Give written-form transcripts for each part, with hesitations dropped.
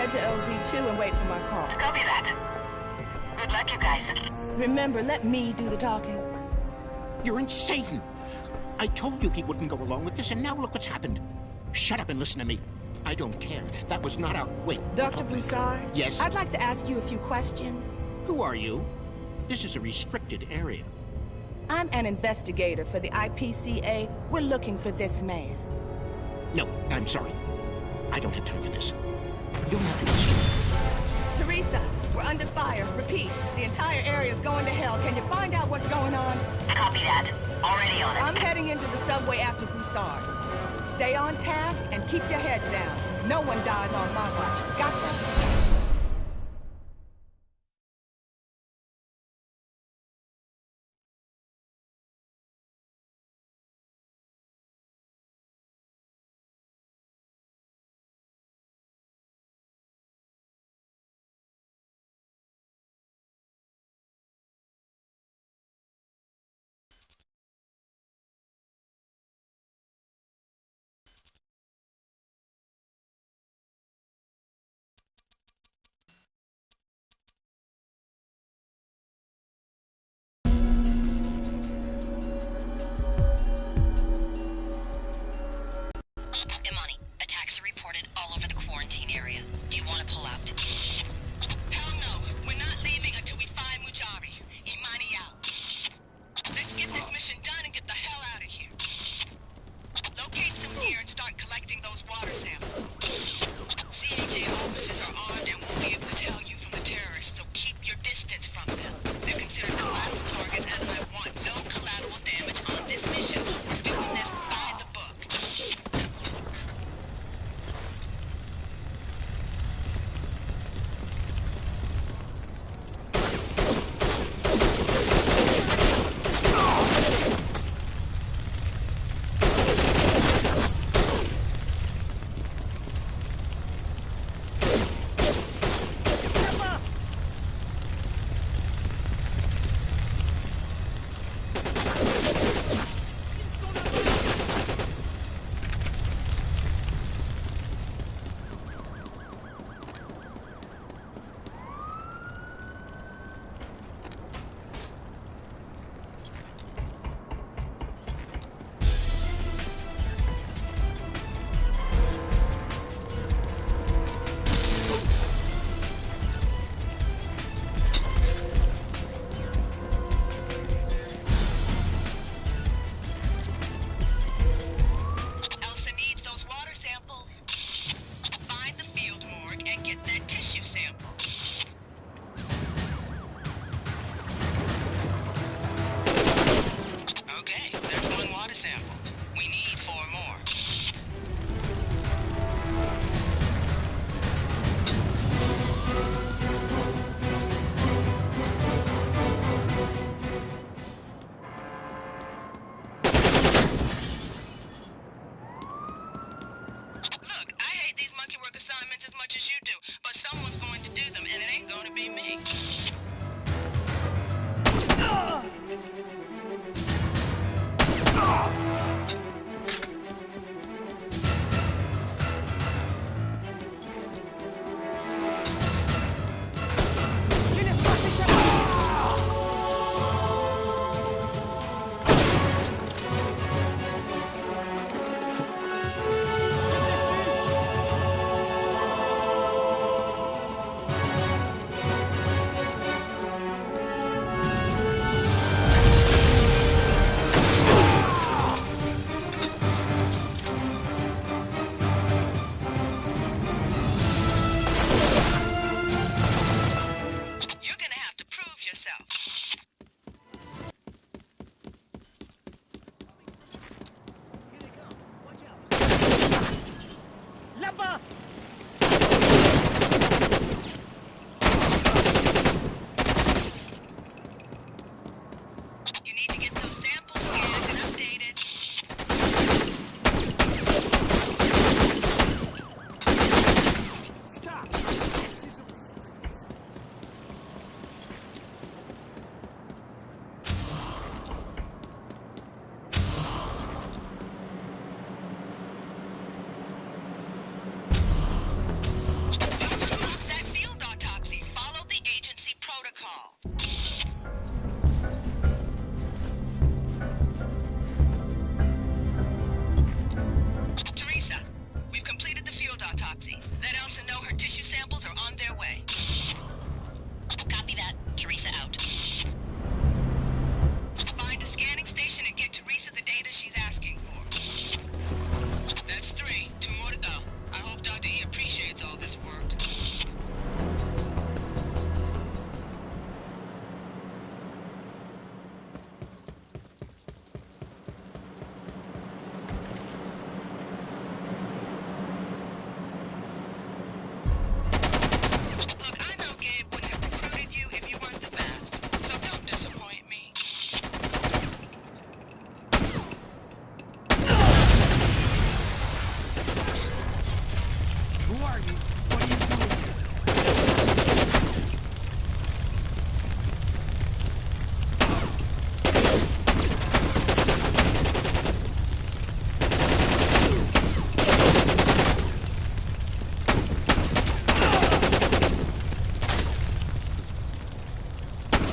head to LZ2 and wait for my call. Copy that. Good luck, you guys. Remember, let me do the talking. You're insane! I told you he wouldn't go along with this, and now look what's happened. Shut up and listen to me. I don't care. That was not our... Wait. Dr. Broussard? Yes? I'd like to ask you a few questions. Who are you? This is a restricted area. I'm an investigator for the IPCA. We're looking for this man. No, I'm sorry. I don't have time for this. You'll have to listen. Teresa, we're under fire. Repeat, the entire area is going to hell. Can you find out what's going on? Copy that. Already on it. I'm heading into the subway after Broussard. Stay on task and keep your head down. No one dies on my watch. Got that?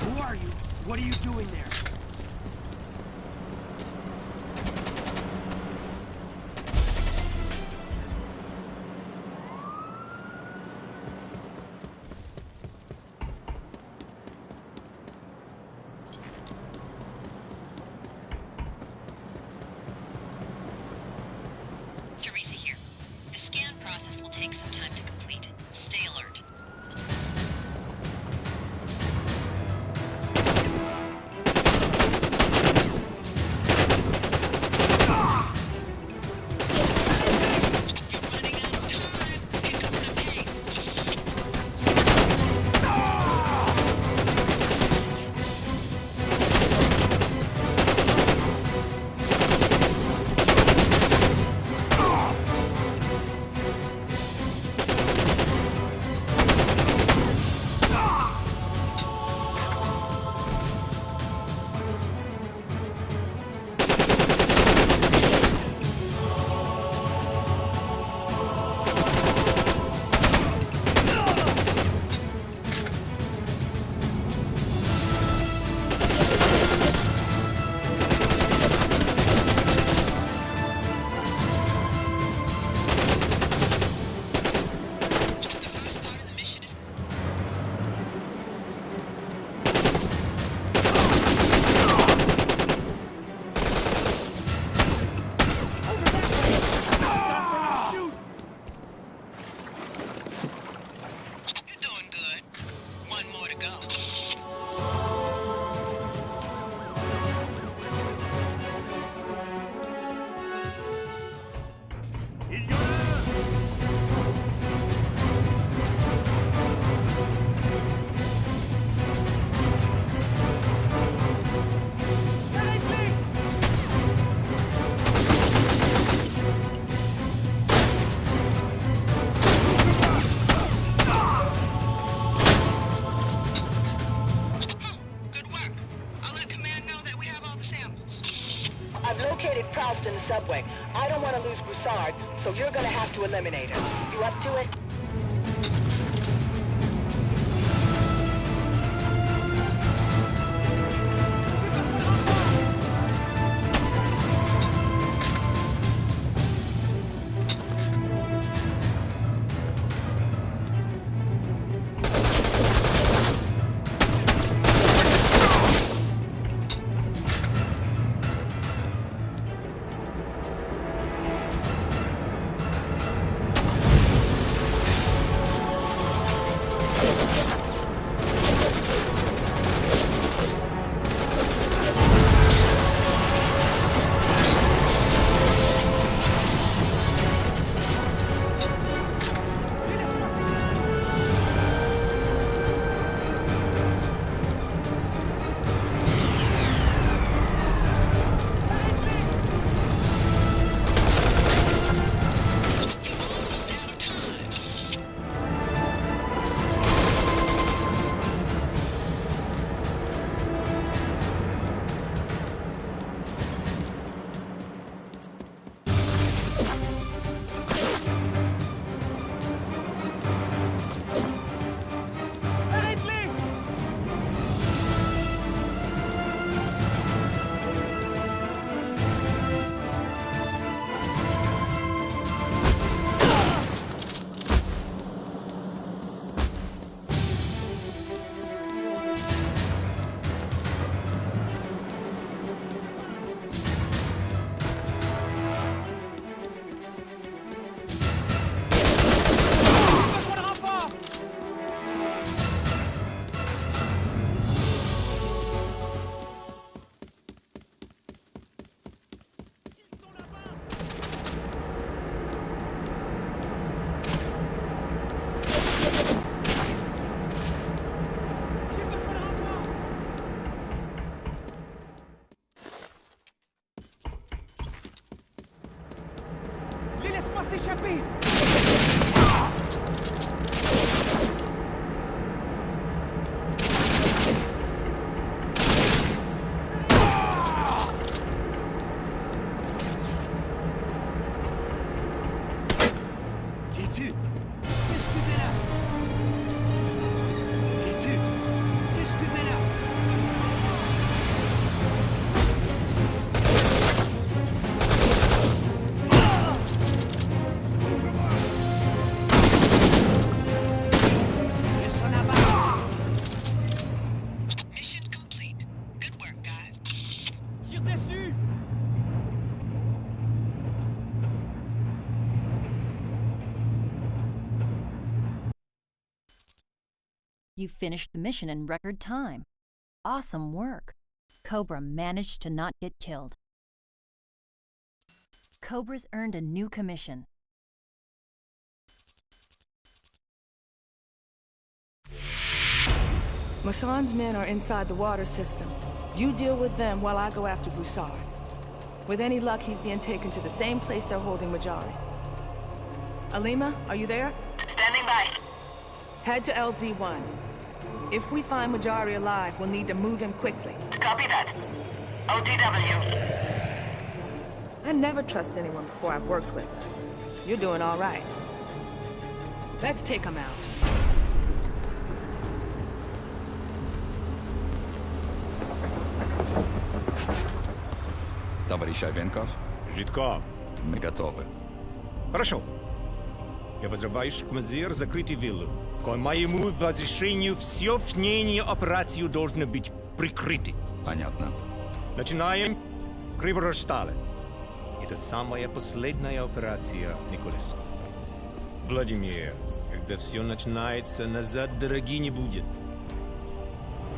Who are you? What are you doing there? Teresa here. The scan process will take some time to complete. Stay alert. You're running out of time. Pick up the pace. The first part of the mission is Shoot! You're doing good. One more to go. Good work. I'll let Command know that we have all the samples. I've located Proust in the subway. I don't want to lose Broussard, so you're gonna have to eliminate her. You up to it? s'échapper! tu? Qu'est-ce que tu fais là? Et tu? Qu'est-ce que tu fais là? Laisse-la là-bas! Mission complete. Good work, guys. Tire dessus! You finished the mission in record time. Awesome work. Cobra managed to not get killed. Cobra's earned a new commission. Massan's men are inside the water system. You deal with them while I go after Broussard. With any luck, he's being taken to the same place they're holding Majari. Alima, are you there? Standing by. Head to LZ1. If we find Majari alive, we'll need to move him quickly. Copy that. OTW. I never trust anyone before I've worked with them. You're doing all right. Let's take him out. Товарищ Айвенков, Жидко. мы готовы. Хорошо. Я вызываешь командир закрытый виллу. По моему разрешению все в ней операцию должны быть прикрыты. Понятно. Начинаем Криворожстале. Это самая последняя операция, Николас. Владимир, когда все начинается, назад дороги не будет.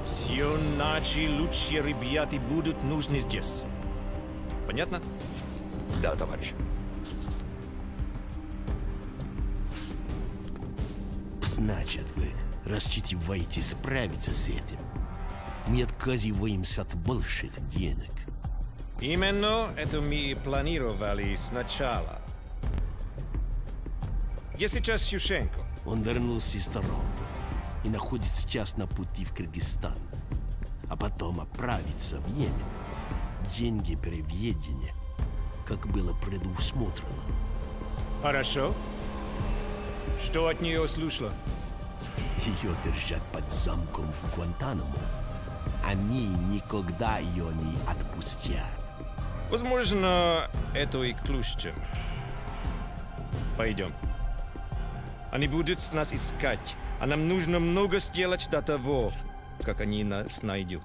Все наши лучшие ребята будут нужны здесь. Понятно? Да, товарищ. Значит, вы рассчитываете справиться с этим. Мы отказываемся от больших денег. Именно это мы и планировали сначала. Где сейчас Ющенко? Он вернулся из Торонто и находится сейчас на пути в Кыргызстан, а потом отправится в Йемен. Деньги переведения, как было предусмотрено. Хорошо. Что от нее слышала? Ее держат под замком в Гуантанамо. Они никогда ее не отпустят. Возможно, это и к лучшему. Пойдем. Они будут нас искать, а нам нужно много сделать до того, как они нас найдут.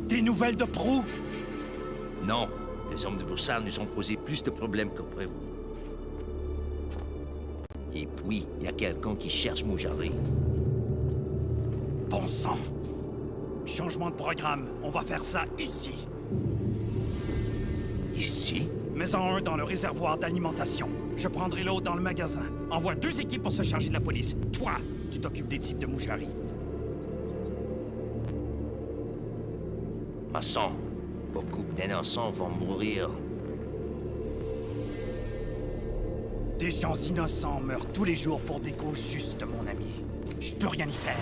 Des nouvelles de Prou? Non, les hommes de Broussard nous ont posé plus de problèmes que prévu. Et puis, il y a quelqu'un qui cherche Moujari. Bon sang! Changement de programme. On va faire ça ici. Ici? Mets-en un dans le réservoir d'alimentation. Je prendrai l'autre dans le magasin. Envoie 2 équipes pour se charger de la police. Toi, tu t'occupes des types de Moujari. Masson, beaucoup d'innocents vont mourir. Des gens innocents meurent tous les jours pour des causes justes, mon ami. Je peux rien y faire.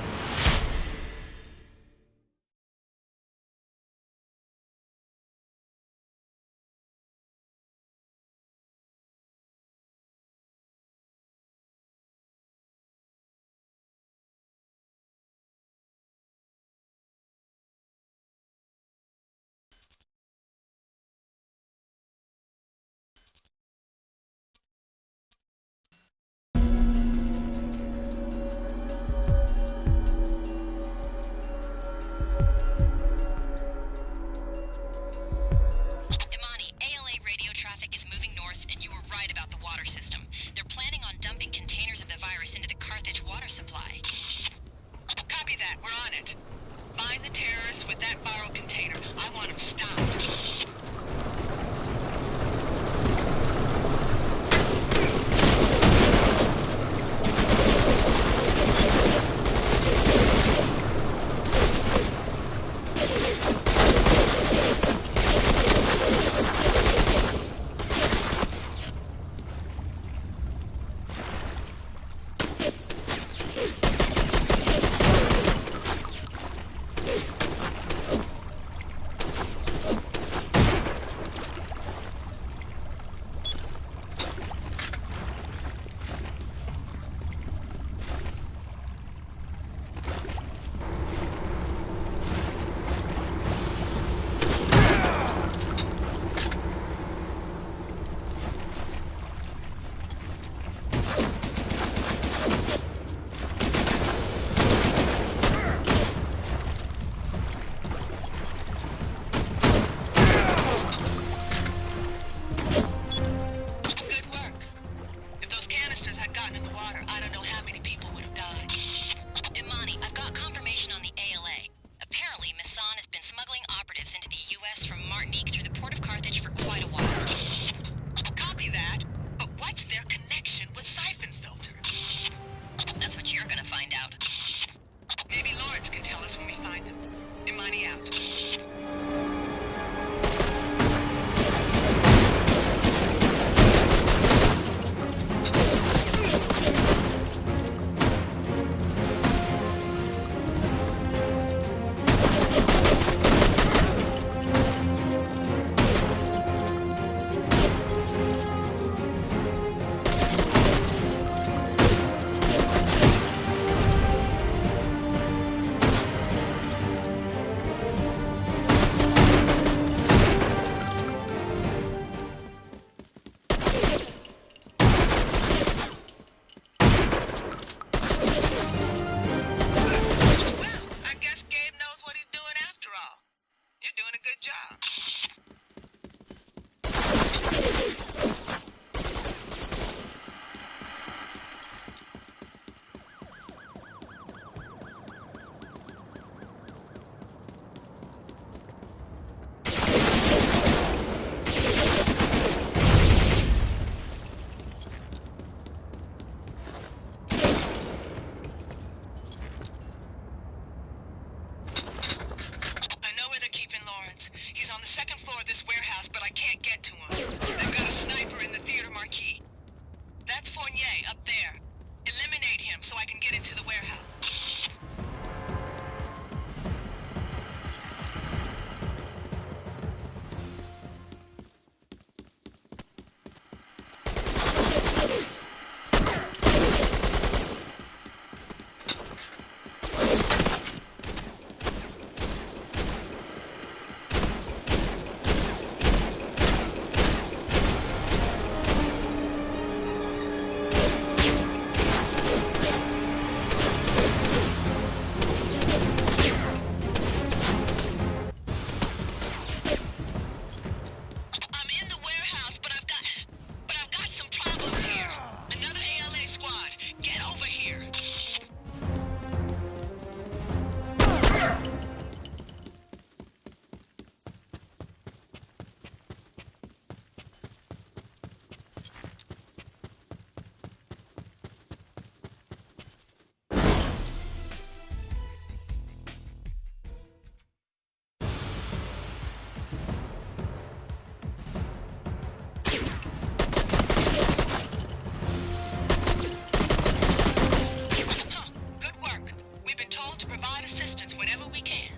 to provide assistance whenever we can.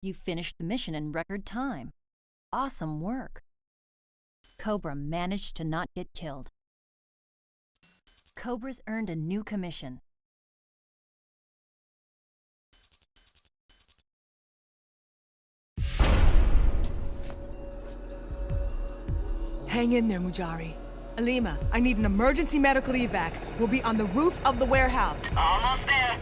You finished the mission in record time. Awesome work. Cobra managed to not get killed. Cobra's earned a new commission. Hang in there, Mujari. Alima, I need an emergency medical evac. We'll be on the roof of the warehouse. Almost there.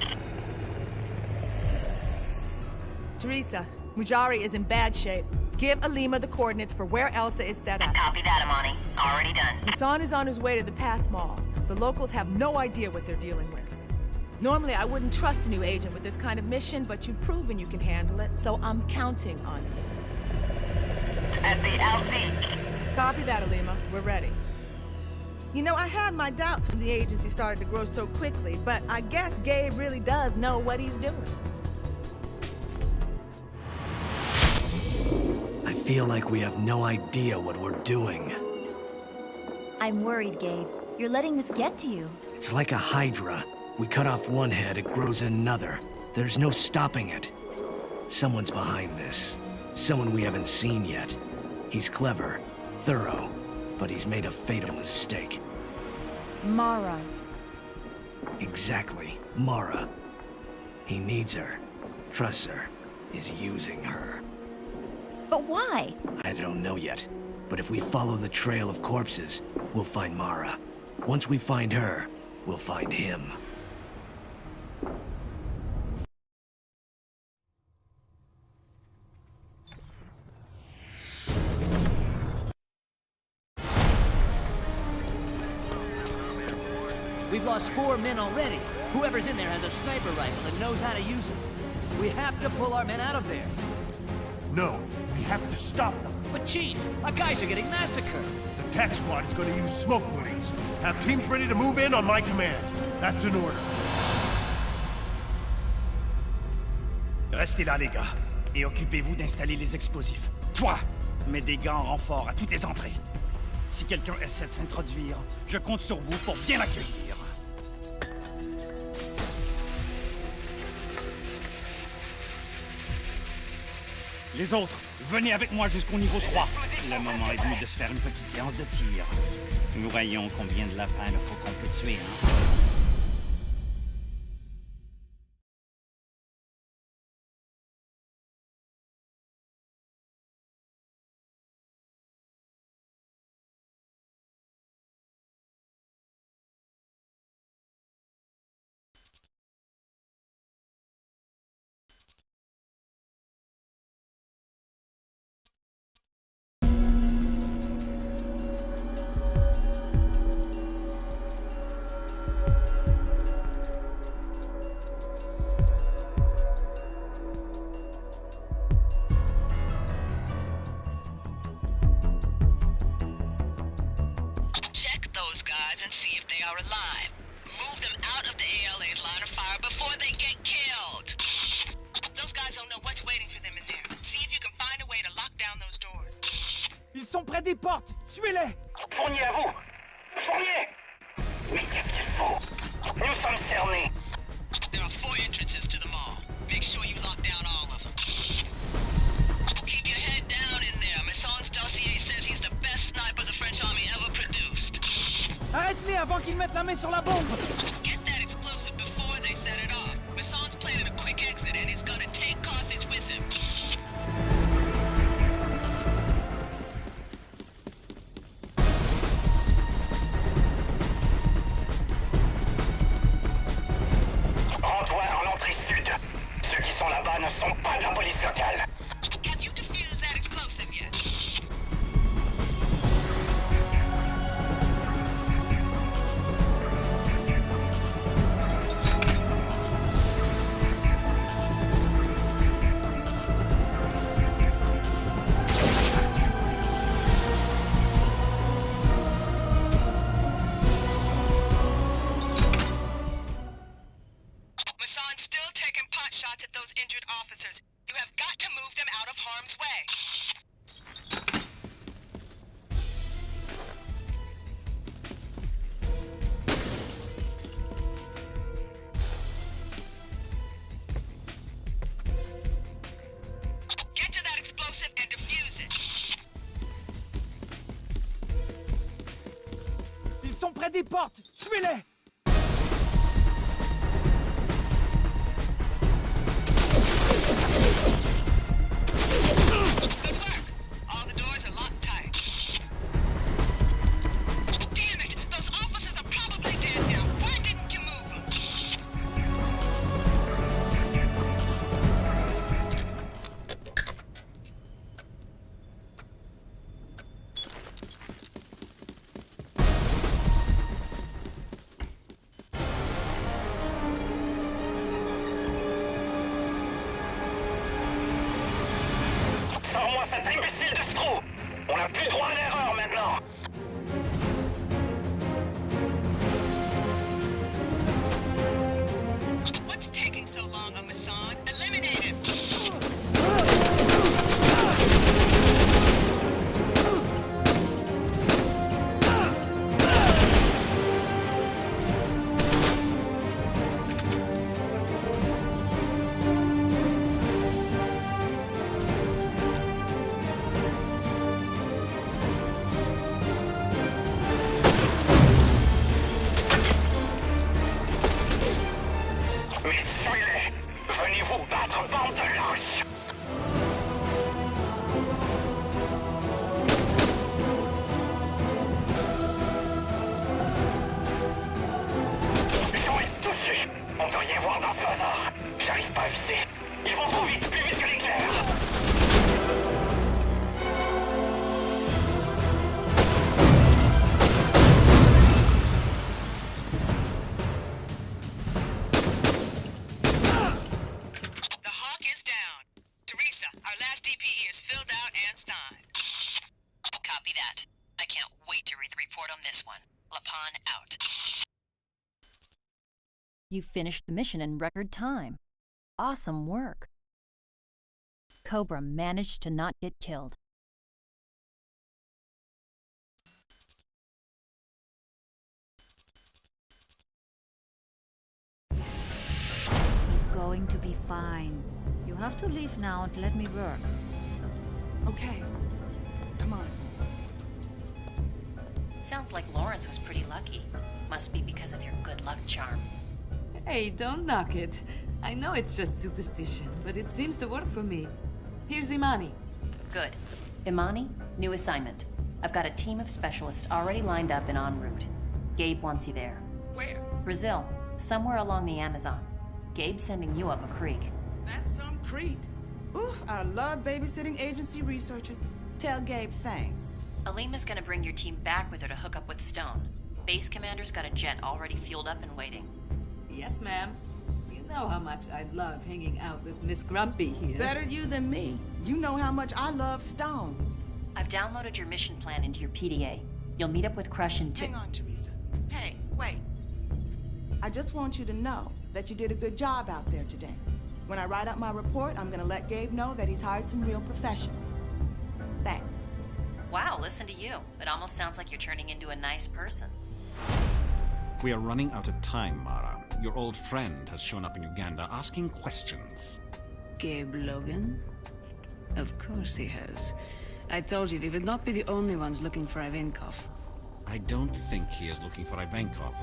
Teresa, Mujari is in bad shape. Give Alima the coordinates for where Elsa is set up. Copy that, Amani. Already done. Hassan is on his way to the Path Mall. The locals have no idea what they're dealing with. Normally, I wouldn't trust a new agent with this kind of mission, but you've proven you can handle it, so I'm counting on you. At the LZ. Copy that, Alima. We're ready. You know, I had my doubts when the agency started to grow so quickly, but I guess Gabe really does know what he's doing. I feel like we have no idea what we're doing. I'm worried, Gabe. You're letting this get to you. It's like a hydra. We cut off one head, it grows another. There's no stopping it. Someone's behind this. Someone we haven't seen yet. He's clever, thorough, but he's made a fatal mistake. Mara. Exactly, Mara. He needs her, trusts her, is using her. But why? I don't know yet, but if we follow the trail of corpses, we'll find Mara. Once we find her, we'll find him. We've lost 4 men already. Whoever's in there has a sniper rifle and knows how to use it. We have to pull our men out of there. No, we have to stop them. But Chief, our guys are getting massacred. The tech squad is going to use smoke grenades. Have teams ready to move in on my command. That's an order. Restez là, les gars, et occupez-vous d'installer les explosifs. Toi, mets des gants en renfort à toutes les entrées. Si quelqu'un essaie de s'introduire, je compte sur vous pour bien l'accueillir. Les autres, venez avec moi jusqu'au niveau 3. Le moment est venu de se faire une petite séance de tir. Nous voyons combien de lapins il faut qu'on peut tuer, hein? Ils sont près des portes! Tuez-les! Fournier à vous! Fournier! Oui, qu'est-ce qu'il faut? Nous sommes cernés! There are qu'ils mettent la main sur la bombe! Get that explosive before they set it off. Mason's planning a quick exit and he's gonna take Carthage with him. Rends-toi en l'entrée sud. Ceux qui sont là-bas ne sont pas de la police locale. Have you defused that explosive yet? Mason's still taking pot shots at those injured officers. You have got to move them out of harm's way. Get to that explosive and defuse it. Ils sont près des portes! Tuez-les! Good work. All the doors are locked tight. Damn it! Those officers are probably dead now. Why didn't you move them? Sors-moi cet imbécile de Screw! On n'a plus droit à l'erreur maintenant! What's taking so long, Mason? Eliminate him! Mais tuez-les! Venez vous battre, bande de lâches! Ils vont être touchés! On peut rien voir dans ce hasard! J'arrive pas à viser! Ils vont trop vite, plus vite que l'éclair! The Hawk is down. Teresa, our last DPE is filled out and signed. Copy that. I can't wait to read the report on this one. Lapon out. You finished the mission in record time. Awesome work. Cobra managed to not get killed. He's going to be fine. You have to leave now and let me work. Okay. Come on. Sounds like Lawrence was pretty lucky. Must be because of your good luck charm. Hey, don't knock it. I know it's just superstition, but it seems to work for me. Here's Imani. Good. Imani, new assignment. I've got a team of specialists already lined up and en route. Gabe wants you there. Where? Brazil, somewhere along the Amazon. Gabe's sending you up a creek. That's some creek. Oof, I love babysitting agency researchers. Tell Gabe thanks. Alima's gonna bring your team back with her to hook up with Stone. Base commander's got a jet already fueled up and waiting. Yes, ma'am. You know how much I love hanging out with Miss Grumpy here. Better you than me. You know how much I love Stone. I've downloaded your mission plan into your PDA. You'll meet up with Crush in 2. Hang on, Teresa. Hey, wait. I just want you to know that you did a good job out there today. When I write up my report, I'm gonna let Gabe know that he's hired some real professionals. Thanks. Wow, listen to you. It almost sounds like you're turning into a nice person. We are running out of time, Mara. Your old friend has shown up in Uganda asking questions. Gabe Logan? Of course he has. I told you we would not be the only ones looking for Ivankov. I don't think he is looking for Ivankov.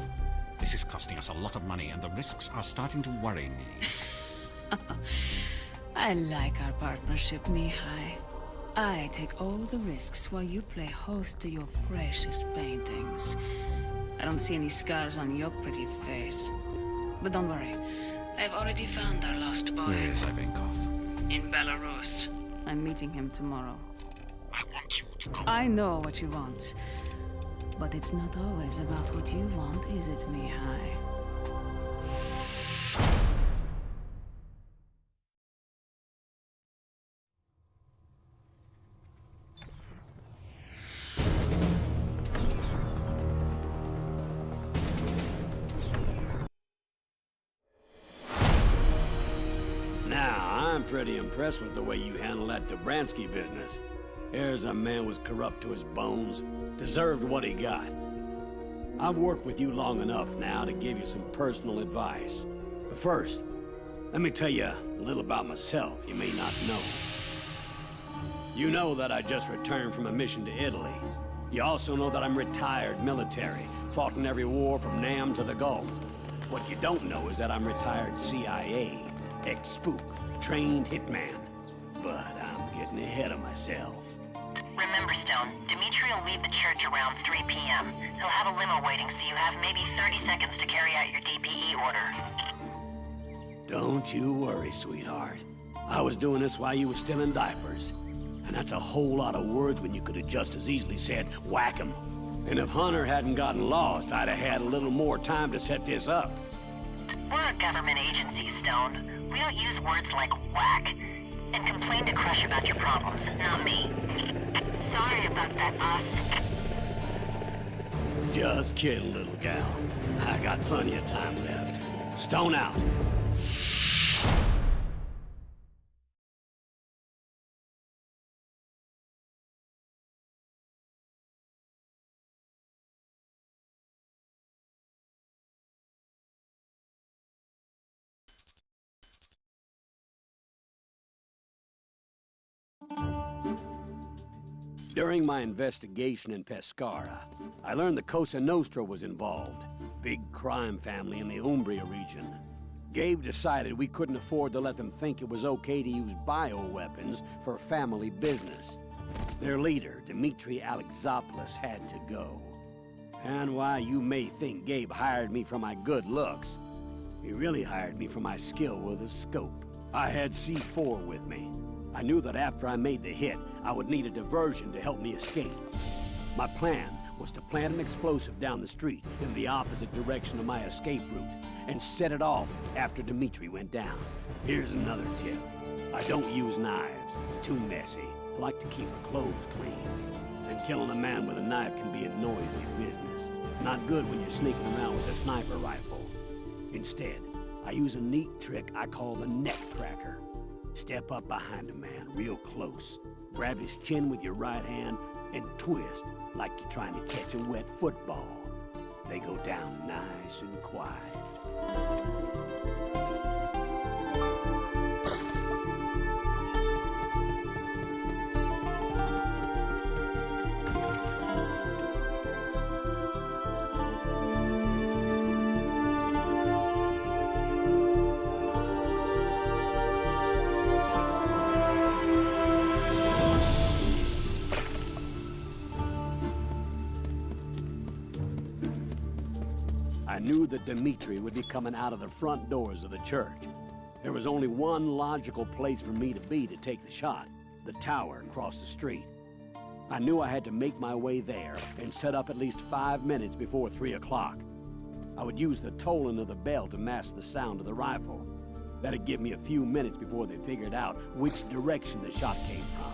This is costing us a lot of money, and the risks are starting to worry me. I like our partnership, Mihai. I take all the risks while you play host to your precious paintings. I don't see any scars on your pretty face. But don't worry, I've already found our lost boy. Where is Ivankov? In Belarus. I'm meeting him tomorrow. I want you to go. I know what you want. But it's not always about what you want, is it, Mihai? Now, I'm pretty impressed with the way you handled that Dobransky business. Here's a man was corrupt to his bones, deserved what he got. I've worked with you long enough now to give you some personal advice. But first, let me tell you a little about myself you may not know. You know that I just returned from a mission to Italy. You also know that I'm retired military, fought in every war from Nam to the Gulf. What you don't know is that I'm retired CIA, ex-spook, trained hitman. But I'm getting ahead of myself. Remember, Stone, Dimitri will leave the church around 3 p.m. He'll have a limo waiting, so you have maybe 30 seconds to carry out your DPE order. Don't you worry, sweetheart. I was doing this while you were still in diapers. And that's a whole lot of words when you could have just as easily said, whack 'em. And if Hunter hadn't gotten lost, I'd have had a little more time to set this up. We're a government agency, Stone. We don't use words like whack. And complain to Crush about your problems, not me. Sorry about that, boss. Just kidding, little gal. I got plenty of time left. Stone out. During my investigation in Pescara, I learned the Cosa Nostra was involved. Big crime family in the Umbria region. Gabe decided we couldn't afford to let them think it was okay to use bioweapons for family business. Their leader, Dmitri Alexopoulos, had to go. And while you may think Gabe hired me for my good looks, he really hired me for my skill with a scope. I had C4 with me. I knew that after I made the hit, I would need a diversion to help me escape. My plan was to plant an explosive down the street in the opposite direction of my escape route and set it off after Dmitri went down. Here's another tip. I don't use knives. Too messy. I like to keep my clothes clean. And killing a man with a knife can be a noisy business. Not good when you're sneaking around with a sniper rifle. Instead, I use a neat trick I call the neck cracker. Step up behind a man real close, grab his chin with your right hand, and twist like you're trying to catch a wet football. They go down nice and quiet. I knew that Dmitri would be coming out of the front doors of the church. There was only one logical place for me to be to take the shot, the tower across the street. I knew I had to make my way there and set up at least 5 minutes before 3 o'clock. I would use the tolling of the bell to mask the sound of the rifle. That'd give me a few minutes before they figured out which direction the shot came from.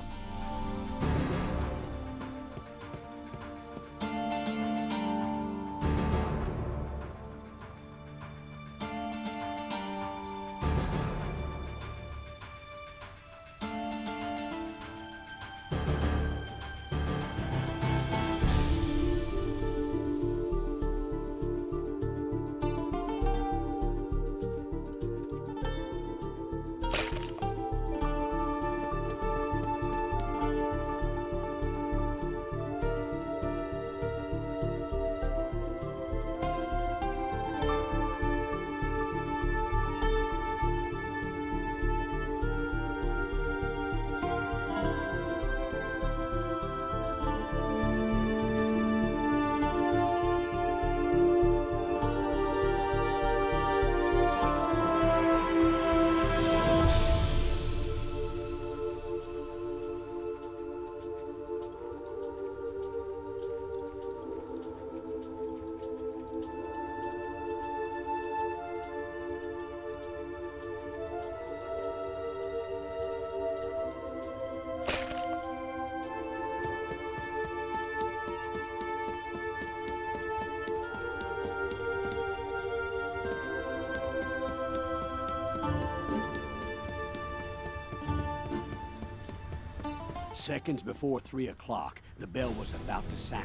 Seconds before 3 o'clock, the bell was about to sound.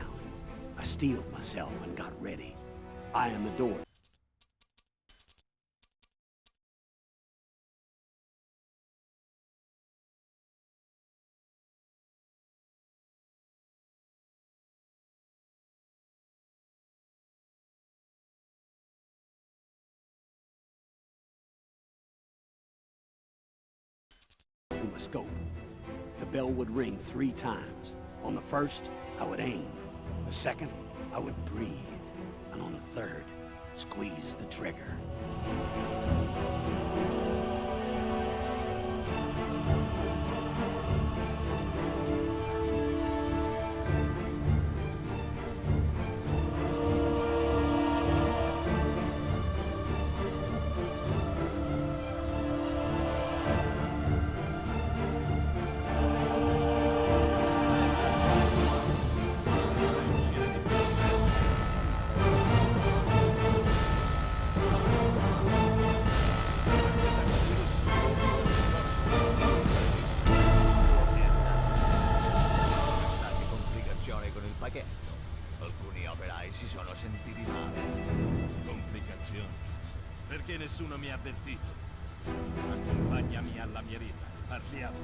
I steeled myself and got ready. Eyeing the door. Through my scope. The bell would ring 3 times. On the first, I would aim. The second, I would breathe. And on the third, squeeze the trigger. Perché nessuno mi ha avvertito? Accompagnami alla mia villa. Parliamo.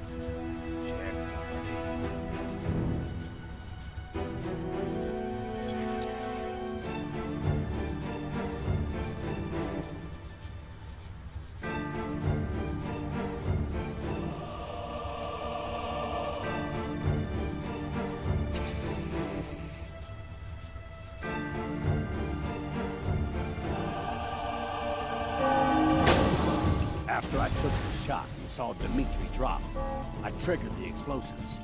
After I took the shot and saw Dimitri drop, I triggered the explosives.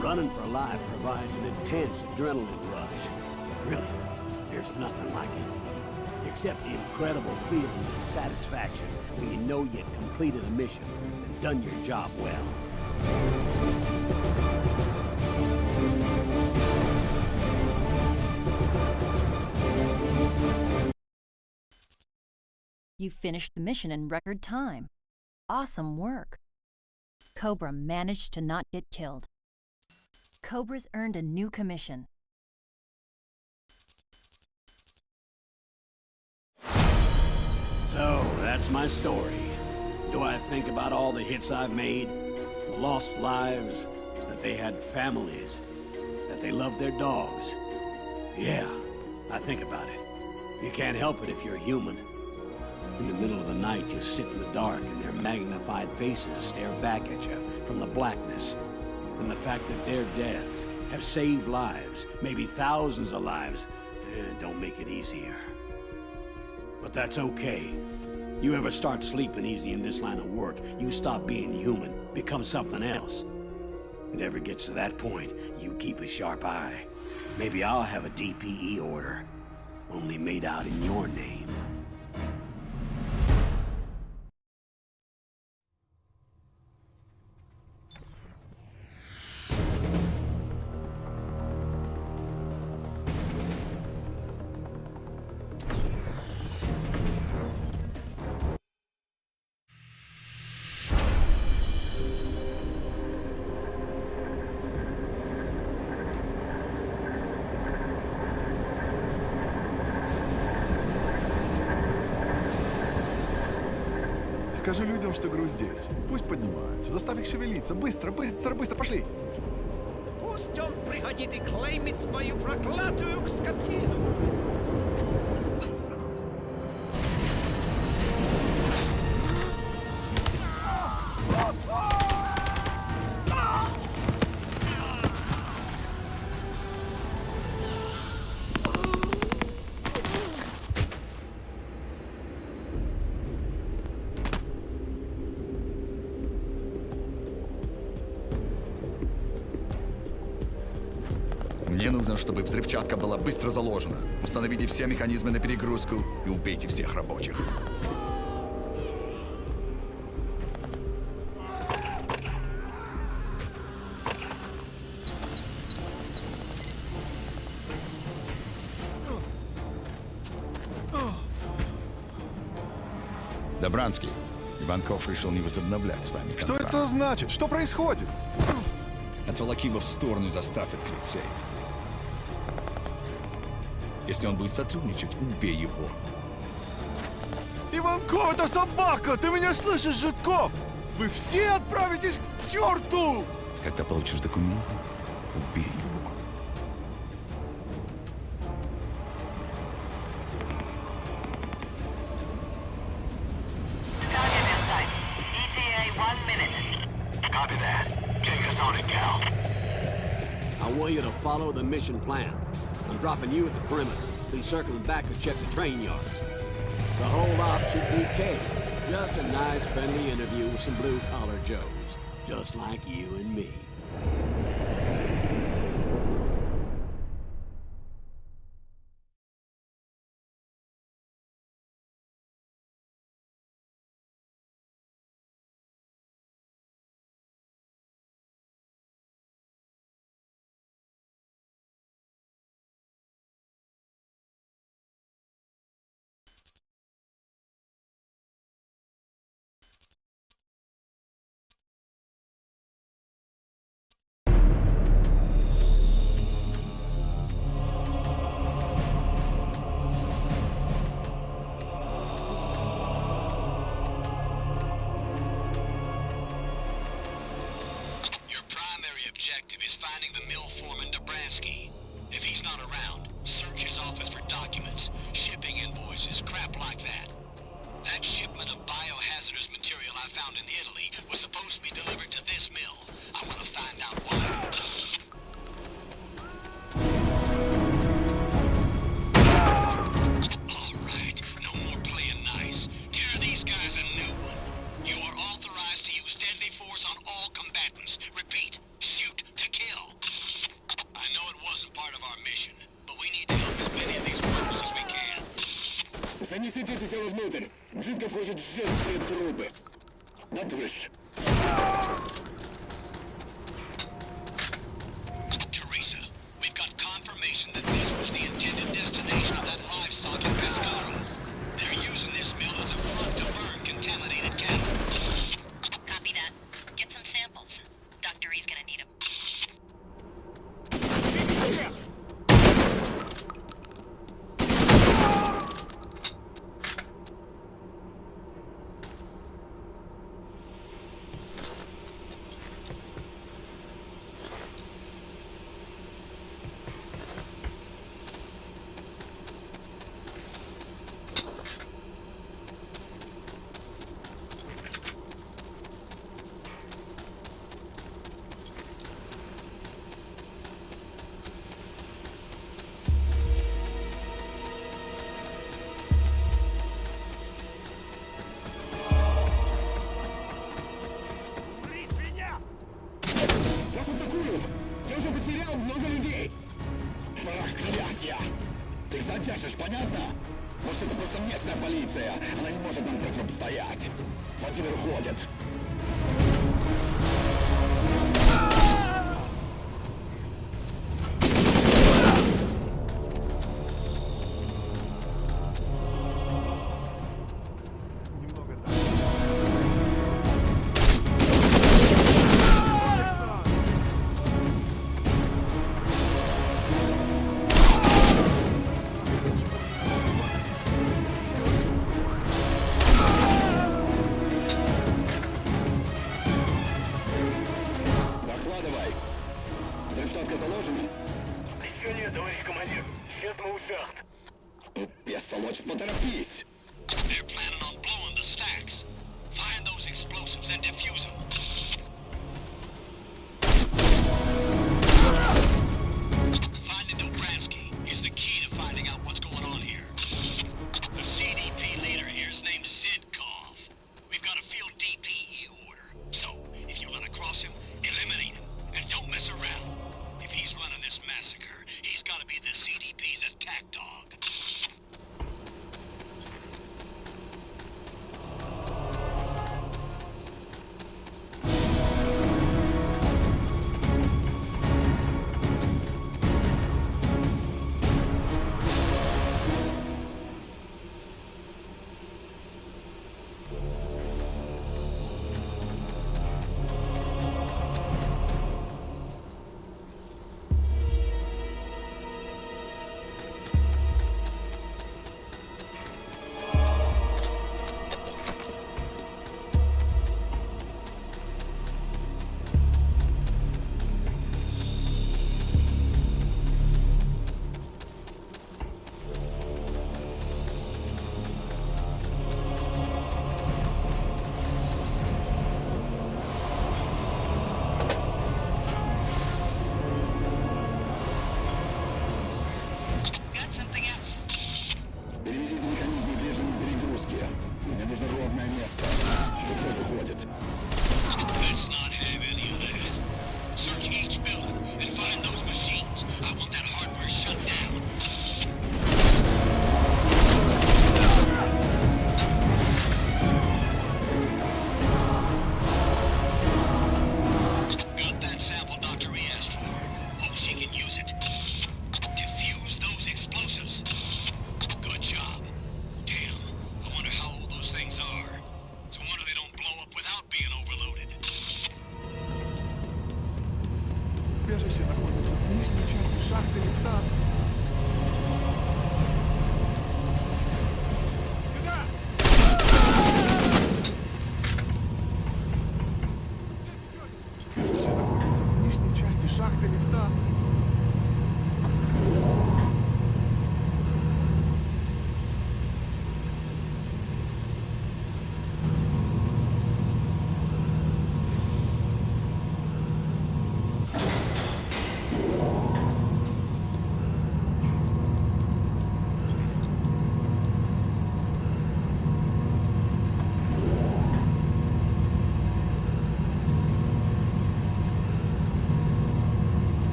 Running for life provides an intense adrenaline rush. Really, there's nothing like it. Except the incredible feeling of satisfaction when you know you've completed a mission and done your job well. You finished the mission in record time. Awesome work. Cobra managed to not get killed. Cobra's earned a new commission. So, that's my story. Do I think about all the hits I've made? The lost lives, that they had families, that they loved their dogs. Yeah, I think about it. You can't help it if you're human. In the middle of the night, you sit in the dark and their magnified faces stare back at you from the blackness. And the fact that their deaths have saved lives, maybe thousands of lives, don't make it easier. But that's okay. You ever start sleeping easy in this line of work, you stop being human, become something else. It ever gets to that point, you keep a sharp eye. Maybe I'll have a DPE order, only made out in your name. Скажи людям, что груз здесь. Пусть поднимаются. Заставь их шевелиться. Быстро, быстро, быстро, пошли! Пусть он приходит и клеймит свою проклятую скотину! Мне нужно, чтобы взрывчатка была быстро заложена. Установите все механизмы на перегрузку и убейте всех рабочих. Добранский, Иванков решил не возобновлять с вами контракт. Что это значит? Что происходит? Отволоки его в сторону и заставь открыть сейф. Если он будет сотрудничать, убей его. Иванков, это собака! Ты меня слышишь, Житков? Вы все отправитесь к черту! Когда получишь документы, убей его. Target in sight. ETA 1 minute. Copy that. Take us on it, Cal. I want you to follow the mission plan. I'm dropping you at the perimeter, then circling back to check the train yard. The whole op should be cake. Just a nice, friendly interview with some blue-collar Joes. Just like you and me. Objective is finding the mill foreman Dobransky. If he's not around, search his office for documents, shipping invoices, crap like that. That shipment of biohazardous material I found in Italy was supposed to be delivered to this mill. I want to find out why. All right, no more playing nice. Tear these guys a new one. You are authorized to use deadly force on all combatants. Repeat. Shoot to kill. I know it wasn't part of our mission, but we need to help as many of these workers as we can. Занесите это тело внутрь. Жидко хочет сжечь все трупы. Надрыш. Teresa, we've got confirmation that this was the intended destination of that livestock in Pescara. They're using this mill as a front to burn contaminated cattle. Copy that. Get some samples. Dr. E's gonna need them. Нас атакуют! Я уже потерял много людей! Проклятье! Ты их задержишь, понятно? Может, это просто местная полиция? Она не может нам противостоять. Вот теперь уходят.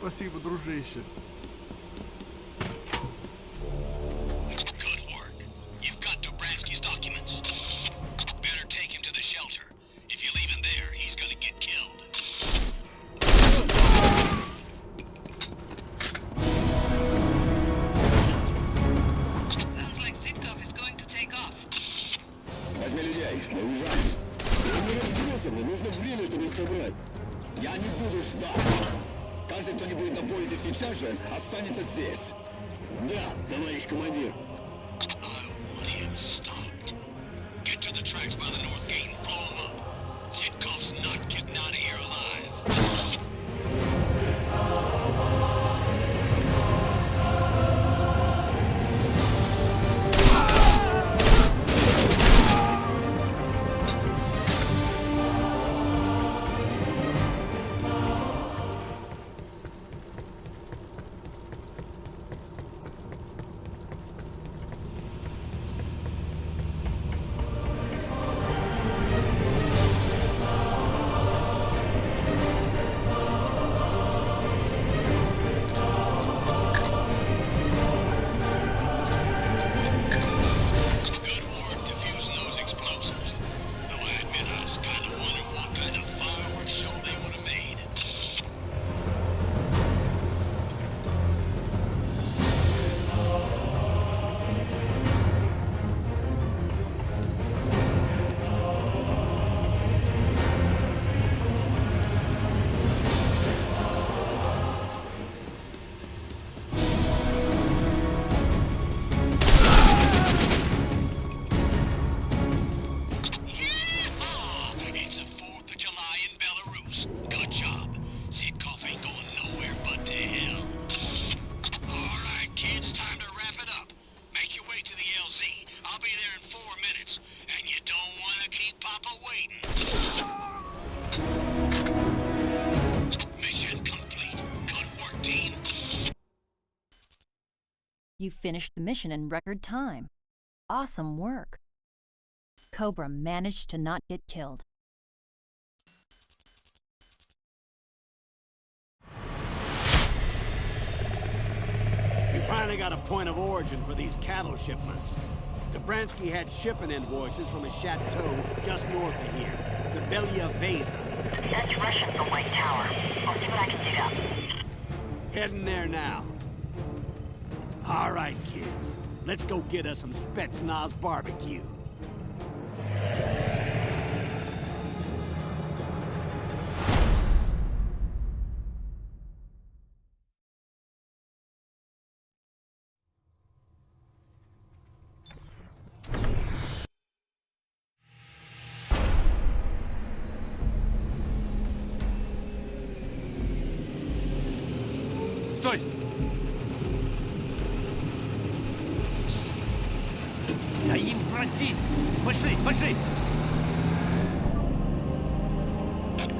Спасибо, дружище. Good work. You've got Dobransky's documents. Better take him to the shelter. If you leave him there, he's gonna get killed. Sounds like Zitkov is going to take off. Возьми людей, мы уезжаем. Не разбросано, нужно время, чтобы их собрать. Я не буду ждать. Каждый, кто не будет на поезде сейчас же, останется здесь. Да, товарищ командир. Get to the tracks by the north gate and blow him up. Zitkov's not getting out of here alive. You finished the mission in record time. Awesome work. Cobra managed to not get killed. We finally got a point of origin for these cattle shipments. Dobransky had shipping invoices from a chateau just north of here, the Belya Vesa. That's Russian for White Tower. I'll see what I can dig up. Heading there now. All right, kids. Let's go get us some Spetsnaz barbecue. Стой! Да им против! Пошли, пошли!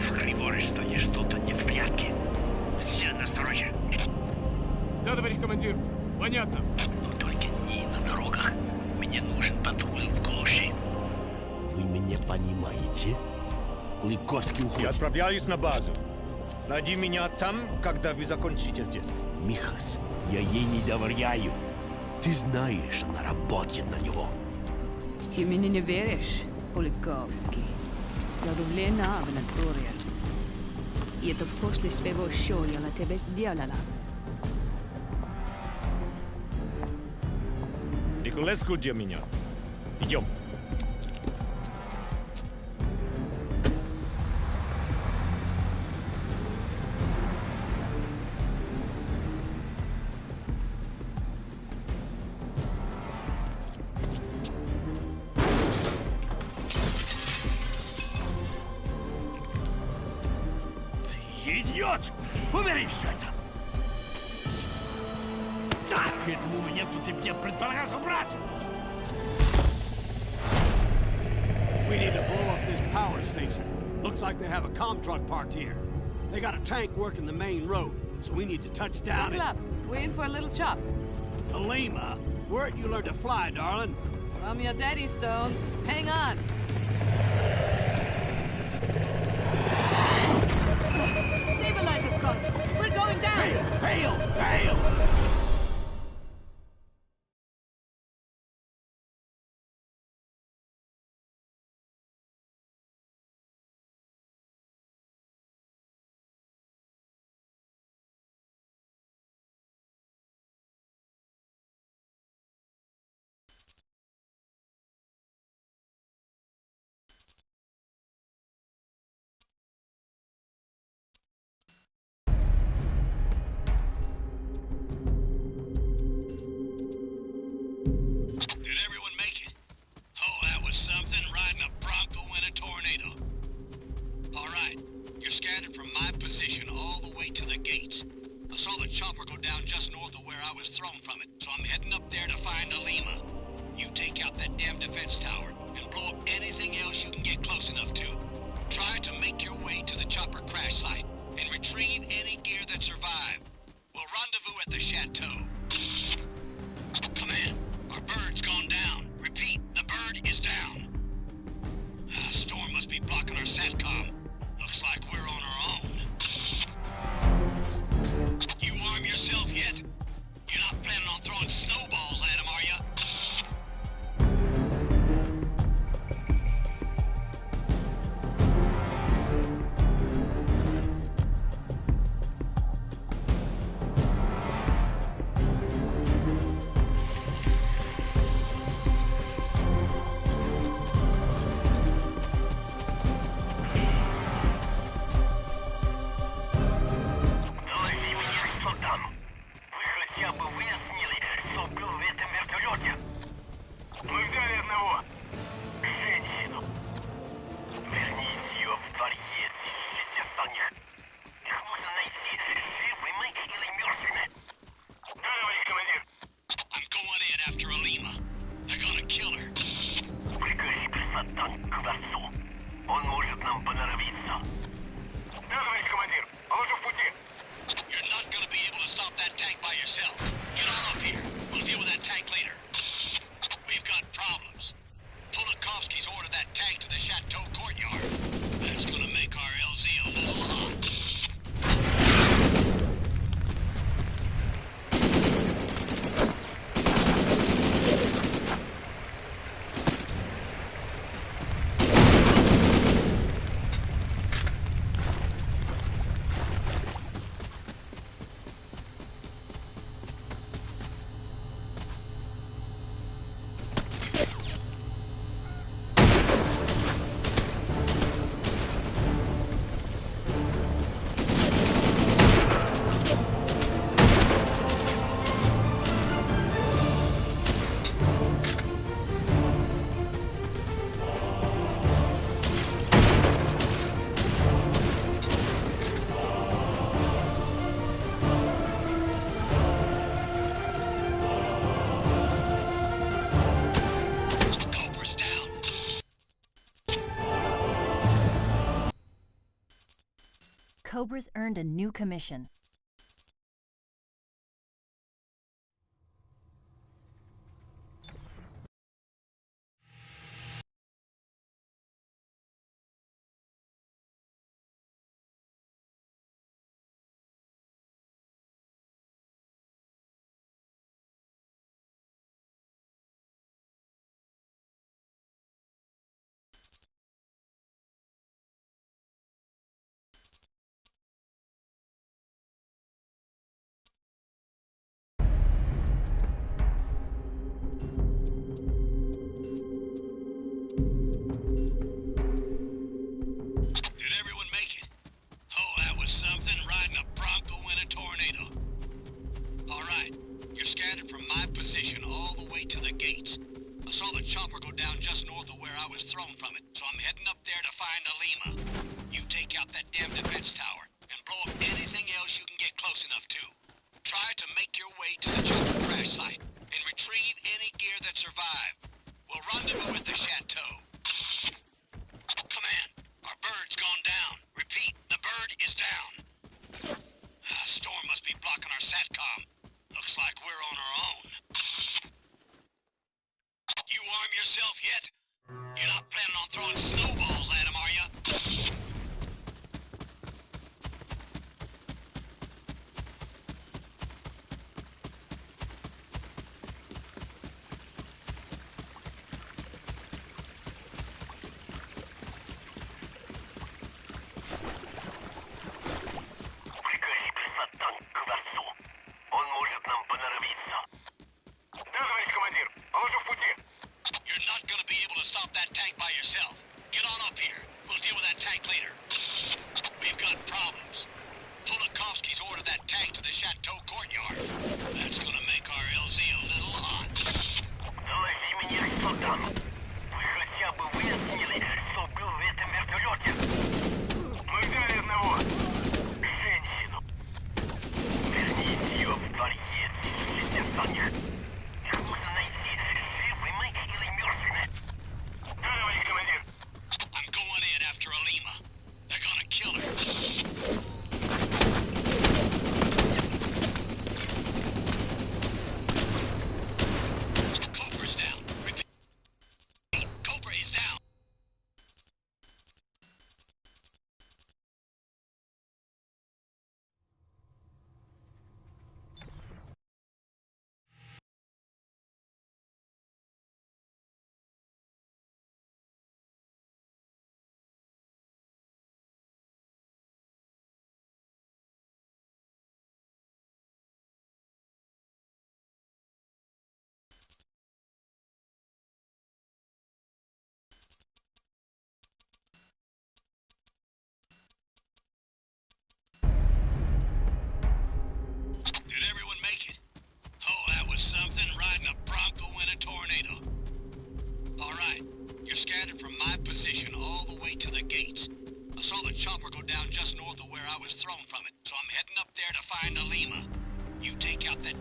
В коридоре что-то не в порядке. Все настороже. Да, товарищ командир. Понятно. Но только не на дорогах. Мне нужен патруль в глуши. Вы меня понимаете? Лыковский уходит. Я отправляюсь на базу. Найди меня там, когда вы закончите здесь. Михас, я ей не доверяю. Ты знаешь, она работает на него. Ты мне не веришь, Поликовский? Я удивлена в натуре. И это после своего шоу я на тебя сделала. Николеску, где меня? Идем. Идиот! Убери все это! Так, к этому моменту ты мне предполагал убрать! We need to blow up this power station. Looks like they have a comm truck parked here. They got a tank working the main road, so we need to touch down. Buckle up. We're in for a little chop. Alima, where'd you learn to fly, darling? From your daddy, Stone. Hang on. Stabilize us, Scott. We're going down. Hey, to the gates. I saw the chopper go down just north of where I was thrown from it, so I'm heading up there to find Alima. You take out that damn defense tower and blow up anything else you can get close enough to. Try to make your way to the chopper crash site and retrieve any gear that survived. We'll rendezvous at the chateau. Command, our bird's gone down. Repeat, the bird is down. Storm must be blocking our SATCOM. Looks like we're on our own. You arm yourself yet? You're not planning on throwing snowballs at him, are you? Cobra's earned a new commission.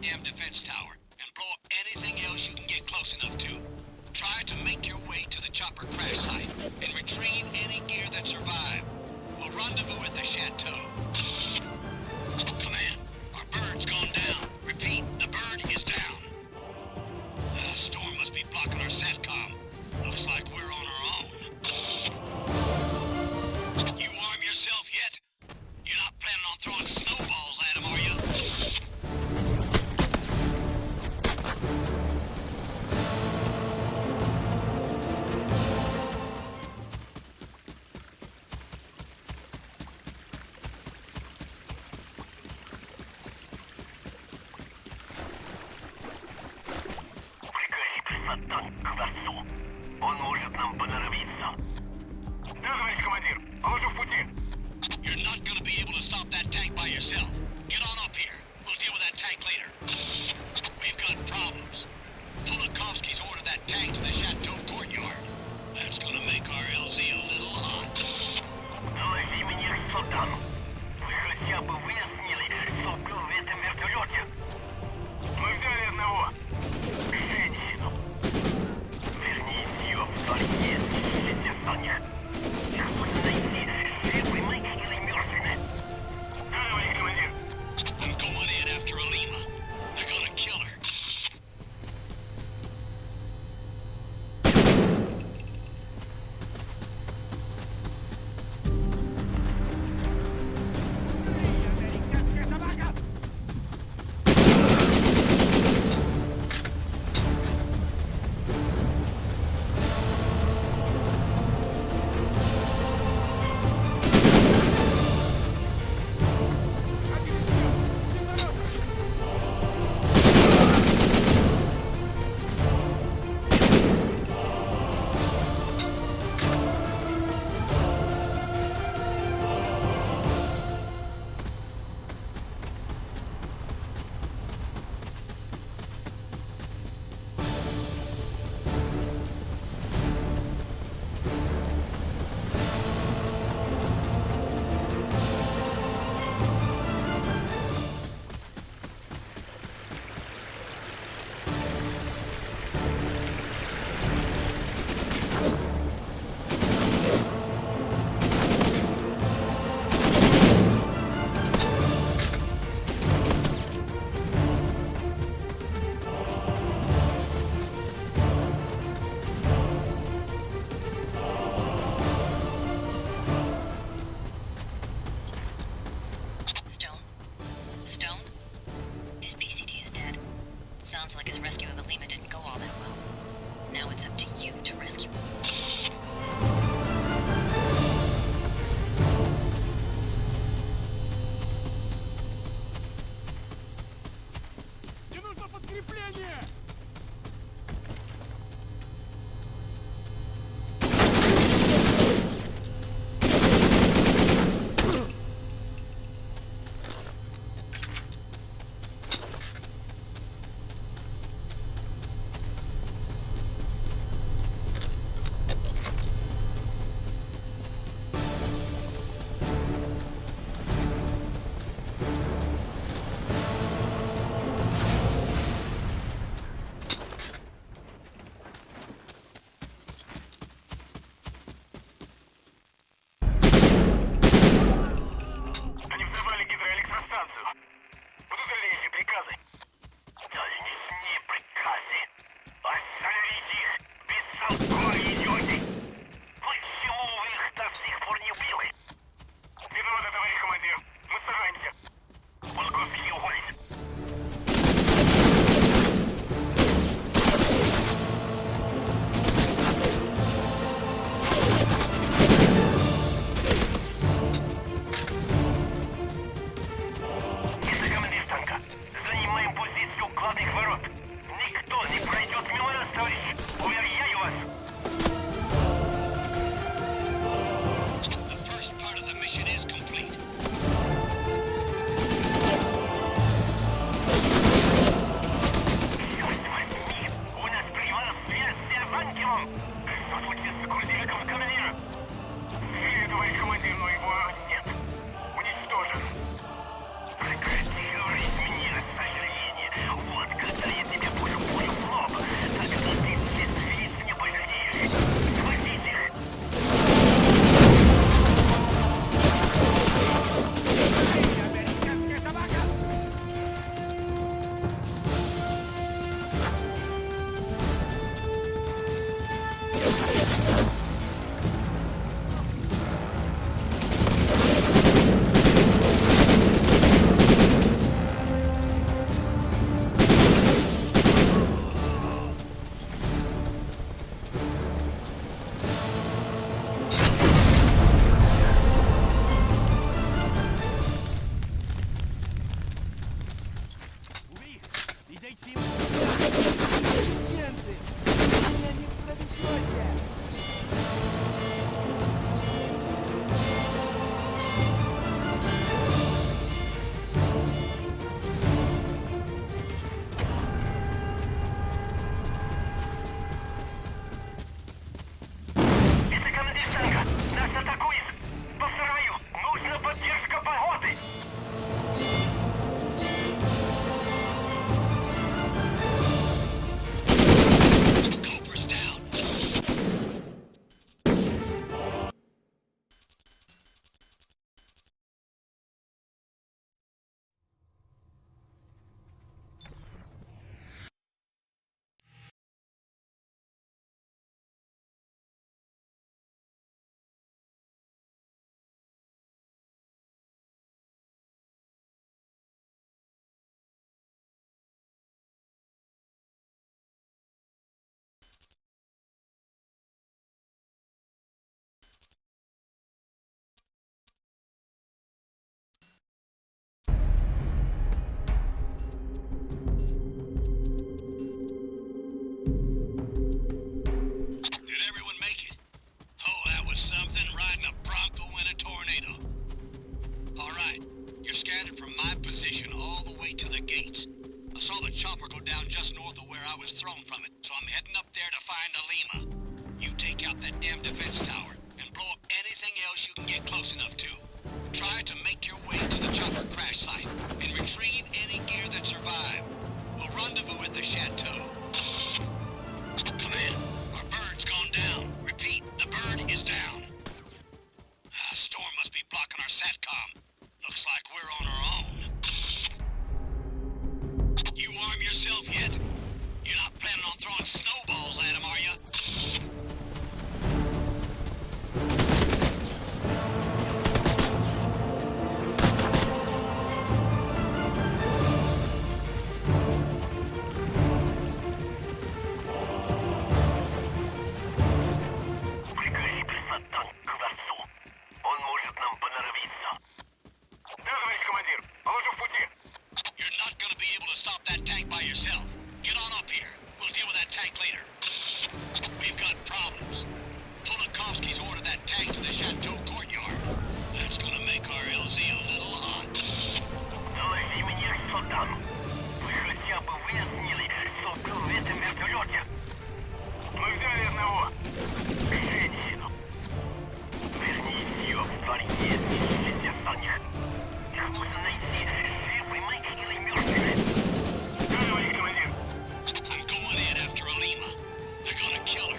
goddamn defense tower and blow up anything else you can get close enough to. Try to make your way to the chopper crash site and retrieve any gear that survived. We'll rendezvous at the chateau. Command, our bird's gone down. Repeat, the bird is down. The storm must be blocking our SATCOM. Looks like we're on our own. You arm yourself yet? You're not planning on throwing snowballs at him, are you? Он может нам поноровиться. Да, товарищ командир, положу в пути. You're not gonna be able to stop that tank by yourself. Get on up here. We'll deal with that tank later. We've got problems. Polakovsky's ordered that tank to the chateau courtyard. That's gonna make our LZ a little hot. Доложи мне, что там. Вы хотя бы выяснили, что был в этом вертолете? Мы взяли одного. Женщину. Вернись ее в дворец. Ищите за них. Их можно найти живыми или мертвыми. Да, товарищ командир. I'm going in after Alima. They're gonna kill her. Stone? His PCD is dead. Sounds like his rescue of Alima didn't go all that well. Now it's up to you to rescue him. Мне нужно подкрепление! Это командир танка! Нас атакует! Повторяю, нужна поддержка погоды! Did everyone make it? Oh, that was something, riding a Bronco in a tornado. All right, you're scattered from my position all the way to the gates. I saw the chopper go down just north of where I was thrown from it, so I'm heading up there to find Alima. You take out that damn defense tower and blow up anything else you can get close enough to. Try to make your way to the chopper crash site and retrieve any gear that survived. We'll rendezvous at the chateau. Come in. Our bird's gone down. Repeat, the bird is down. A storm must be blocking our SATCOM. Looks like we're on our own. You arm yourself yet? You're not planning on throwing snowballs at him, are you? Прикрепись на танк к дворцу. Он может нам поноровиться. Договорись, командир. Положу в пути. You're not gonna be able to stop that tank by yourself. Get on up here. We'll deal with that tank later. We've got problems. Pulakovsky's ordered that tank to the chateau courtyard. That's gonna make our LZ a little hot. Лови меня, что там. Вы хотя бы выяснили, что был в этом вертолете? Мы взяли одного. Женщину. Верни ее в дворце, ищите остальных. Их можно найти живыми или мертвыми. Договорись, командир. I'm going in after Alima. They're gonna kill her.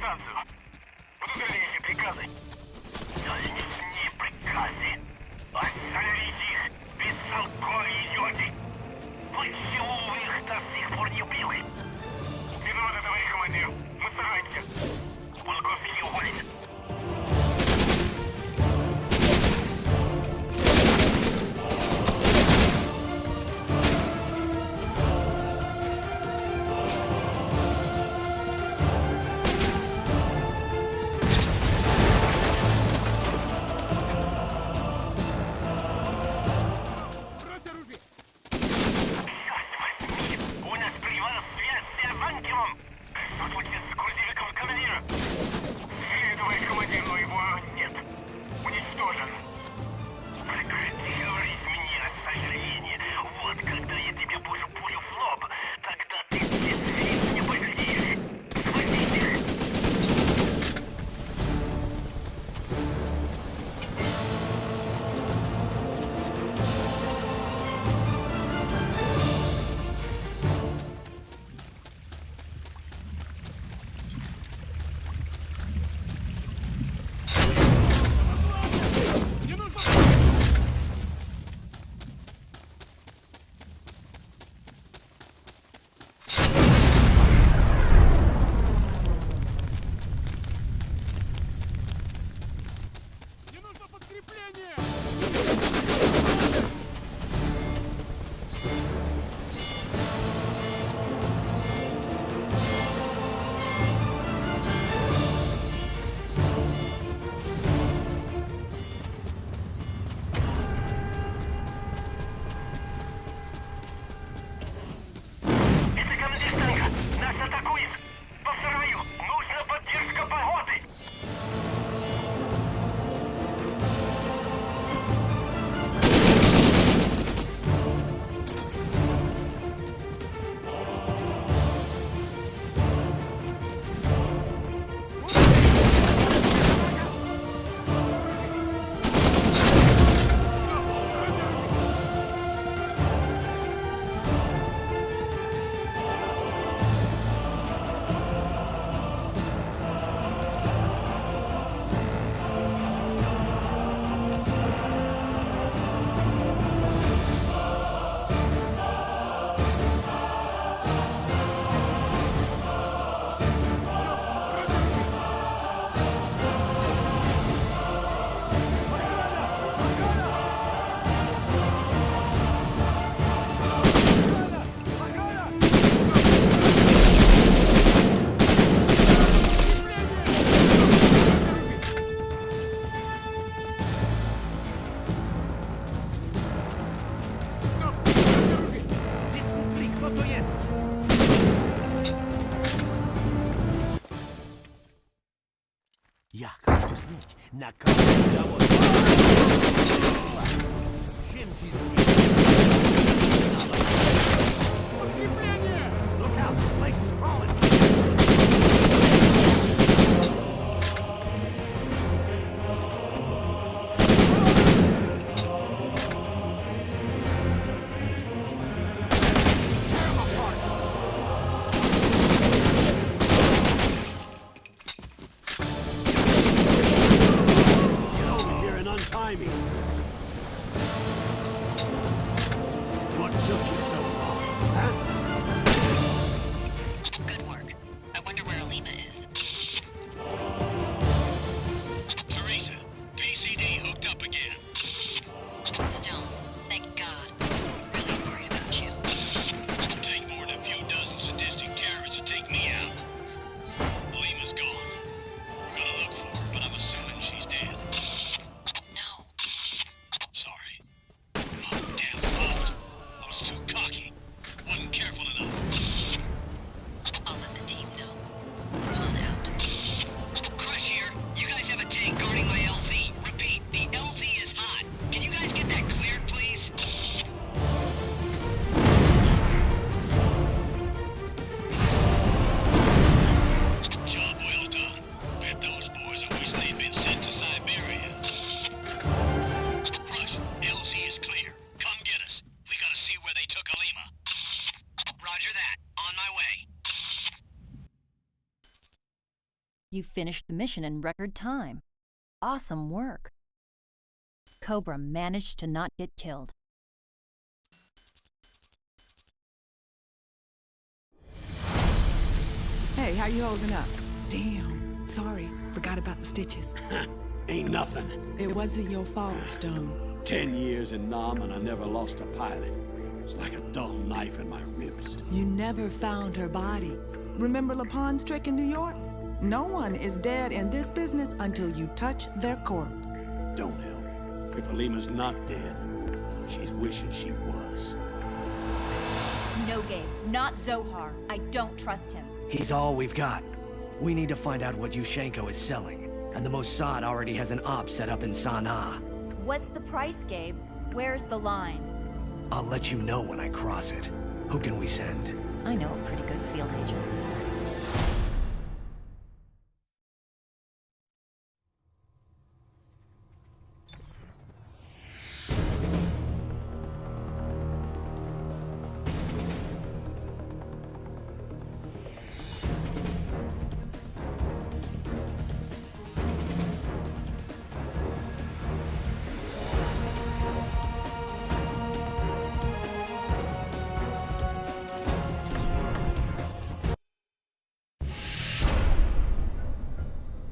станцию. Будут дальнейшие приказы? Дальнейшие приказы. Остановите их! Бестолковые люди! Почему вы их до сих пор не убили? Виноваты, товарищ командир. Мы стараемся. Полковский уволить. Я хочу знать, на кого завод. Чем здесь? Подкрепление! Look out, the place is crawling! Good work. You finished the mission in record time. Awesome work. Cobra managed to not get killed. Hey, how you holding up? Damn. Sorry, forgot about the stitches. Ain't nothing. It wasn't your fault, Stone. 10 years in Nam and I never lost a pilot. It's like a dull knife in my ribs. You never found her body. Remember LaPon's trick in New York? No one is dead in this business until you touch their corpse. Don't help. If Alima's not dead, she's wishing she was. No, Gabe. Not Zohar. I don't trust him. He's all we've got. We need to find out what Yushenko is selling. And the Mossad already has an op set up in Sana'a. What's the price, Gabe? Where's the line? I'll let you know when I cross it. Who can we send? I know a pretty good field agent.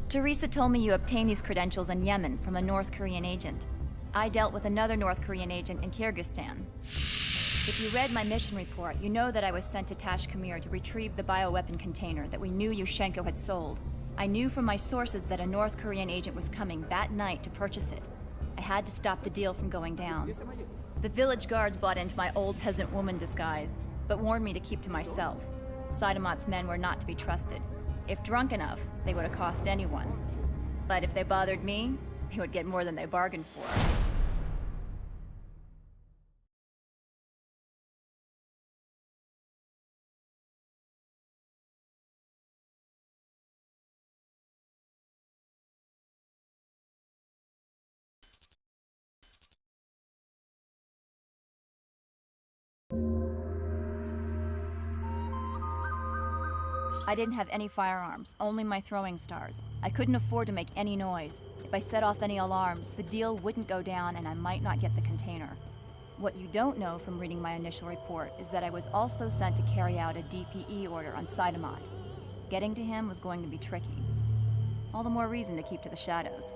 Teresa told me you obtained these credentials in Yemen from a North Korean agent. I dealt with another North Korean agent in Kyrgyzstan. If you read my mission report, you know that I was sent to Tashkemir to retrieve the bioweapon container that we knew Yushenko had sold. I knew from my sources that a North Korean agent was coming that night to purchase it. I had to stop the deal from going down. The village guards bought into my old peasant woman disguise, but warned me to keep to myself. Sidamat's men were not to be trusted. If drunk enough, they would have cost anyone. But if they bothered me, they would get more than they bargained for. I didn't have any firearms, only my throwing stars. I couldn't afford to make any noise. If I set off any alarms, the deal wouldn't go down and I might not get the container. What you don't know from reading my initial report is that I was also sent to carry out a DPE order on Sydamat. Getting to him was going to be tricky. All the more reason to keep to the shadows.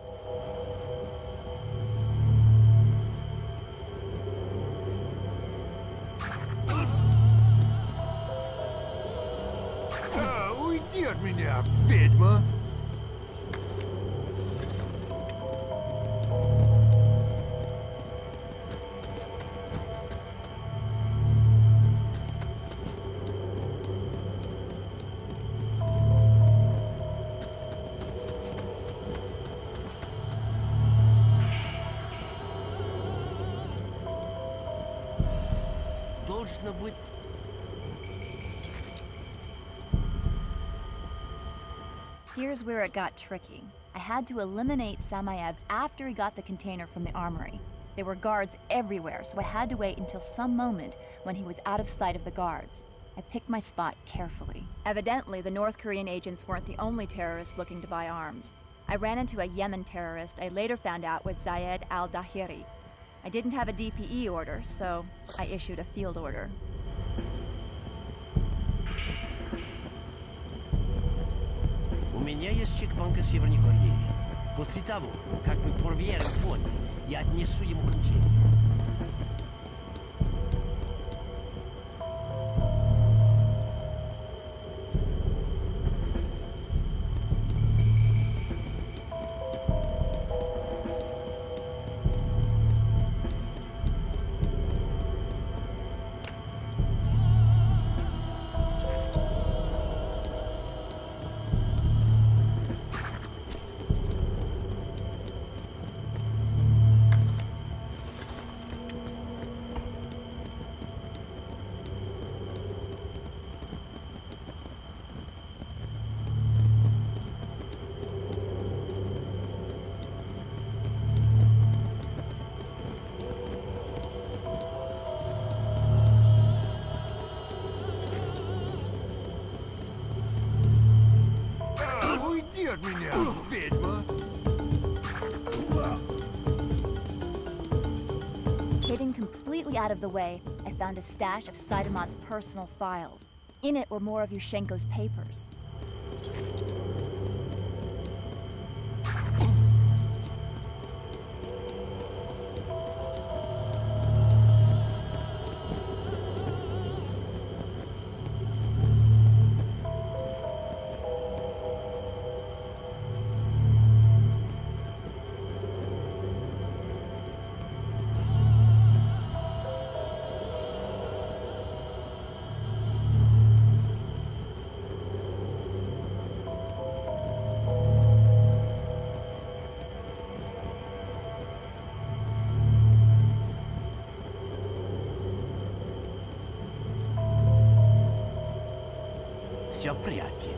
Уйди от меня, ведьма! Должно быть... Here's where it got tricky. I had to eliminate Samayev after he got the container from the armory. There were guards everywhere, so I had to wait until some moment when he was out of sight of the guards. I picked my spot carefully. Evidently, the North Korean agents weren't the only terrorists looking to buy arms. I ran into a Yemen terrorist I later found out was Zayed al-Dahiri. I didn't have a DPE order, so I issued a field order. У меня есть чекбанка Северной Кореи. После того, как мы проверим фон, я отнесу ему контейнер. от меня, ведьма! Getting completely out of the way, I found a stash of Cytomot's personal files. In it were more of Yushchenko's papers. Все в порядке.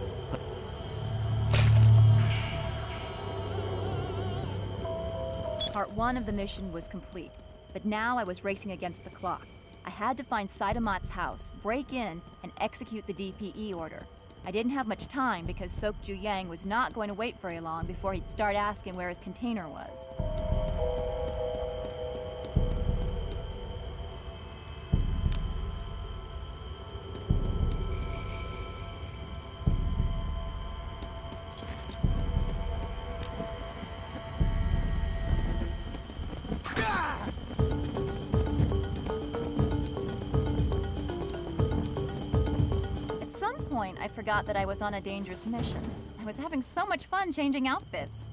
Part 1 of the mission was complete, but now I was racing against the clock. I had to find Cytomot's house, break in, and execute the DPE order. I didn't have much time because Sokju Yang was not going to wait very long before he'd start asking where his container was. I forgot that I was on a dangerous mission. I was having so much fun changing outfits.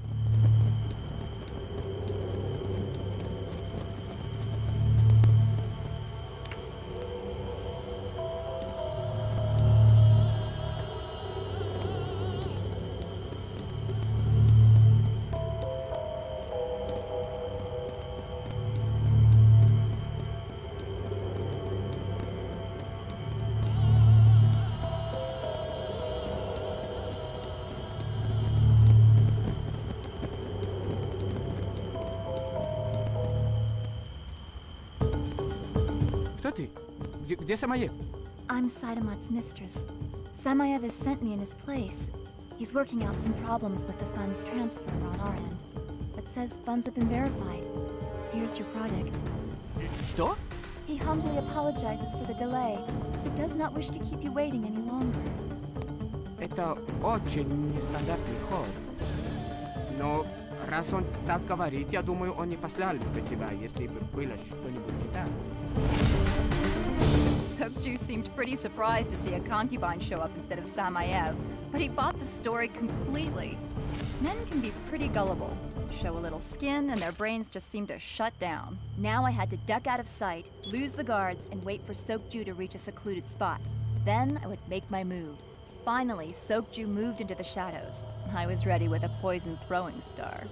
Кто ты? Где Самаев? I'm Cytomot's mistress. Samayev has sent me in his place. He's working out some problems with the funds transfer on our end, but says funds have been verified. Here's your product. Что? He humbly apologizes for the delay. He does not wish to keep you waiting any longer. Это очень нестандартный ход. Но раз он так говорит, я думаю, он не послал бы тебя, если бы было что-нибудь не так. Sokju seemed pretty surprised to see a concubine show up instead of Samayev, but he bought the story completely. Men can be pretty gullible, show a little skin, and their brains just seem to shut down. Now I had to duck out of sight, lose the guards, and wait for Sokju to reach a secluded spot. Then I would make my move. Finally, Sokju moved into the shadows. I was ready with a poisoned throwing star.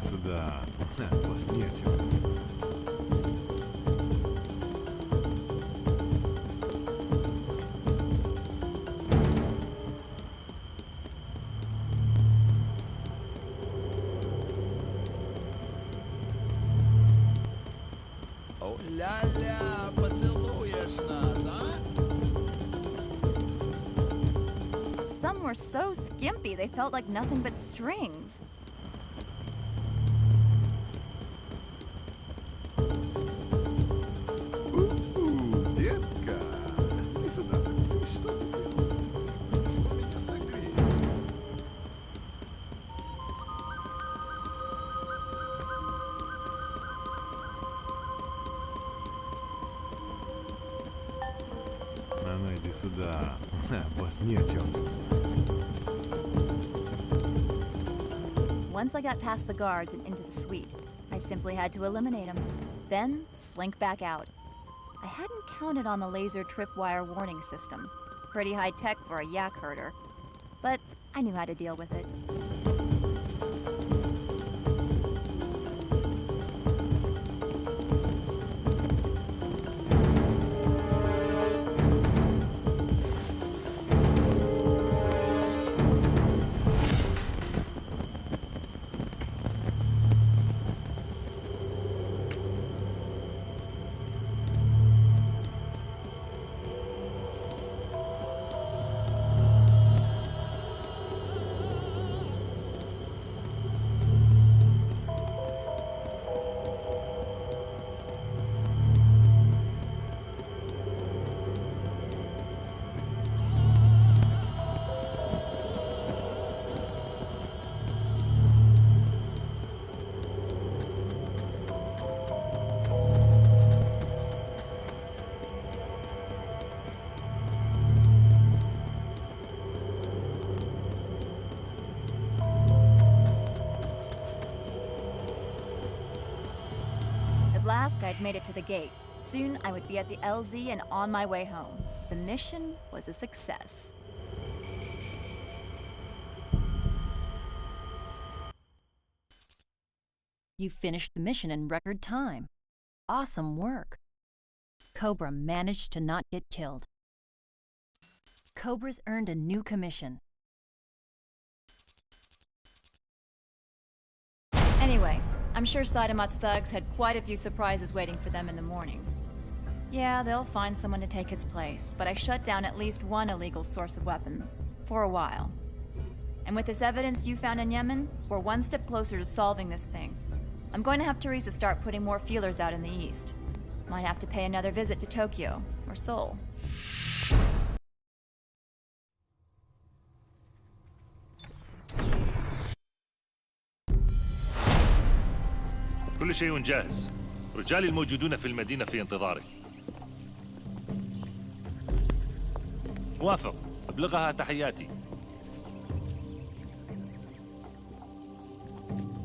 Сюда. Вас нечего. Ля-ля, поцелуешь нас, а? Some were so skimpy they felt like nothing but strings. Детка, иди сюда. Что ты делаешь? Меня согрей. Ну, иди сюда. Вас не о чем. Once I got past the guards and into the suite, I simply had to eliminate them, then slink back out. I hadn't counted on the laser tripwire warning system. Pretty high tech for a yak herder. But I knew how to deal with it. At last, I'd made it to the gate. Soon, I would be at the LZ and on my way home. The mission was a success. You finished the mission in record time. Awesome work. Cobra managed to not get killed. Cobra's earned a new commission. Anyway, I'm sure Saidamat's thugs had quite a few surprises waiting for them in the morning. Yeah, they'll find someone to take his place, but I shut down at least one illegal source of weapons. For a while. And with this evidence you found in Yemen, we're one step closer to solving this thing. I'm going to have Teresa start putting more feelers out in the east. Might have to pay another visit to Tokyo, or Seoul. كل شيء جاهز. رجالي الموجودون في المدينة في انتظارك. موافق. أبلغها تحياتي.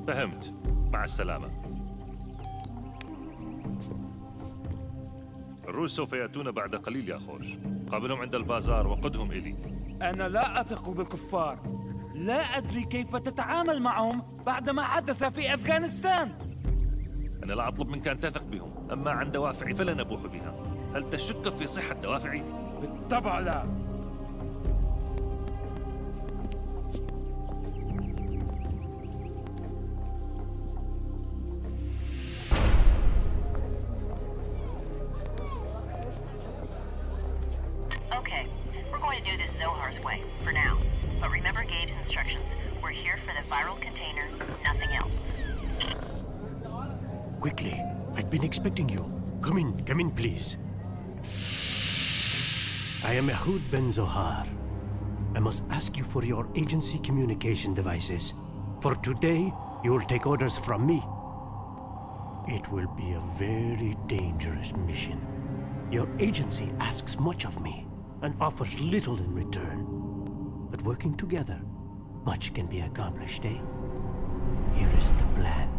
فهمت. مع السلامة. الروس سوف يأتون بعد قليل يا خوش. قابلهم عند البازار وقدهم إلي. أنا لا أثق بالكفار. لا أدري كيف تتعامل معهم بعد ما حدث في أفغانستان. أنا لا أطلب منك أن تثق بهم، أما عن دوافعي فلن أبوح بها. هل تشك في صحة دوافعي؟ بالطبع لا. Okay, we're going to do this Zohar's way, for now. But remember Gabe's instructions. We're here for the viral container, nothing else. Quickly, I've been expecting you. Come in, please. I am Ehud Ben Zohar. I must ask you for your agency communication devices. For today, you will take orders from me. It will be a very dangerous mission. Your agency asks much of me and offers little in return. But working together, much can be accomplished, eh? Here is the plan.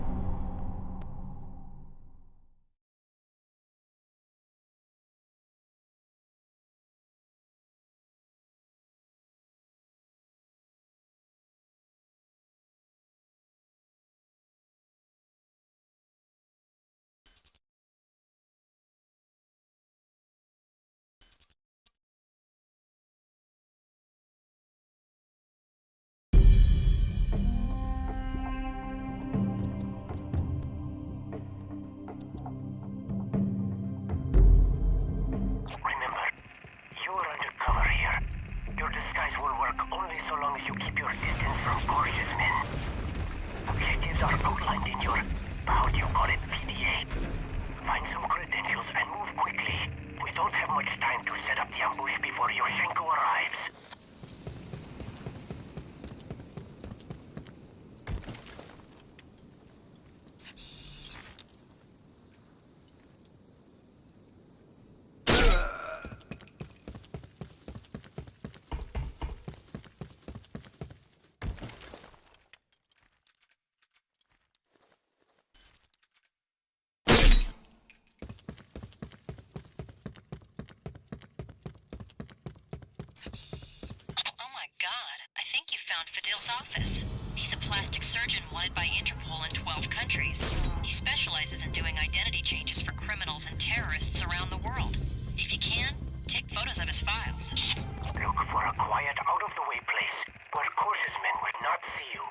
Brazil's office. He's a plastic surgeon wanted by Interpol in 12 countries. He specializes in doing identity changes for criminals and terrorists around the world. If you can, take photos of his files. Look for a quiet, out-of-the-way place where Corsa's men will not see you.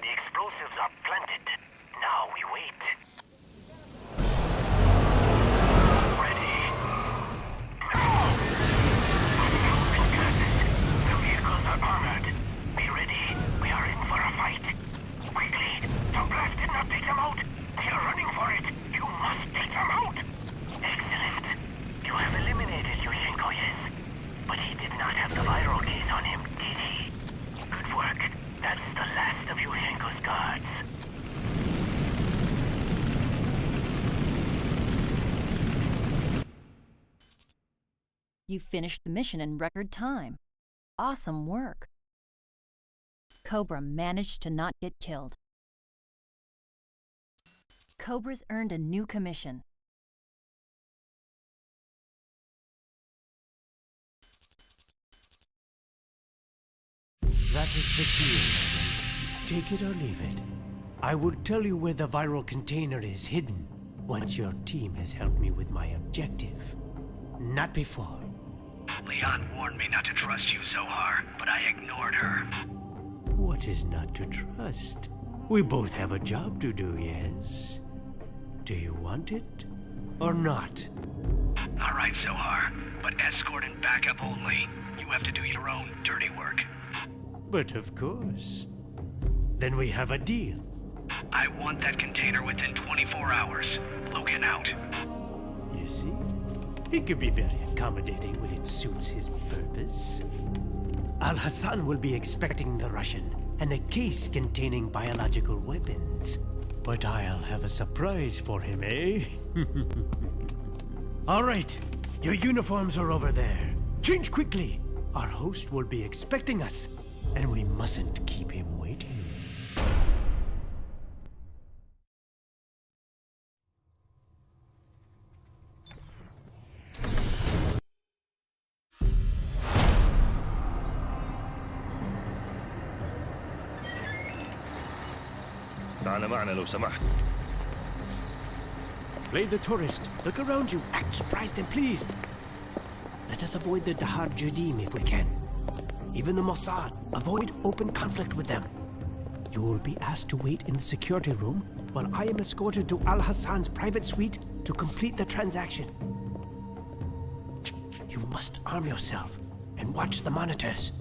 The explosives are planted. Now we wait. Ready. No! The vehicles are armored. Be ready. We are in for a fight. Quickly! The blast did not take them out. They are running for it. You must take them out. Excellent. You have eliminated Yushenko, yes. But he did not have the viral case on him, did he? Good work. That's the last of Yushenko's guards. You finished the mission in record time. Awesome work. Cobra managed to not get killed. Cobra's earned a new commission. That is the deal. Take it or leave it. I will tell you where the viral container is hidden once your team has helped me with my objective. Not before. Leon warned me not to trust you, Zohar, but I ignored her. What is not to trust? We both have a job to do, yes? Do you want it or not? All right, Zohar, but escort and backup only. You have to do your own dirty work. But of course. Then we have a deal. I want that container within 24 hours. Logan out. You see? He could be very accommodating when it suits his purpose. Al-Hassan will be expecting the Russian and a case containing biological weapons. But I'll have a surprise for him, eh? All right, your uniforms are over there. Change quickly. Our host will be expecting us, and we mustn't keep him waiting. تعال معنا لو سمحت. Play the tourist. Look around you. Act surprised and pleased. Let us avoid the Dahar Judim if we can. Even the Mossad. Avoid open conflict with them. You will be asked to wait in the security room while I am escorted to Al-Hassan's private suite to complete the transaction. You must arm yourself and watch the monitors.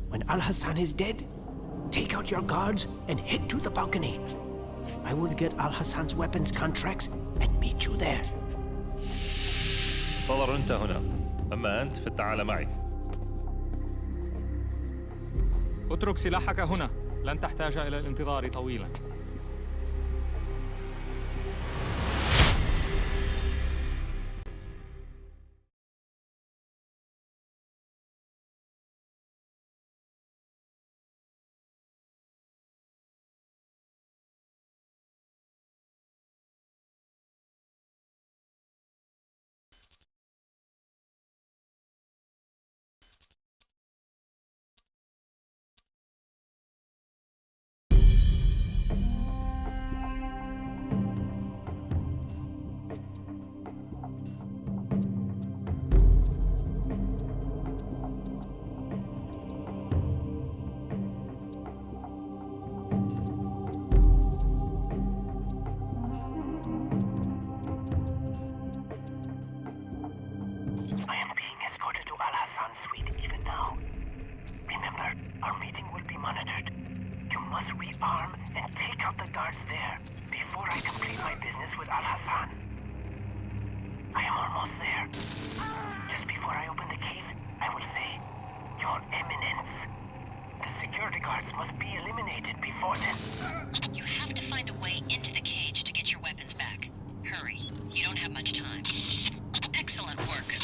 When Al-Hassan is dead, take out your guards and head to the balcony. I will get Al-Hassan's weapons contracts and meet you there. انتظر أنت هنا. أما أنت فتعال معي. اترك سلاحك هنا. لن تحتاج إلى الانتظار طويلا. I am almost there. Just before I open the case, I will say, Your Eminence. The security guards must be eliminated before then. You have to find a way into the cage to get your weapons back. Hurry. You don't have much time. Excellent work.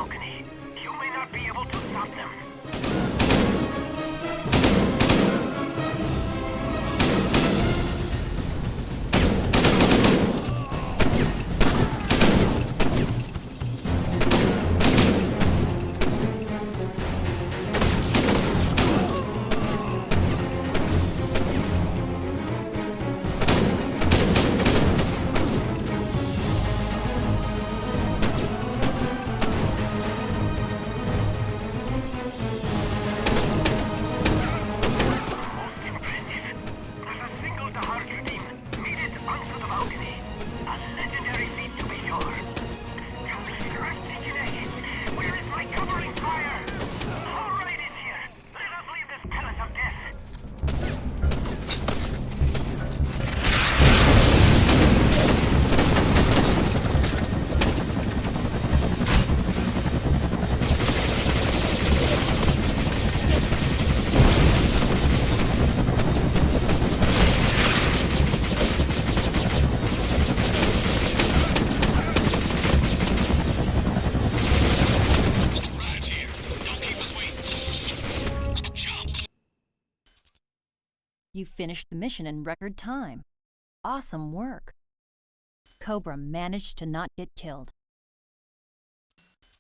balcony. You may not be able to stop them. You finished the mission in record time. Awesome work. Cobra managed to not get killed.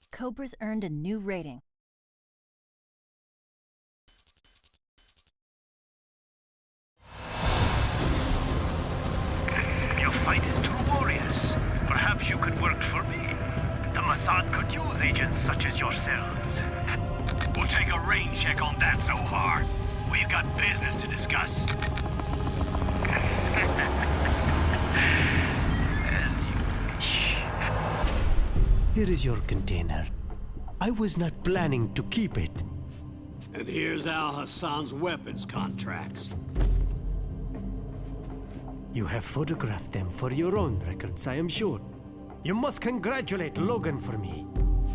Cobra's earned a new rating. Your fight is too glorious. Perhaps you could work for me. The Mossad could use agents such as yourselves. We'll take a rain check on that, Zohar. We've got business to discuss. Here is your container. I was not planning to keep it. And here's Al Hassan's weapons contracts. You have photographed them for your own records, I am sure. You must congratulate Logan for me.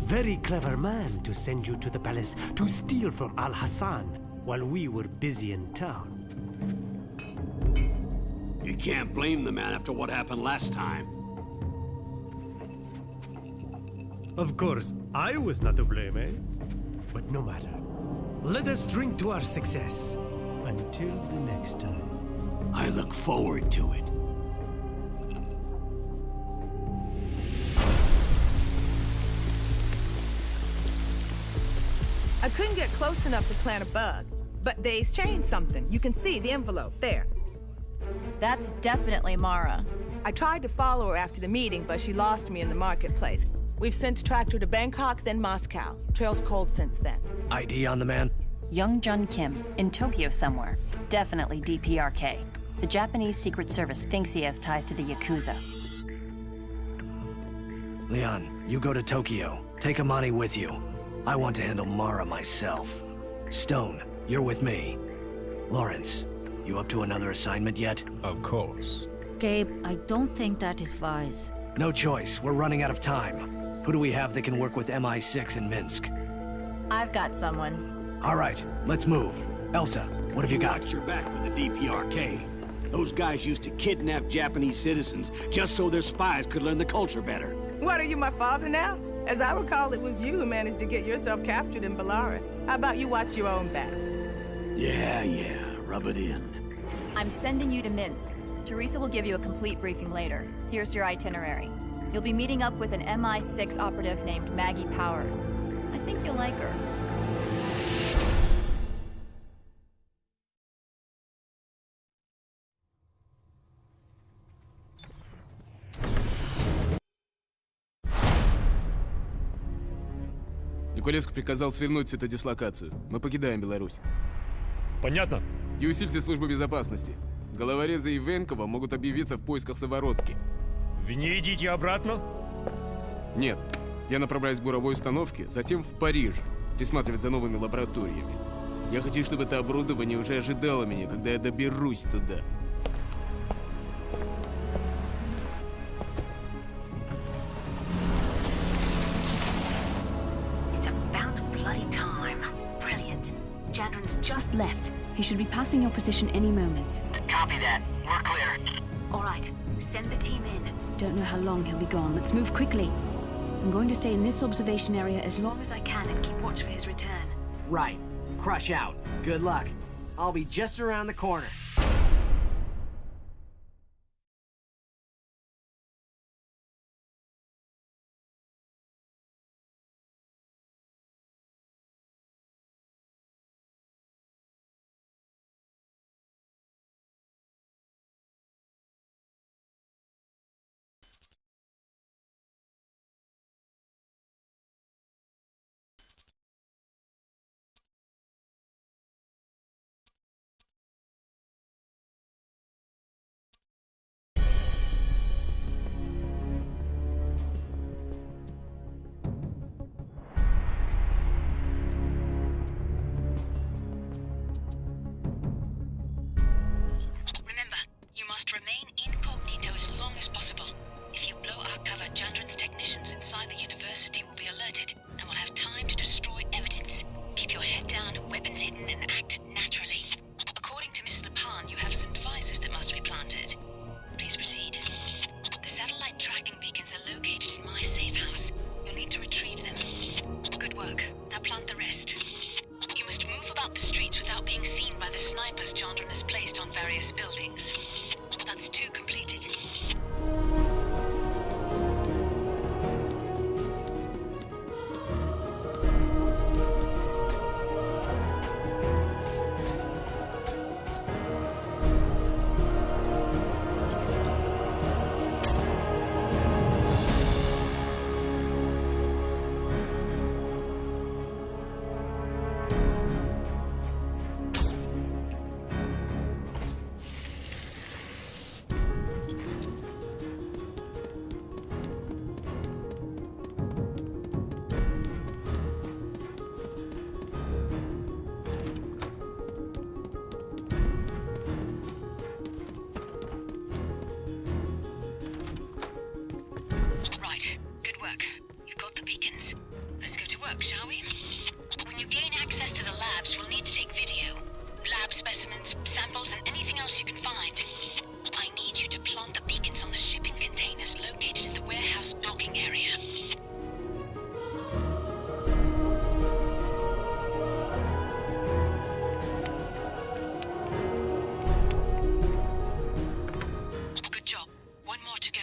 Very clever man to send you to the palace to steal from Al Hassan while we were busy in town. You can't blame the man after what happened last time. Of course, I was not to blame, eh? But no matter. Let us drink to our success. Until the next time. I look forward to it. I couldn't get close enough to plant a bug, but they's changed something. You can see the envelope there. That's definitely Mara. I tried to follow her after the meeting, but she lost me in the marketplace. We've since tracked her to Bangkok, then Moscow. Trail's cold since then. ID on the man? Young Jun Kim, in Tokyo somewhere. Definitely DPRK. The Japanese Secret Service thinks he has ties to the Yakuza. Leon, you go to Tokyo. Take Amani with you. I want to handle Mara myself. Stone, you're with me. Lawrence, you up to another assignment yet? Of course. Gabe, I don't think that is wise. No choice. We're running out of time. Who do we have that can work with MI6 in Minsk? I've got someone. All right, let's move. Elsa, what have you got? Watch your back with the DPRK. Those guys used to kidnap Japanese citizens just so their spies could learn the culture better. What, are you my father now? As I recall, it was you who managed to get yourself captured in Belarus. How about you watch your own back? Yeah, rub it in. I'm sending you to Minsk. Teresa will give you a complete briefing later. Here's your itinerary. You'll be meeting up with an MI6 operative named Maggie Powers. I think you'll like her. Николеску приказал свернуть всю эту дислокацию. Мы покидаем Беларусь. Понятно. И усильте службу безопасности. Головорезы и Венкова могут объявиться в поисках Соворотки. Вы не идите обратно? Нет. Я направляюсь к буровой установке, затем в Париж, присматривать за новыми лабораториями. Я хочу, чтобы это оборудование уже ожидало меня, когда я доберусь туда. It's about bloody time. Brilliant. Jadran's just left. He should be passing your position any moment. Copy that. We're clear. All right, send the team in. Don't know how long he'll be gone. Let's move quickly. I'm going to stay in this observation area as long as I can and keep watch for his return. Right. Crush out. Good luck. I'll be just around the corner. Remain incognito as long as possible. If you blow our cover, Jandron's technicians inside the university will be alerted and will have time to destroy evidence. Keep your head down, weapons hidden, and act naturally. According to Miss Lepan, you have some devices that must be planted. Please proceed. The satellite tracking beacons are located in my safe house. You'll need to retrieve them. Good work. Now plant the rest. You must move about the streets without being seen by the snipers Jandron has placed on various buildings. That's 2 completed. Shall we? When you gain access to the labs, we'll need to take video. Lab specimens, samples, and anything else you can find. I need you to plant the beacons on the shipping containers located at the warehouse docking area. Good job. One more to go.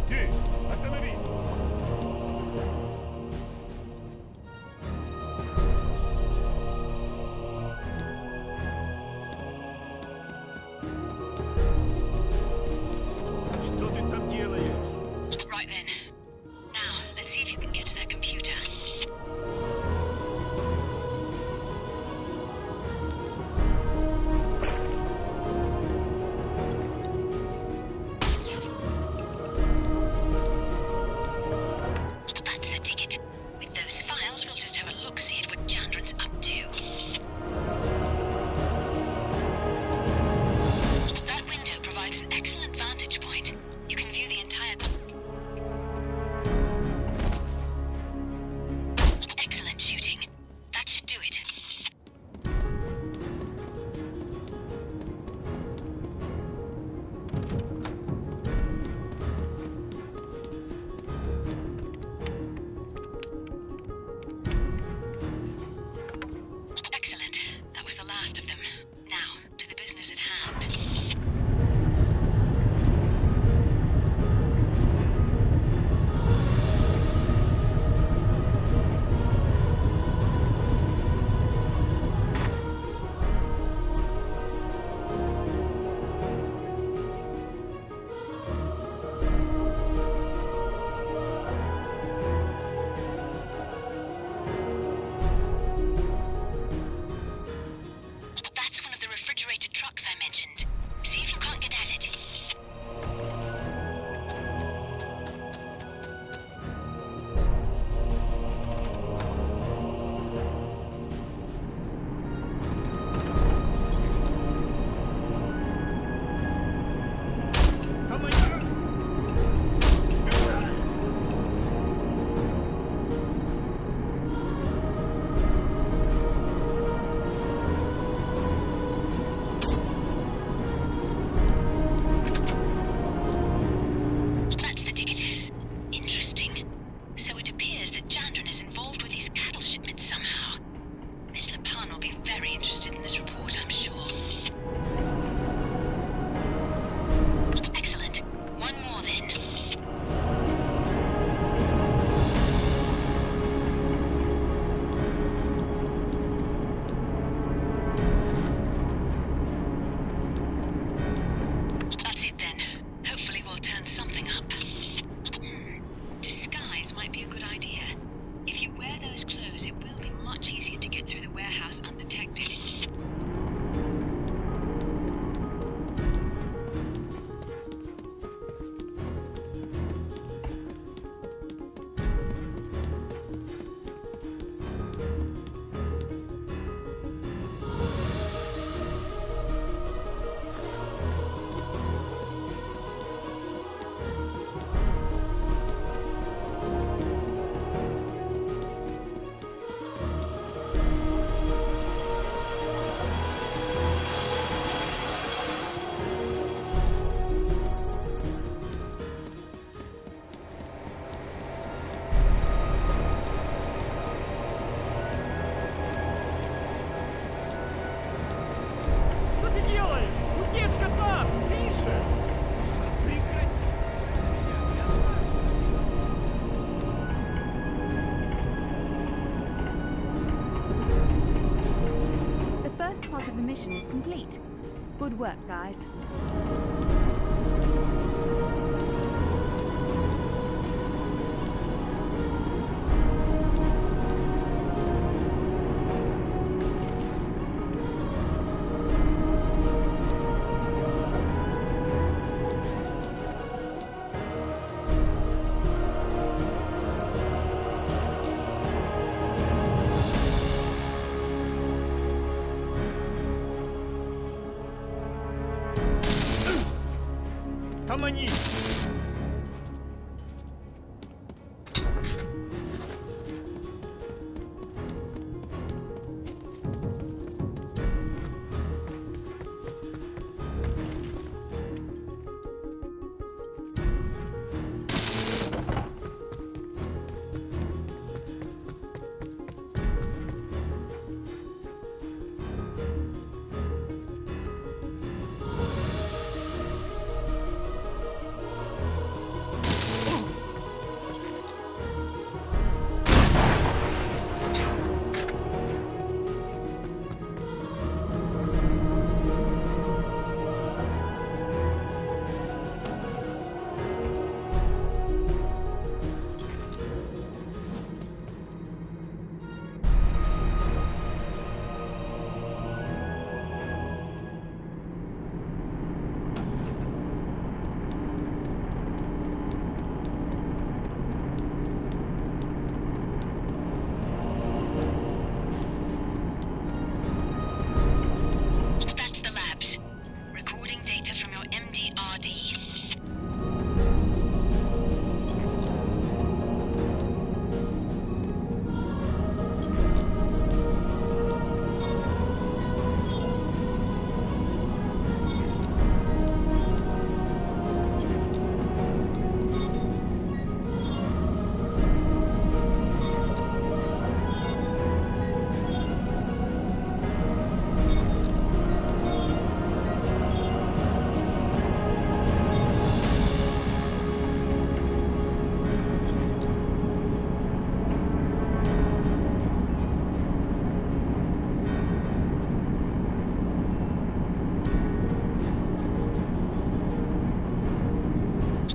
Ты! Остановись! Что ты там делаешь? Right then. Now, let's see if you can get to that computer. Утечка там! Пишет! The first part of the mission is complete. Good work, guys. Там они! Back to the labs. Recording data from your MDRD.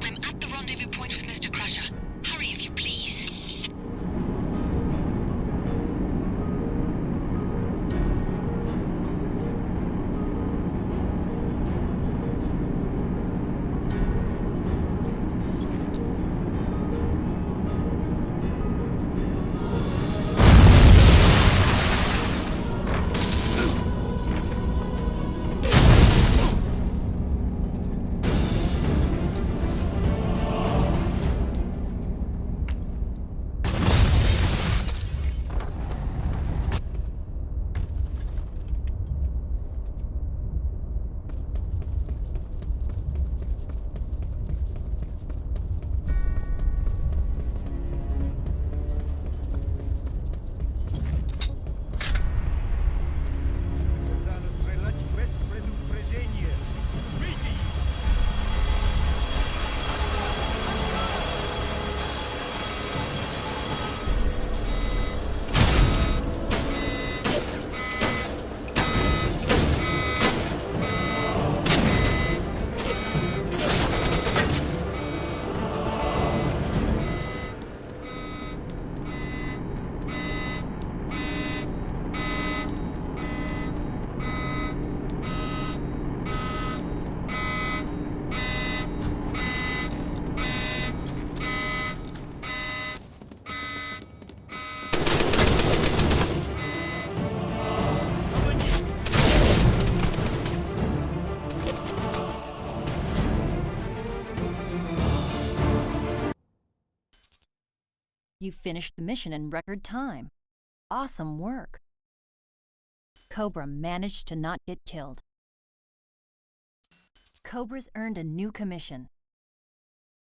I'm at the rendezvous point with Mr. Crusher. Hurry if you please. You finished the mission in record time. Awesome work. Cobra managed to not get killed. Cobra's earned a new commission.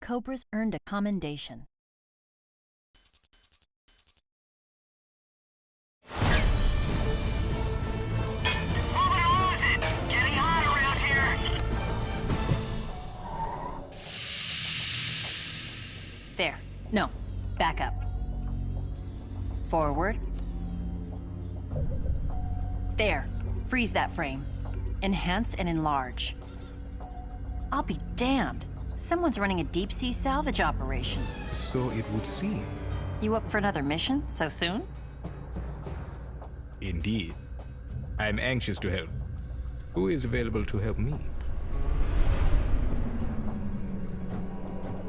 Cobra's earned a commendation. Getting hot around here. No, back up. Forward. There, freeze that frame. Enhance and enlarge. I'll be damned. Someone's running a deep-sea salvage operation. So it would seem. You up for another mission so soon? Indeed. I'm anxious to help. Who is available to help me?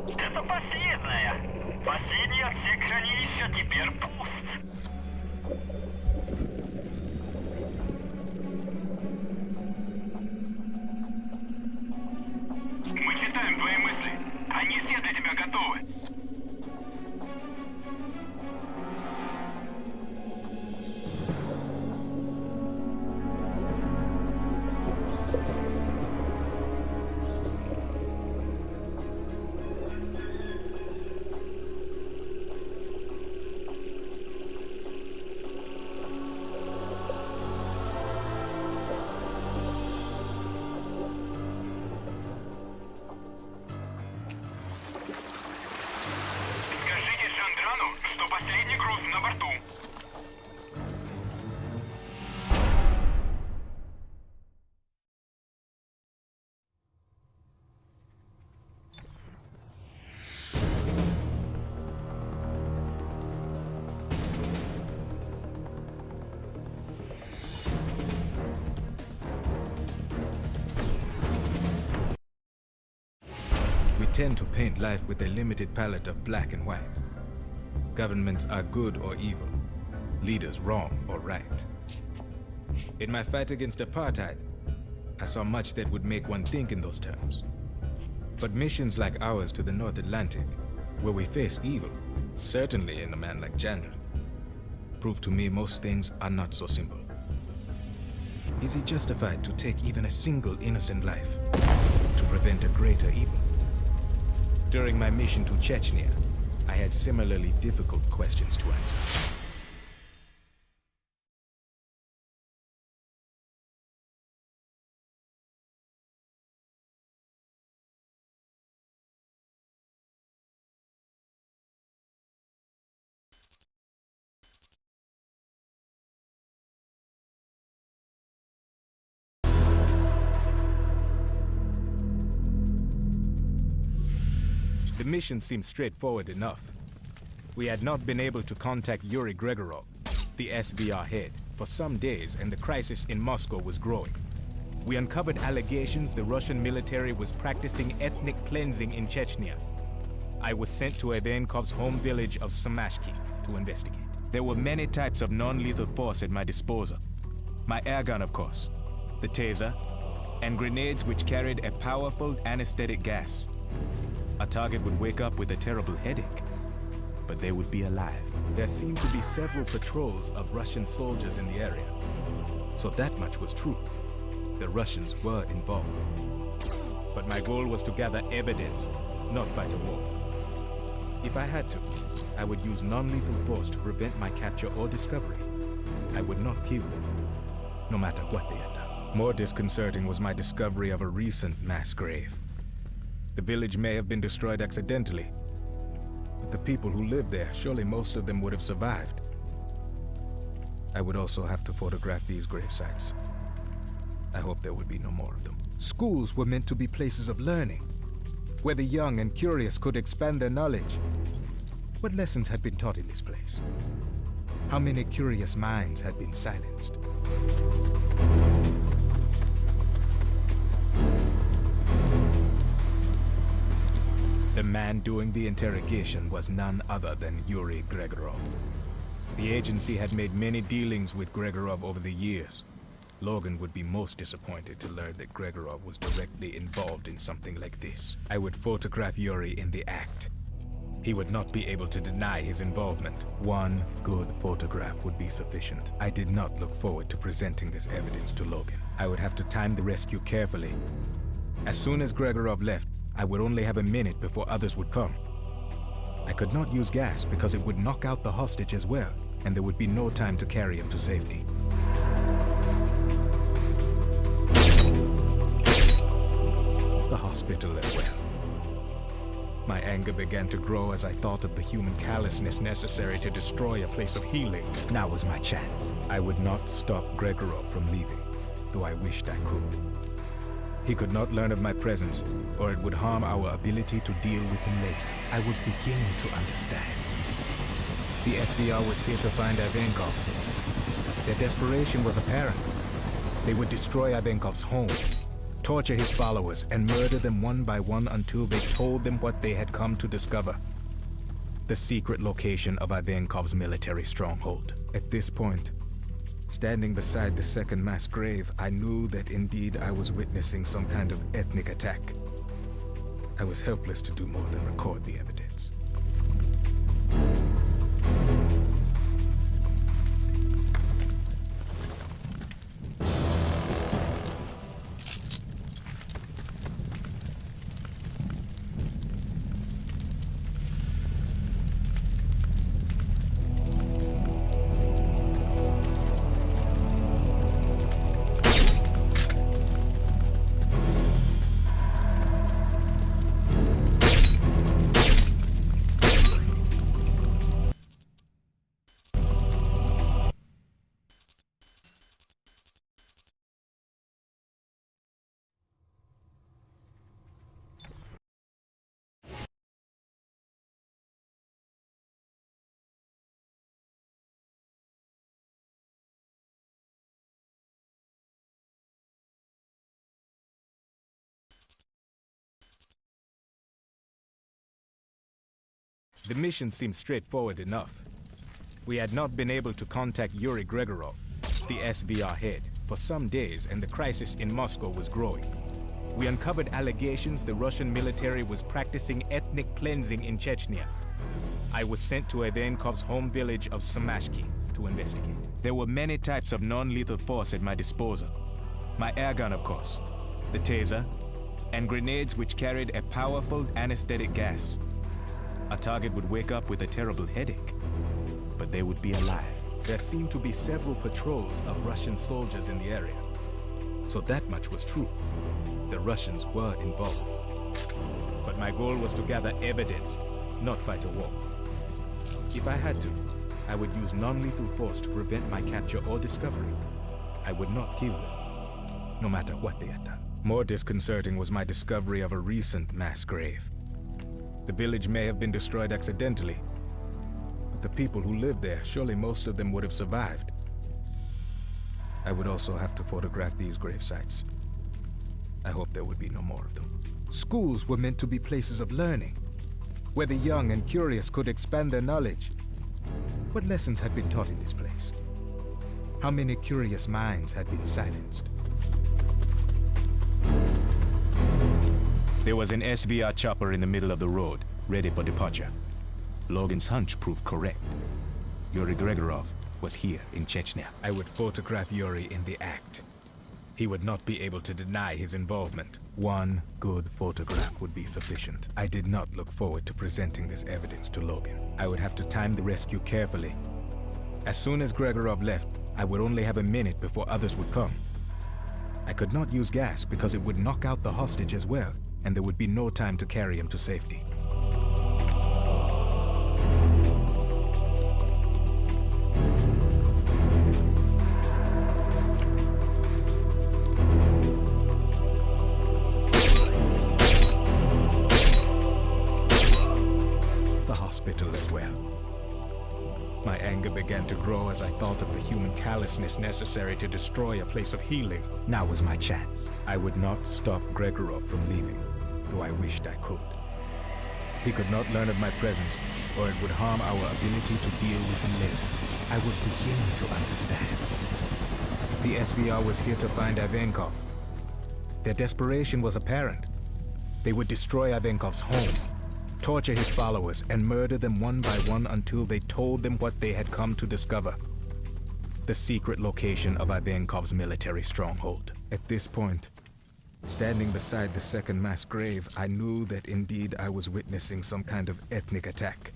Это последняя. Последний отсек хранилища теперь пуст. Мы читаем твои мысли. Они все для тебя готовы. Последний груз на борту. We tend to paint life with a limited palette of black and white. Governments are good or evil, leaders wrong or right. In my fight against apartheid, I saw much that would make one think in those terms. But missions like ours to the North Atlantic, where we face evil, certainly in a man like General, prove to me most things are not so simple. Is he justified to take even a single innocent life to prevent a greater evil? During my mission to Chechnya, I had similarly difficult questions to answer. The mission seemed straightforward enough. We had not been able to contact Yuri Gregorov, the SVR head, for some days, and the crisis in Moscow was growing. We uncovered allegations the Russian military was practicing ethnic cleansing in Chechnya. I was sent to Evenkov's home village of Samashki to investigate. There were many types of non-lethal force at my disposal. My airgun, of course, the taser, and grenades which carried a powerful anesthetic gas. A target would wake up with a terrible headache, but they would be alive. There seemed to be several patrols of Russian soldiers in the area. So that much was true. The Russians were involved. But my goal was to gather evidence, not fight a war. If I had to, I would use non-lethal force to prevent my capture or discovery. I would not kill them, no matter what they had done. More disconcerting was my discovery of a recent mass grave. The village may have been destroyed accidentally, but the people who lived there, surely most of them would have survived. I would also have to photograph these grave sites. I hope there would be no more of them. Schools were meant to be places of learning, where the young and curious could expand their knowledge. What lessons had been taught in this place? How many curious minds had been silenced? The man doing the interrogation was none other than Yuri Gregorov. The agency had made many dealings with Gregorov over the years. Logan would be most disappointed to learn that Gregorov was directly involved in something like this. I would photograph Yuri in the act. He would not be able to deny his involvement. One good photograph would be sufficient. I did not look forward to presenting this evidence to Logan. I would have to time the rescue carefully. As soon as Gregorov left, I would only have a minute before others would come. I could not use gas because it would knock out the hostage as well, and there would be no time to carry him to safety. The hospital as well. My anger began to grow as I thought of the human callousness necessary to destroy a place of healing. Now was my chance. I would not stop Gregorov from leaving, though I wished I could. He could not learn of my presence, or it would harm our ability to deal with him later. I was beginning to understand. The SVR was here to find Ivankov. Their desperation was apparent. They would destroy Ivankov's home, torture his followers, and murder them one by one until they told them what they had come to discover. The secret location of Ivankov's military stronghold. At this point, standing beside the second mass grave, I knew that indeed I was witnessing some kind of ethnic attack. I was helpless to do more than record the evidence. The mission seemed straightforward enough. We had not been able to contact Yuri Gregorov, the SVR head, for some days, and the crisis in Moscow was growing. We uncovered allegations the Russian military was practicing ethnic cleansing in Chechnya. I was sent to Ivankov's home village of Samashki to investigate. There were many types of non-lethal force at my disposal. My airgun, of course, the taser, and grenades which carried a powerful anesthetic gas. A target would wake up with a terrible headache, but they would be alive. There seemed to be several patrols of Russian soldiers in the area, so that much was true. The Russians were involved. But my goal was to gather evidence, not fight a war. If I had to, I would use non-lethal force to prevent my capture or discovery. I would not kill them, no matter what they had done. More disconcerting was my discovery of a recent mass grave. The village may have been destroyed accidentally, but the people who lived there, surely most of them would have survived. I would also have to photograph these grave sites. I hope there would be no more of them. Schools were meant to be places of learning, where the young and curious could expand their knowledge. What lessons had been taught in this place? How many curious minds had been silenced? There was an SVR chopper in the middle of the road, ready for departure. Logan's hunch proved correct. Yuri Gregorov was here in Chechnya. I would photograph Yuri in the act. He would not be able to deny his involvement. One good photograph would be sufficient. I did not look forward to presenting this evidence to Logan. I would have to time the rescue carefully. As soon as Gregorov left, I would only have a minute before others would come. I could not use gas because it would knock out the hostage as well, and there would be no time to carry him to safety. The hospital as well. My anger began to grow as I thought of the human callousness necessary to destroy a place of healing. Now was my chance. I would not stop Gregorov from leaving, though I wished I could. He could not learn of my presence, or it would harm our ability to deal with him later. I was beginning to understand. The SVR was here to find Ivankov. Their desperation was apparent. They would destroy Ivankov's home, torture his followers, and murder them one by one until they told them what they had come to discover. The secret location of Ivankov's military stronghold. At this point, standing beside the second mass grave, I knew that indeed I was witnessing some kind of ethnic attack.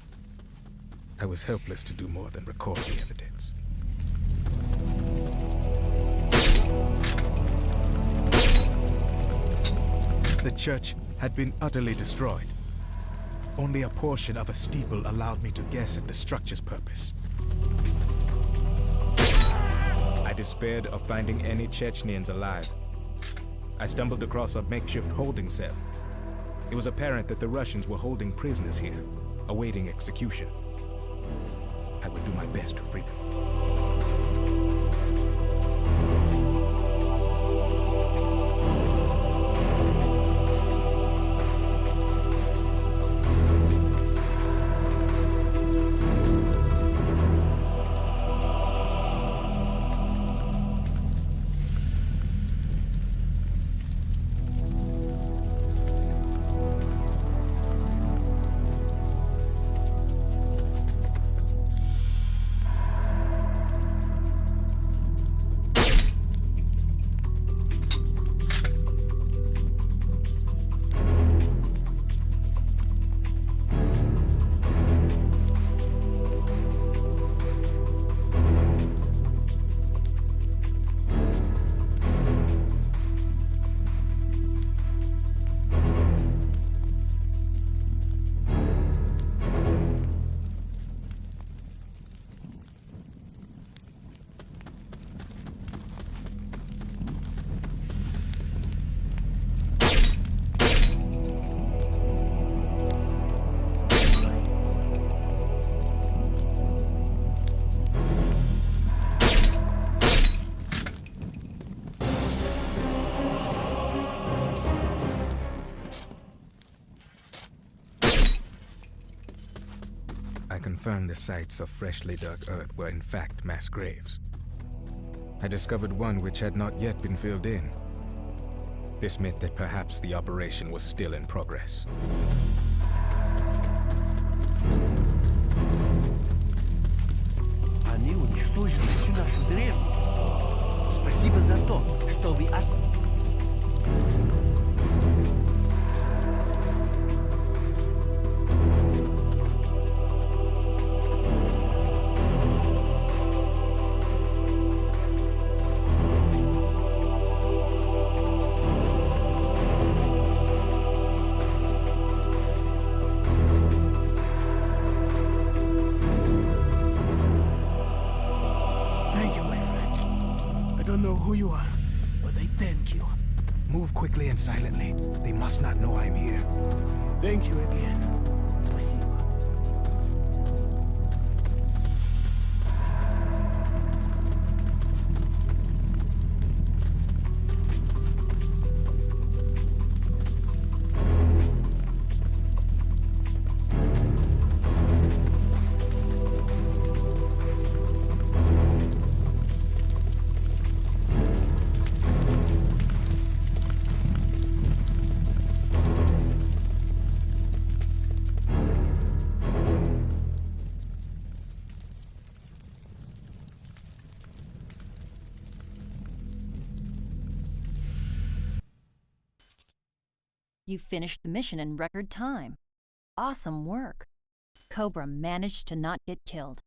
I was helpless to do more than record the evidence. The church had been utterly destroyed. Only a portion of a steeple allowed me to guess at the structure's purpose. I despaired of finding any Chechnyans alive. I stumbled across a makeshift holding cell. It was apparent that the Russians were holding prisoners here, awaiting execution. I would do my best to free them. I confirmed the sites of freshly dug earth were in fact mass graves. I discovered one which had not yet been filled in. This meant that perhaps the operation was still in progress. Они уничтожили всю нашу древнюю. Спасибо за то, что вы... Quickly and silently. They must not know I'm here. Thank you again. Спасибо. You finished the mission in record time. Awesome work. Cobra managed to not get killed.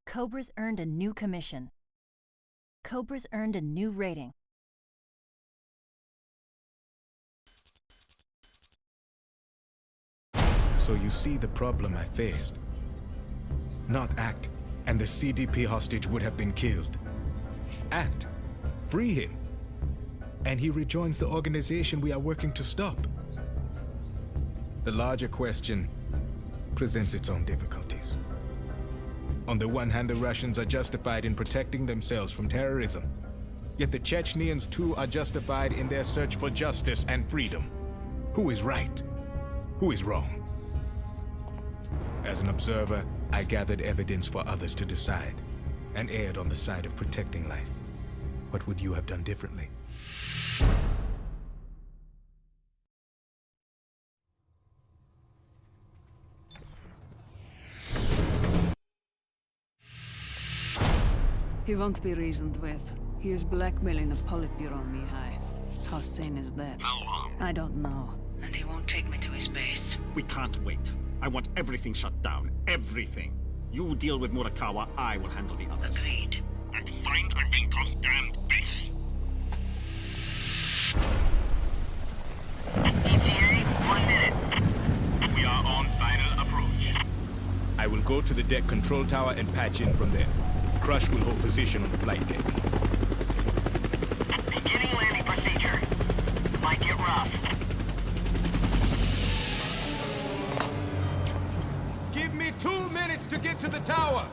Cobra's earned a new commission. Cobra's earned a new rating. So you see the problem I faced. Not act, and the CDP hostage would have been killed. Act. Free him. And he rejoins the organization we are working to stop. The larger question presents its own difficulties. On the one hand, the Russians are justified in protecting themselves from terrorism. Yet the Chechnyans too are justified in their search for justice and freedom. Who is right? Who is wrong? As an observer, I gathered evidence for others to decide, and erred on the side of protecting life. What would you have done differently? He won't be reasoned with. He is blackmailing the Politburo, Mihai. How sane is that? How long? I don't know. And he won't take me to his base. We can't wait. I want everything shut down. Everything. You deal with Murakawa, I will handle the others. Agreed. And find Arvinkov's damned base. ETA, 1 minute. Go to the deck control tower and patch in from there. Crush will hold position on the flight deck. Beginning landing procedure. Might get rough. Give me 2 minutes to get to the tower!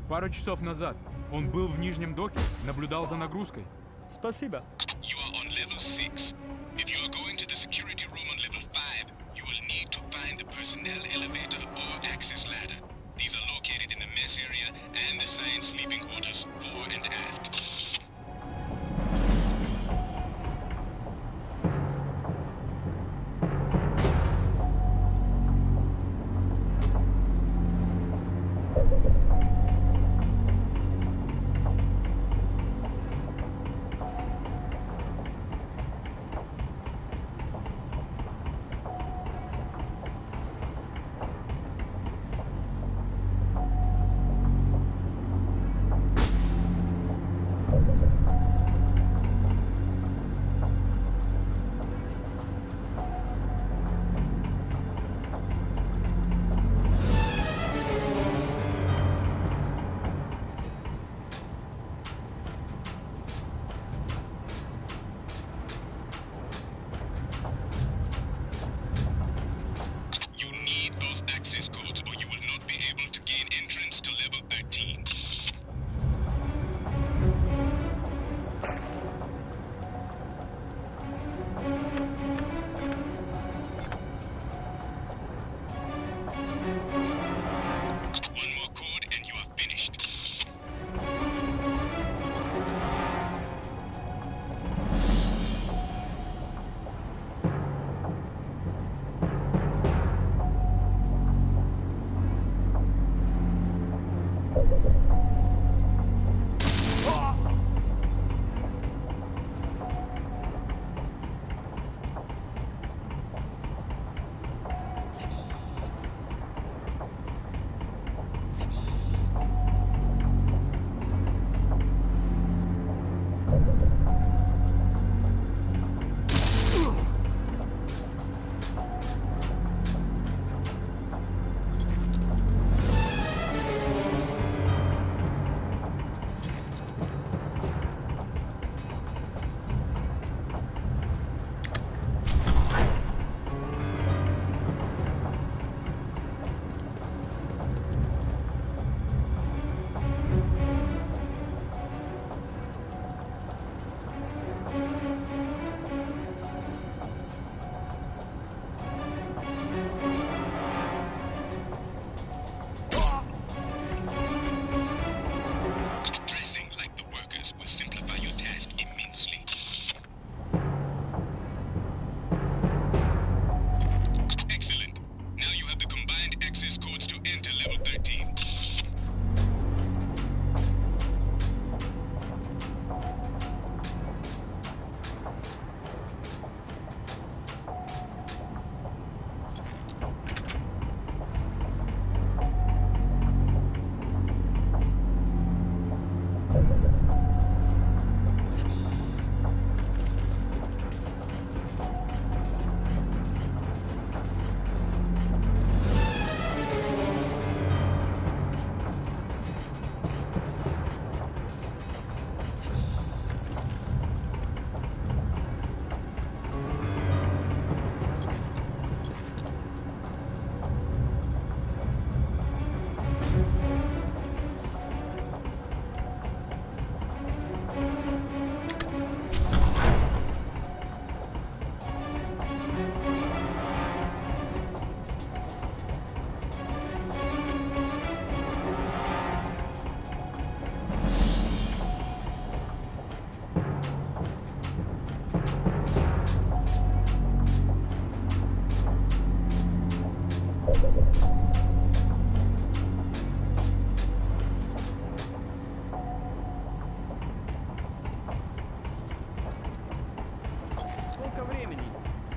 Пару часов назад. Он был в нижнем доке, наблюдал за нагрузкой. Спасибо. You are on level 6. If you are going to the security room on level 5, you will need to find the personnel elevator or access ladder. These are located in the mess area and the science sleeping quarters, fore and aft.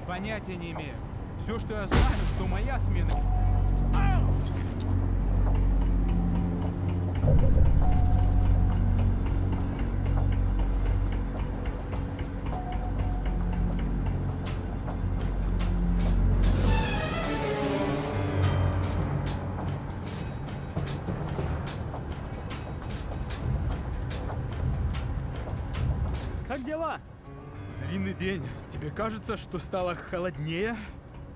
Понятия не имею. Все, что я знаю, что моя смена... Как дела? Длинный день. Тебе кажется, что стало холоднее?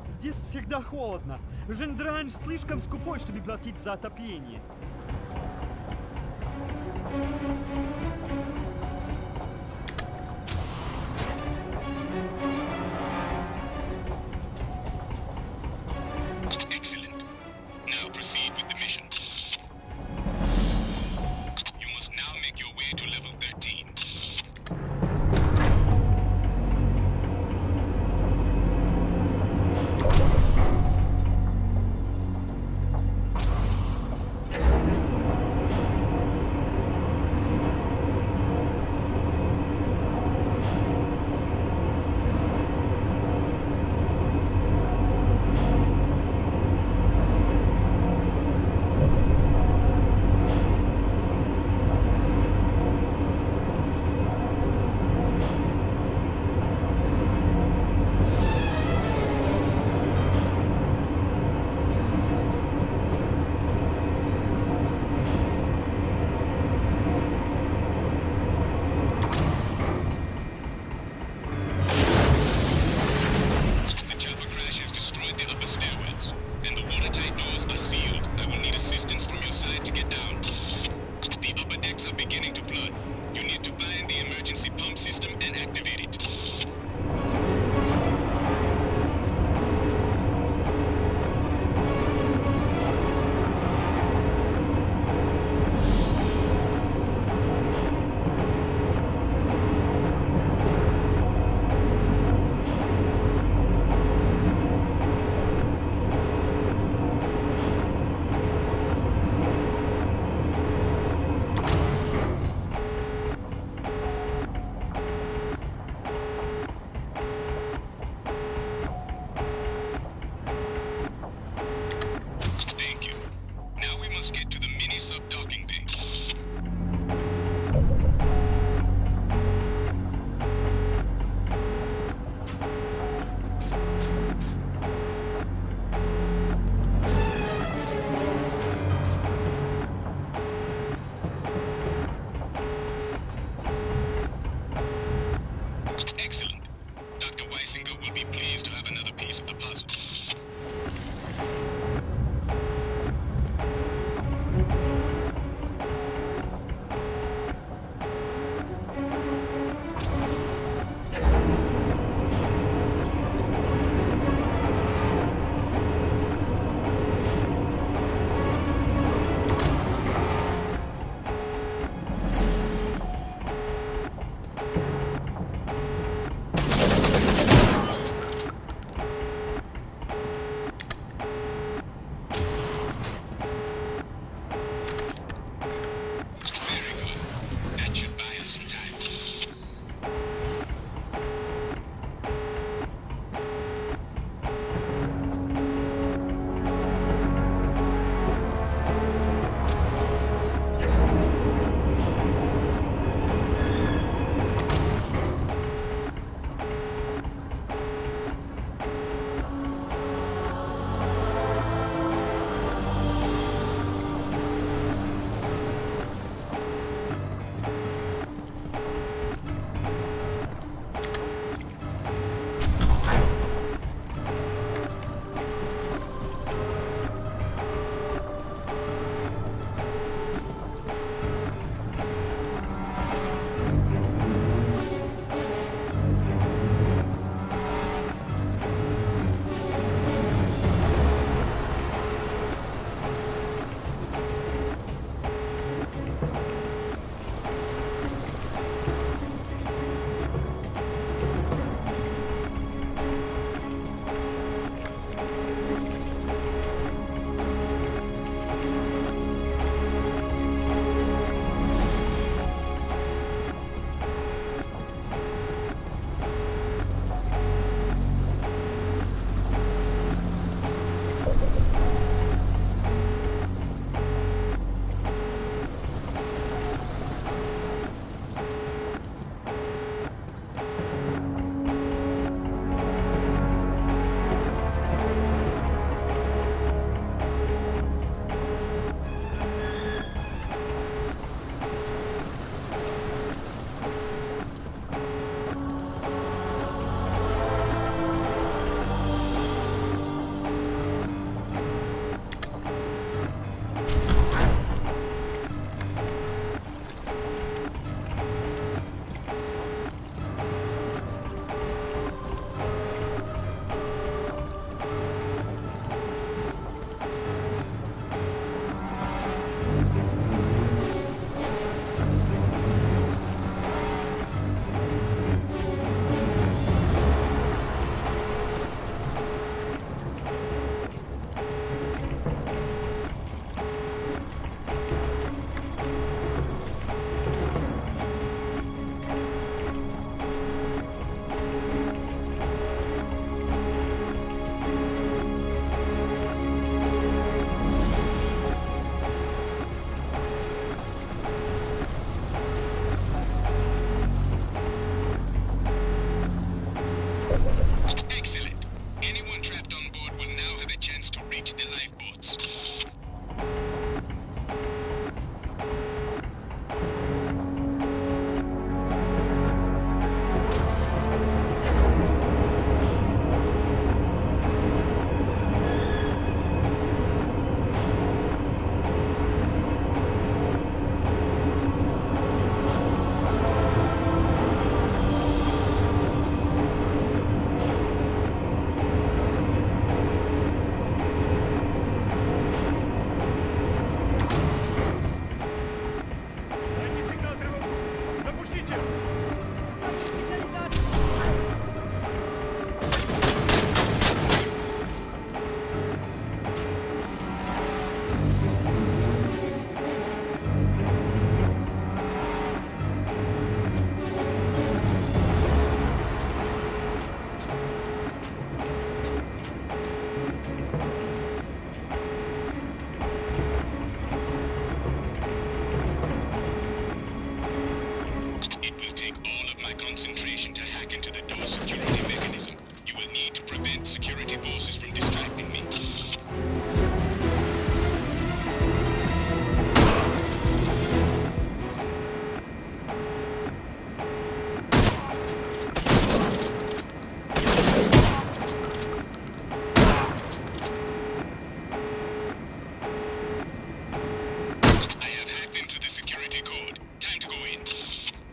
Здесь всегда холодно. Жендранж слишком скупой, чтобы платить за отопление. Excellent. Now proceed with the mission. You must now make your way to level 13.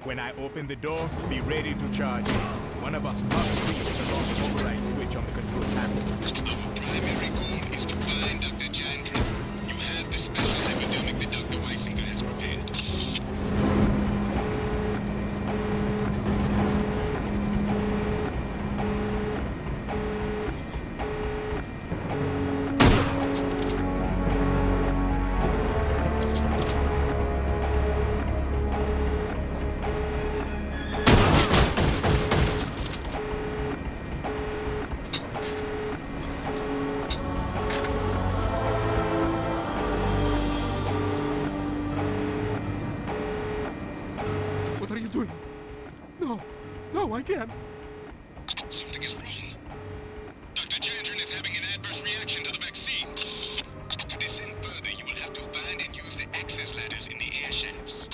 When I open the door, be ready to charge. One of us must reach the long override switch on the control panel. Our primary goal is to find Dr. Chandra. You have the special epidemic that Dr. Weisinger has prepared. What are you doing? No, no, I can't. Something is wrong. Dr. Chandran is having an adverse reaction to the vaccine. To descend further, you will have to find and use the access ladders in the air shafts.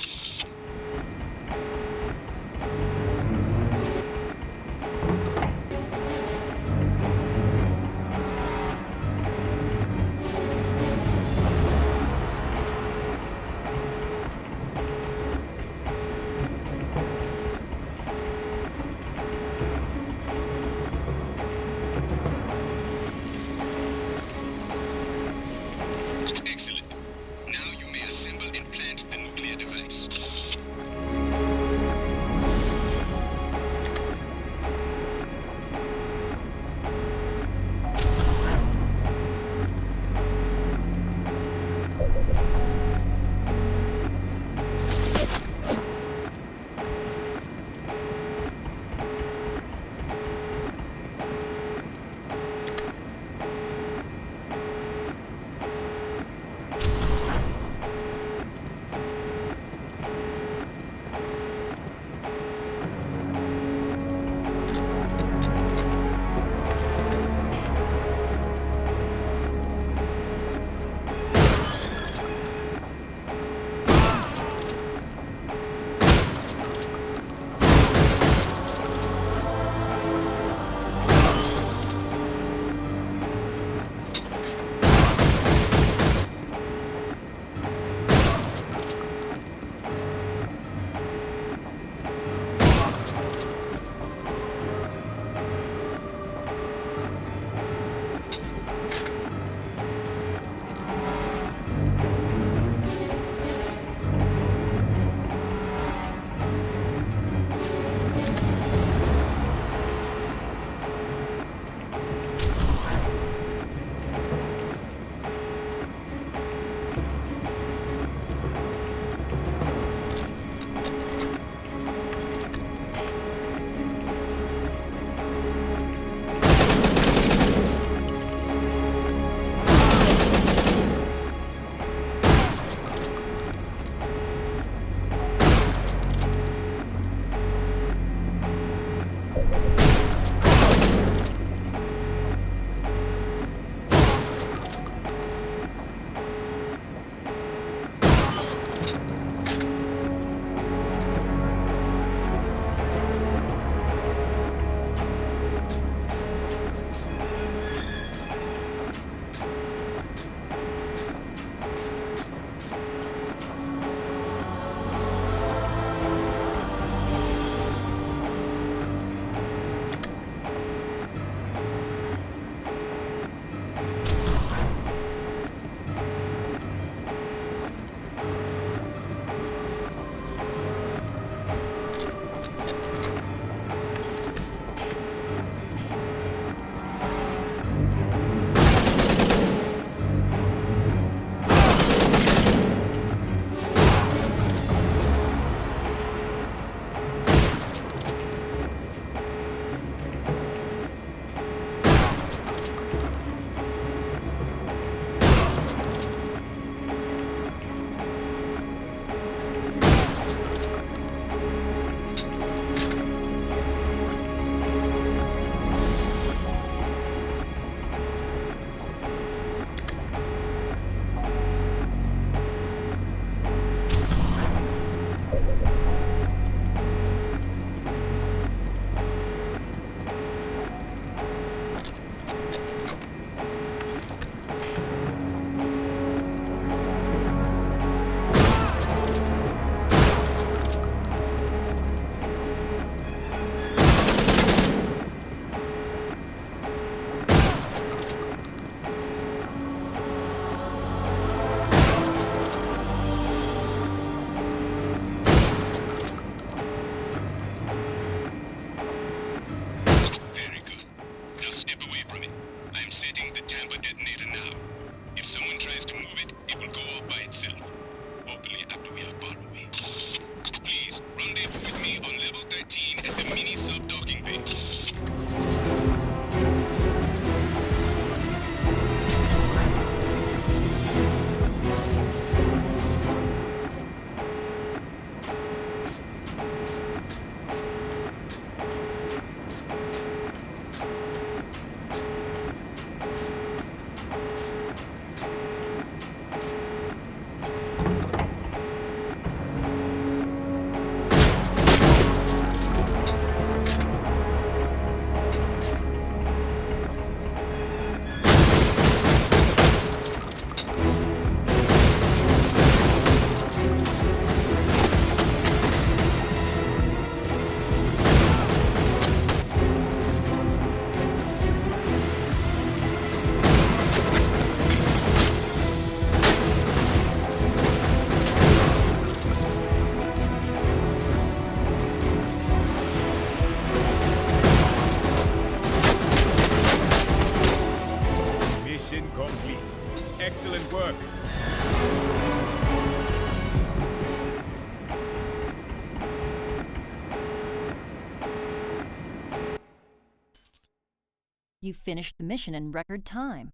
You finished the mission in record time.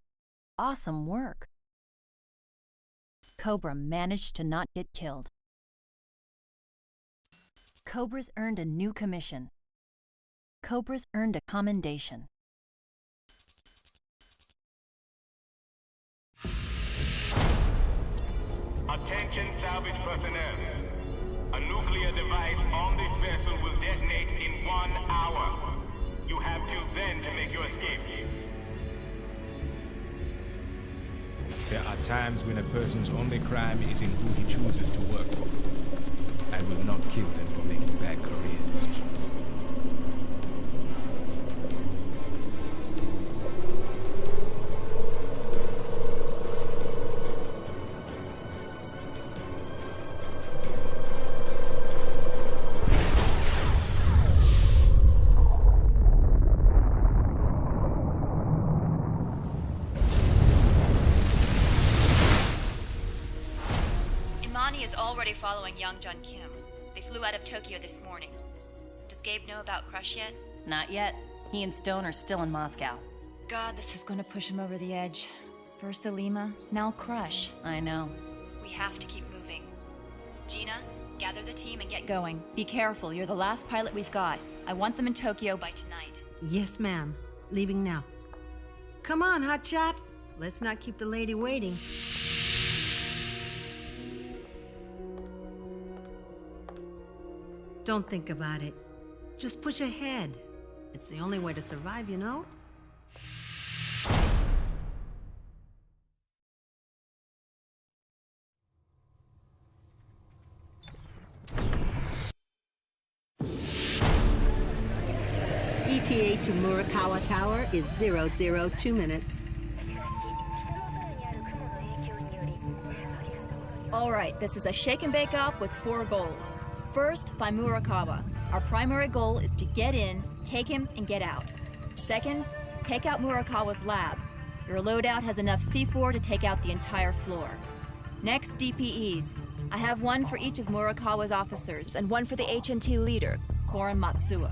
Awesome work. Cobra managed to not get killed. Cobra's earned a new commission. Cobra's earned a commendation. Attention salvage personnel. A nuclear device on this vessel will detonate in 1 hour. You have till then to make your escape. There are times when a person's only crime is in who he chooses to work for. I will not kill them for making bad career decisions. Imani is already following Young Jun Kim. They flew out of Tokyo this morning. Does Gabe know about Crush yet? Not yet. He and Stone are still in Moscow. God, this is going to push him over the edge. First Alima, now Crush. I know. We have to keep moving. Gina, gather the team and get going. Be careful, you're the last pilot we've got. I want them in Tokyo by tonight. Yes, ma'am. Leaving now. Come on, hotshot. Let's not keep the lady waiting. Don't think about it. Just push ahead. It's the only way to survive, you know? ETA to Murakawa Tower is 002 minutes. All right, this is a shake and bake up with 4 goals. First, find Murakawa. Our primary goal is to get in, take him, and get out. Second, take out Murakawa's lab. Your loadout has enough C4 to take out the entire floor. Next, DPEs. I have one for each of Murakawa's officers, and one for the HNT leader, Koren Matsuo.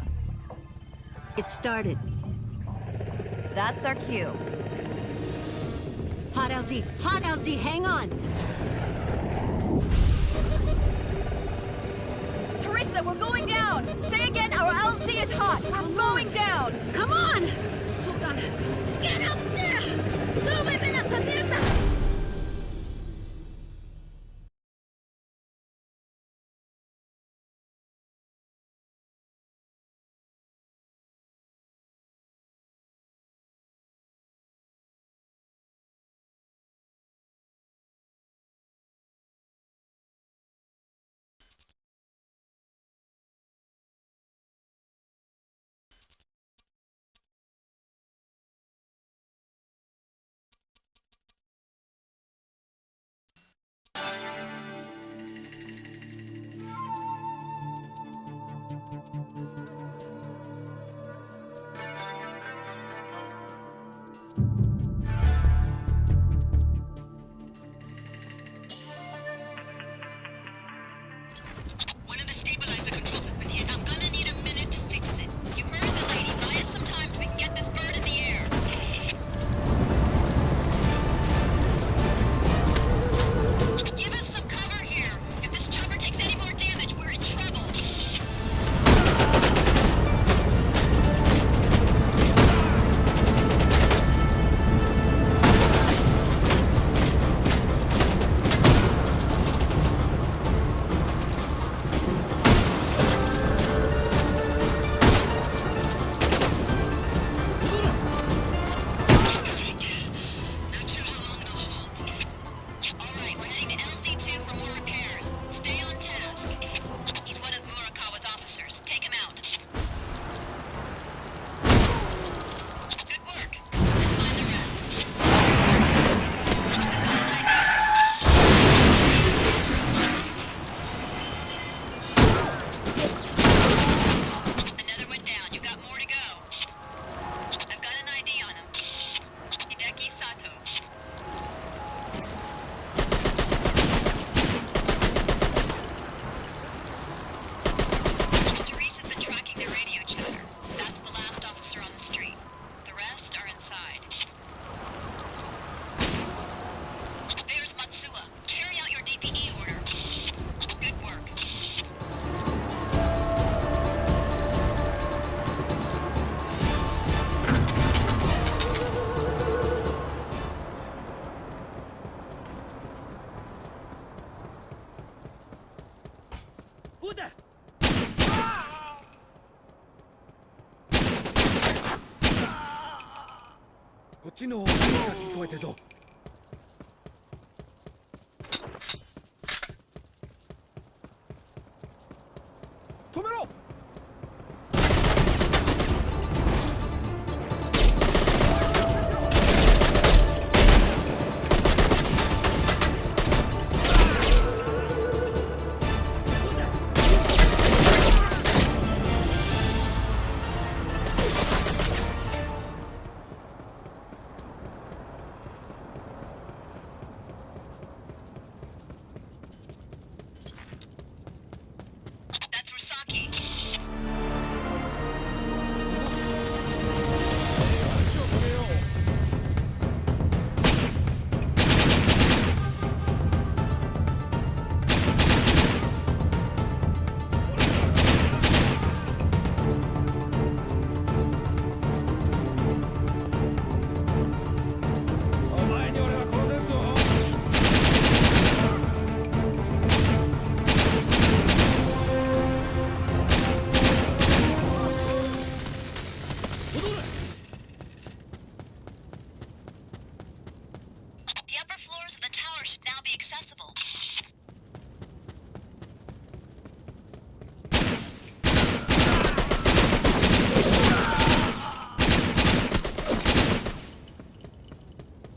It started. That's our cue. Hot LZ, hang on! Teresa, we're going down! Say again, our LZ is hot! We're going down! Come on! Hold on. Get up there! Súbeme las herramientas! こっちの方が聞こえてぞ。止めろ。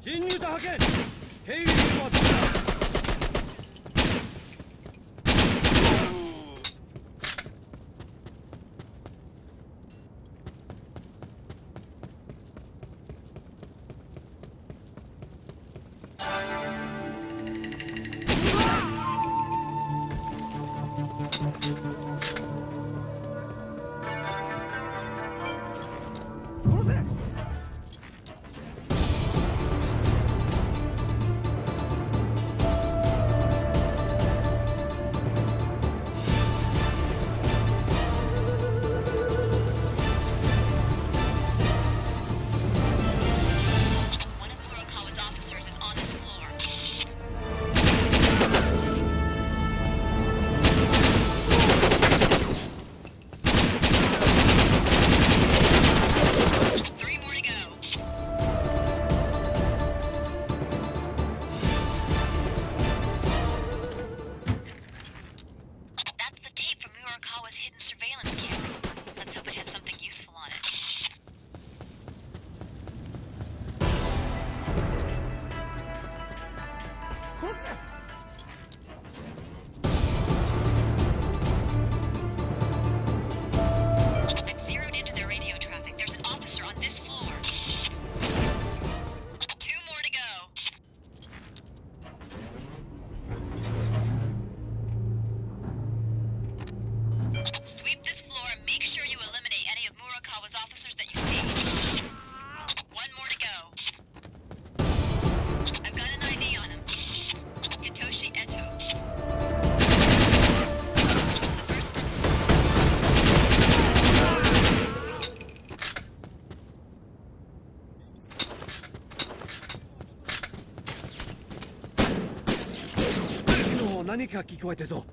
侵入者派遣。警備員はどうだ。何か聞こえてぞ。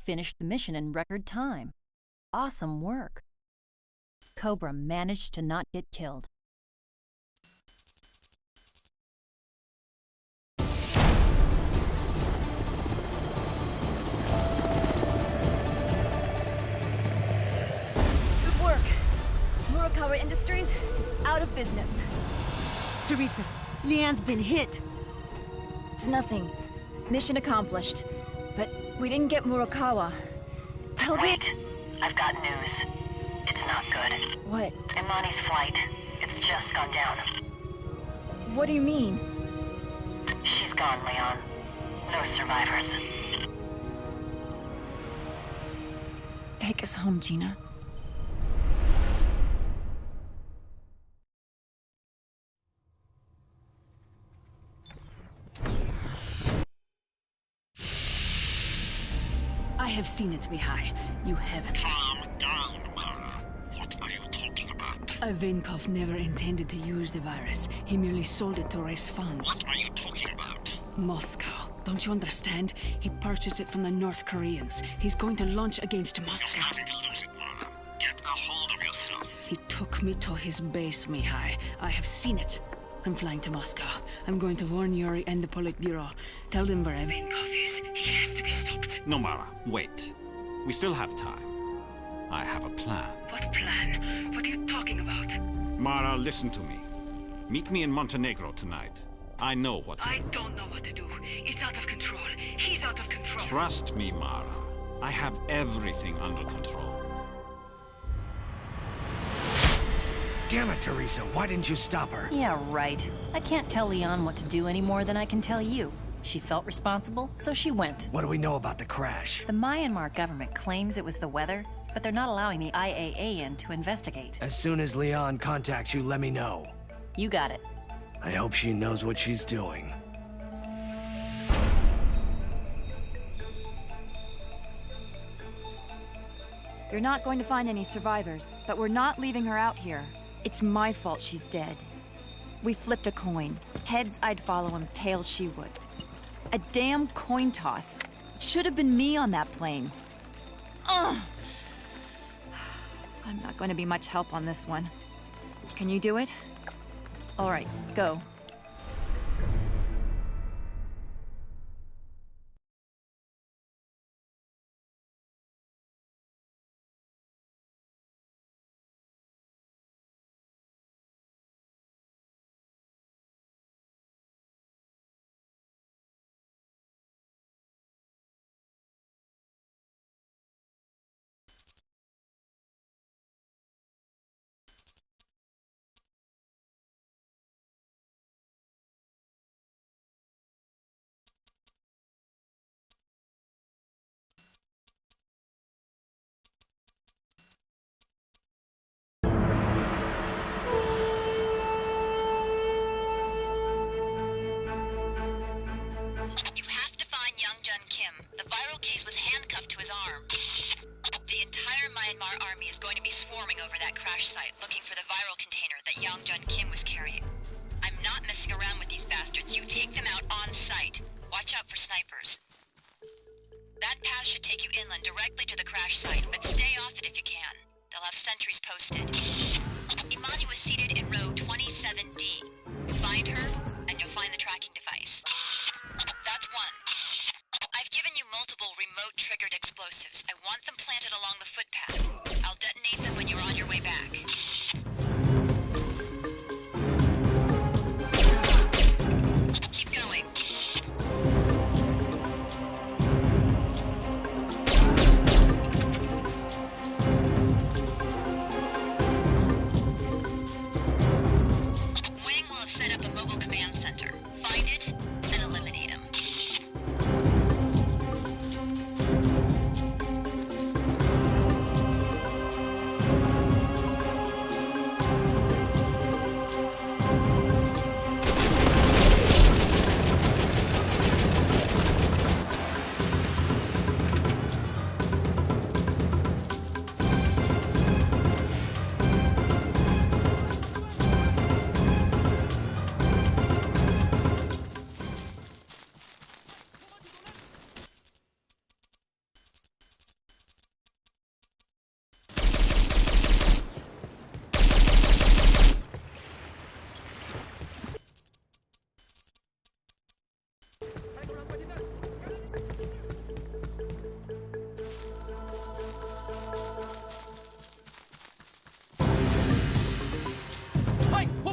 finished the mission in record time. Awesome work. Cobra managed to not get killed. Good work. Murakawa Industries is out of business. Teresa, Leanne's been hit. It's nothing. Mission accomplished. But we didn't get Murakawa. Wait, I've got news. It's not good. What? Imani's flight. It's just gone down. What do you mean? She's gone, Leon. No survivors. Take us home, Gina. I have seen it, Mihai. You haven't. Calm down, Mara. What are you talking about? Ivankov never intended to use the virus. He merely sold it to raise funds. What are you talking about? Moscow. Don't you understand? He purchased it from the North Koreans. He's going to launch against Moscow. You're starting to lose it, Mara. Get a hold of yourself. He took me to his base, Mihai. I have seen it. I'm flying to Moscow. I'm going to warn Yuri and the Politburo. Tell them where Ivankov is. He has to be stopped. No, Mara, wait. We still have time. I have a plan. What plan? What are you talking about? Mara, listen to me. Meet me in Montenegro tonight. I know what to do. I don't know what to do. It's out of control. He's out of control. Trust me, Mara. I have everything under control. Damn it, Teresa. Why didn't you stop her? Yeah, right. I can't tell Leon what to do any more than I can tell you. She felt responsible, so she went. What do we know about the crash? The Myanmar government claims it was the weather, but they're not allowing the IAA in to investigate. As soon as Leon contacts you, let me know. You got it. I hope she knows what she's doing. You're not going to find any survivors, but we're not leaving her out here. It's my fault she's dead. We flipped a coin. Heads, I'd follow him. Tails, she would. A damn coin toss. It should have been me on that plane. Ugh! I'm not going to be much help on this one. Can you do it? All right, go. The viral case was handcuffed to his arm. The entire Myanmar army is going to be swarming over that crash site, looking for the viral container that Yang Jun Kim was carrying. I'm not messing around with these bastards. You take them out on site. Watch out for snipers. That path should take you inland directly to the crash site, but stay off it if you can. They'll have sentries posted. Imani was seated in row 27D. Find her, and you'll find the tracking device. That's one. I've given you multiple remote-triggered explosives. I want them planted along the footpath. I'll detonate them when you're on your way back. Keep going.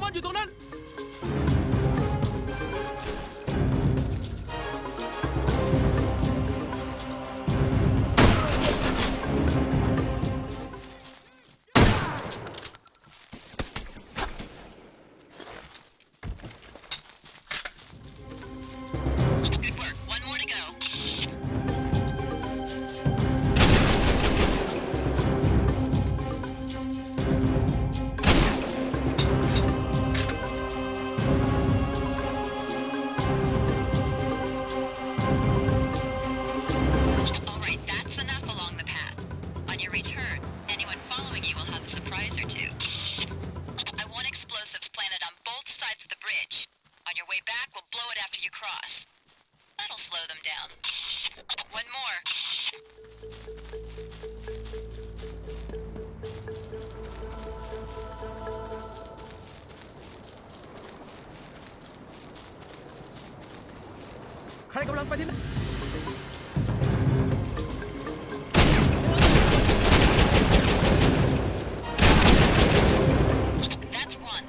อนอยู่ตรงนั้น Good work. One more to go. All right, that's enough along the path. On your return, anyone following you will have a surprise or two. I want explosives planted on both sides of the bridge. On your way back, we'll blow it after you cross. That'll slow them down. One more. That's one.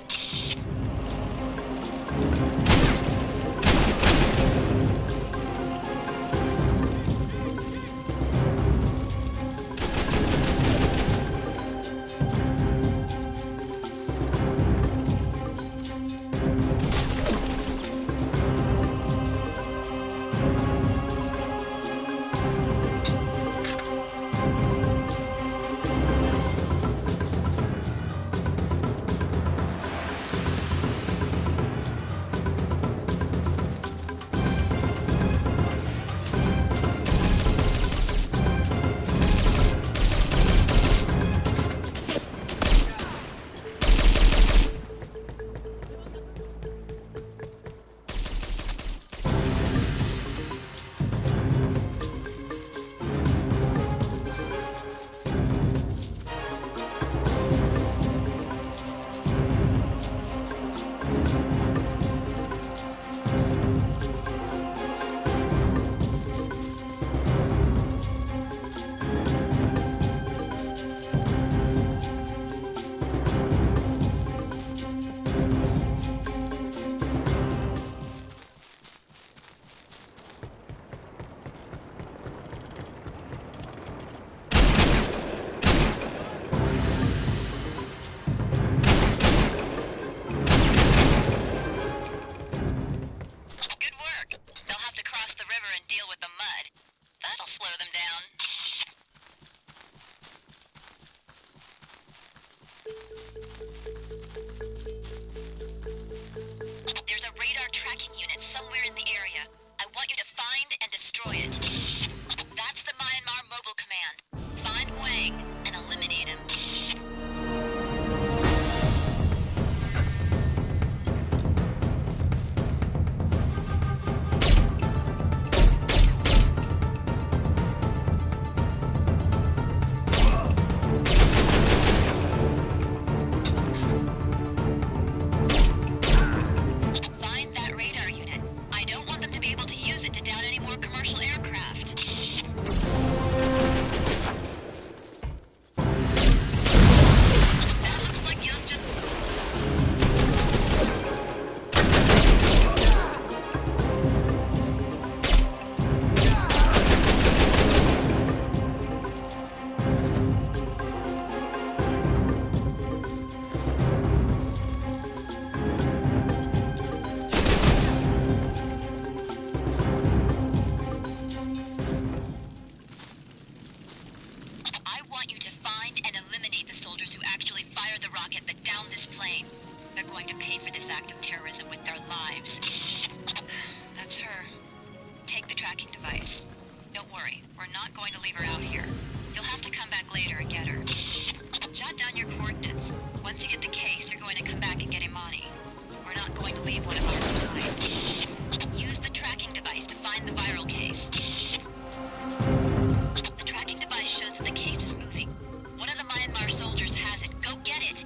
Good work. They'll have to cross the river and deal with the mud. That'll slow them down. There's a radar tracking unit somewhere in the area. I want you to find and destroy it. That's the Myanmar Mobile Command. Find Wang and eliminate him. Find that radar unit. I don't want them to be able to use it to down any more commercial aircraft. That looks like you've just... I want you to find and eliminate the soldiers who actually fired the rocket that downed this plane. They're going to pay for this act of terrorism with their lives. That's her. Take the tracking device. Don't worry, we're not going to leave her out here. You'll have to come back later and get her. Jot down your coordinates. Once you get the case, you're going to come back and get Imani. We're not going to leave one of ours behind. Use the tracking device to find the viral case. The tracking device shows that the case is moving. One of the Myanmar soldiers has it. Go get it!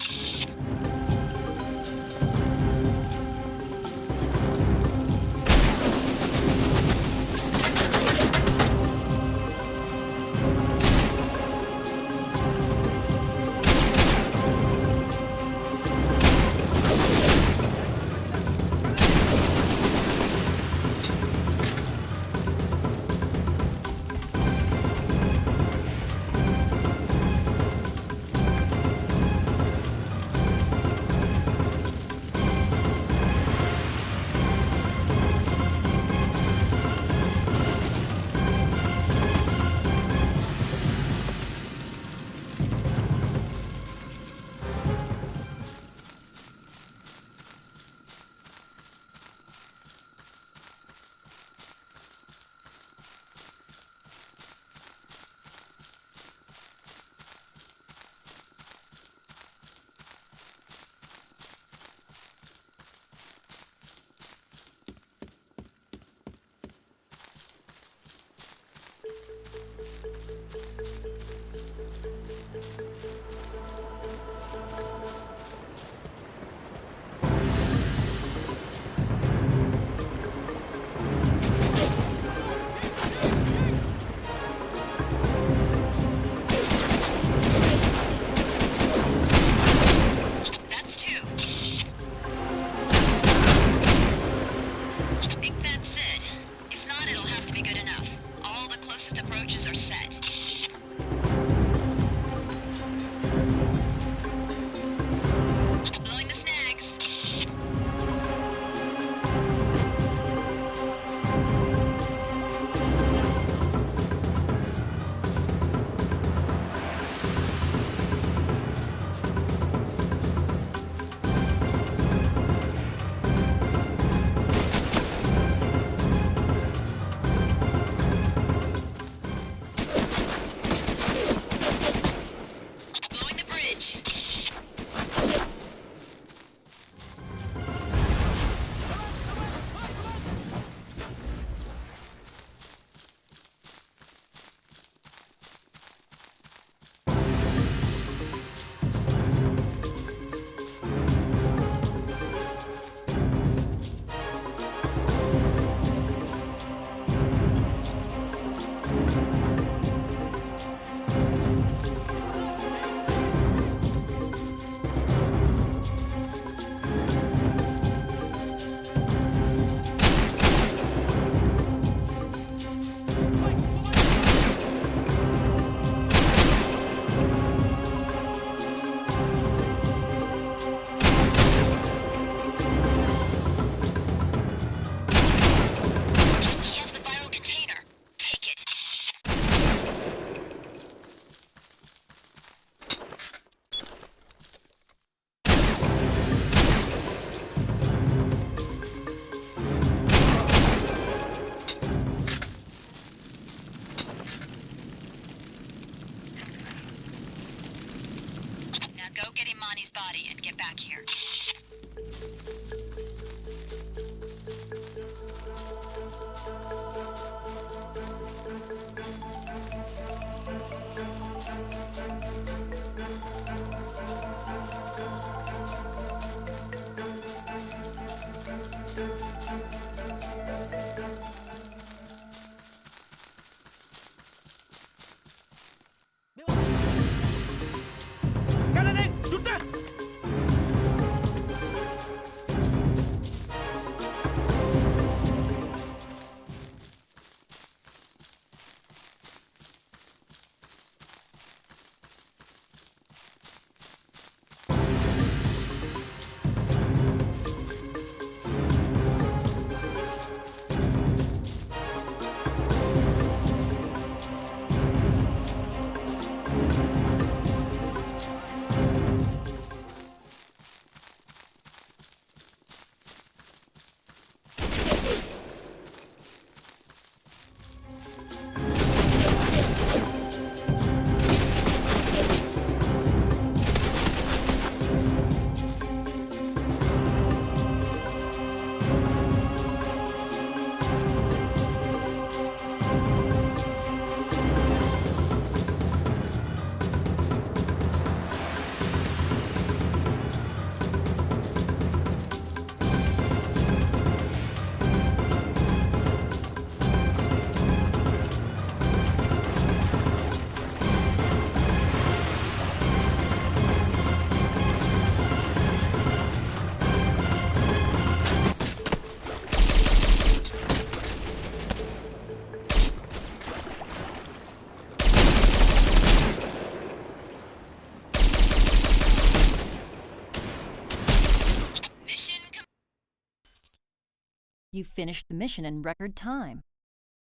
You finished the mission in record time.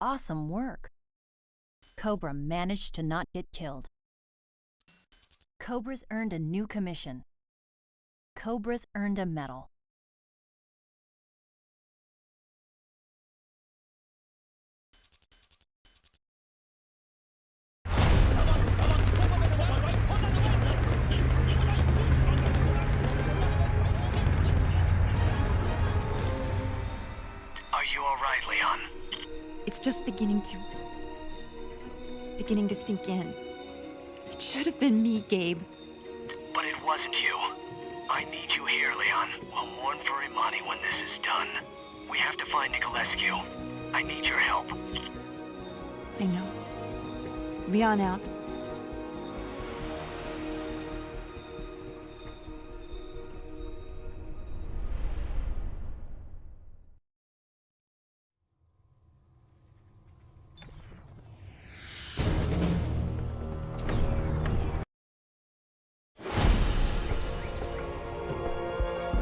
Awesome work. Cobra managed to not get killed. Cobra's earned a new commission. Cobra's earned a medal. Are you all right, Leon? It's just beginning to sink in. It should have been me, Gabe. But it wasn't you. I need you here, Leon. We'll mourn for Imani when this is done. We have to find Nicolescu. I need your help. I know. Leon out.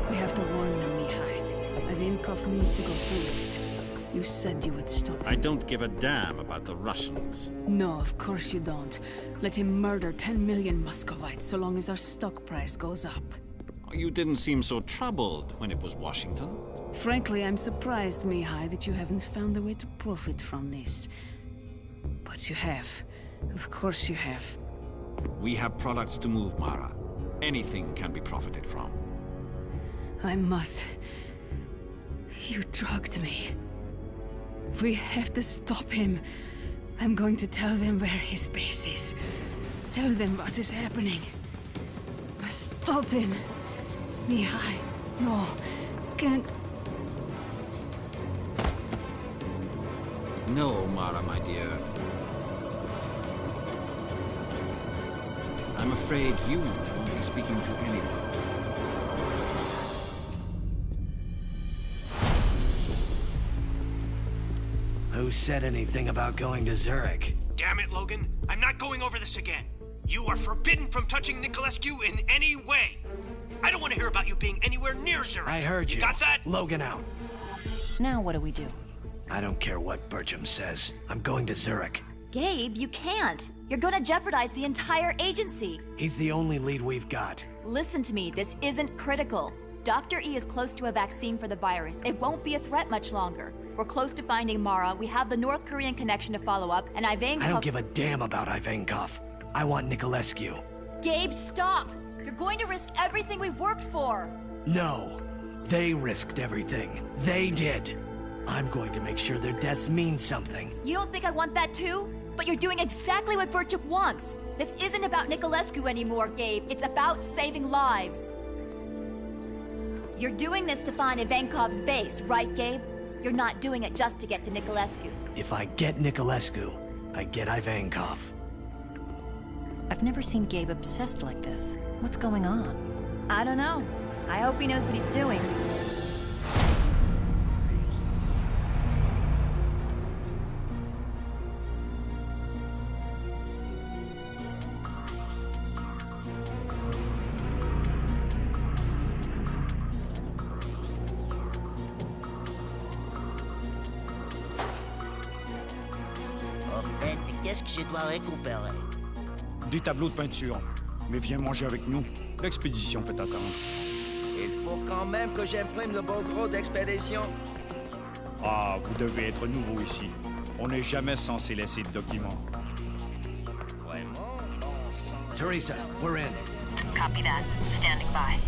We have to warn them, Mihai. Ivankov needs to go through with it. You said you would stop him. I don't give a damn about the Russians. No, of course you don't. Let him murder 10 million Muscovites so long as our stock price goes up. You didn't seem so troubled when it was Washington. Frankly, I'm surprised, Mihai, that you haven't found a way to profit from this. But you have. Of course you have. We have products to move, Mara. Anything can be profited from. I must. You drugged me. We have to stop him. I'm going to tell them where his base is. Tell them what is happening. Stop him. Mihai. No. Can't. No, Mara, my dear. I'm afraid you won't be speaking to anyone. Who said anything about going to Zurich? Damn it, Logan. I'm not going over this again. You are forbidden from touching Nicolescu in any way. I don't want to hear about you being anywhere near Zurich. I heard you. Got that? Logan out. Now what do we do? I don't care what Bertram says. I'm going to Zurich. Gabe, you can't. You're gonna jeopardize the entire agency. He's the only lead we've got. Listen to me, this isn't critical. Dr. E is close to a vaccine for the virus. It won't be a threat much longer. We're close to finding Mara, we have the North Korean connection to follow up, and Ivankov— I don't give a damn about Ivankov. I want Nicolescu. Gabe, stop! You're going to risk everything we've worked for! No. They risked everything. They did. I'm going to make sure their deaths mean something. You don't think I want that too? But you're doing exactly what Birchup wants. This isn't about Nicolescu anymore, Gabe. It's about saving lives. You're doing this to find Ivankov's base, right, Gabe? You're not doing it just to get to Nicolescu. If I get Nicolescu, I get Ivankov. I've never seen Gabe obsessed like this. What's going on? I don't know. I hope he knows what he's doing. Qu'est-ce que je dois récupérer? Des tableaux de peinture. Mais viens manger avec nous. L'expédition peut attendre. Il faut quand même que j'imprime le bon gros d'expédition. Ah, vous devez être nouveau ici. On n'est jamais censé laisser de documents. Vraiment? Bon sang. Teresa, we're in. Copy that. Standing by.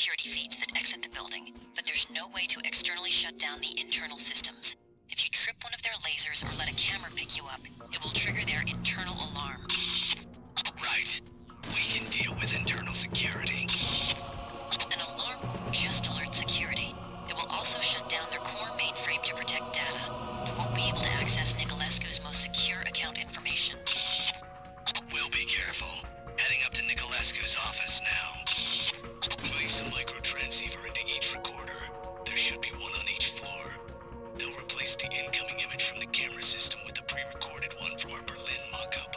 security feeds that exit the building, but there's no way to externally shut down the internal systems. If you trip one of their lasers or let a camera pick you up. It will trigger their internal alarm. Right. We can deal with internal security. An alarm won't just alert security. It will also shut down their core mainframe to protect data. You won't be able to access Nicolescu's most secure account information. We'll be careful. Heading up to Nicolescu's office now. Place a micro-transceiver into each recorder. There should be one on each floor. They'll replace the incoming image from the camera system with the pre-recorded one from our Berlin mock-up.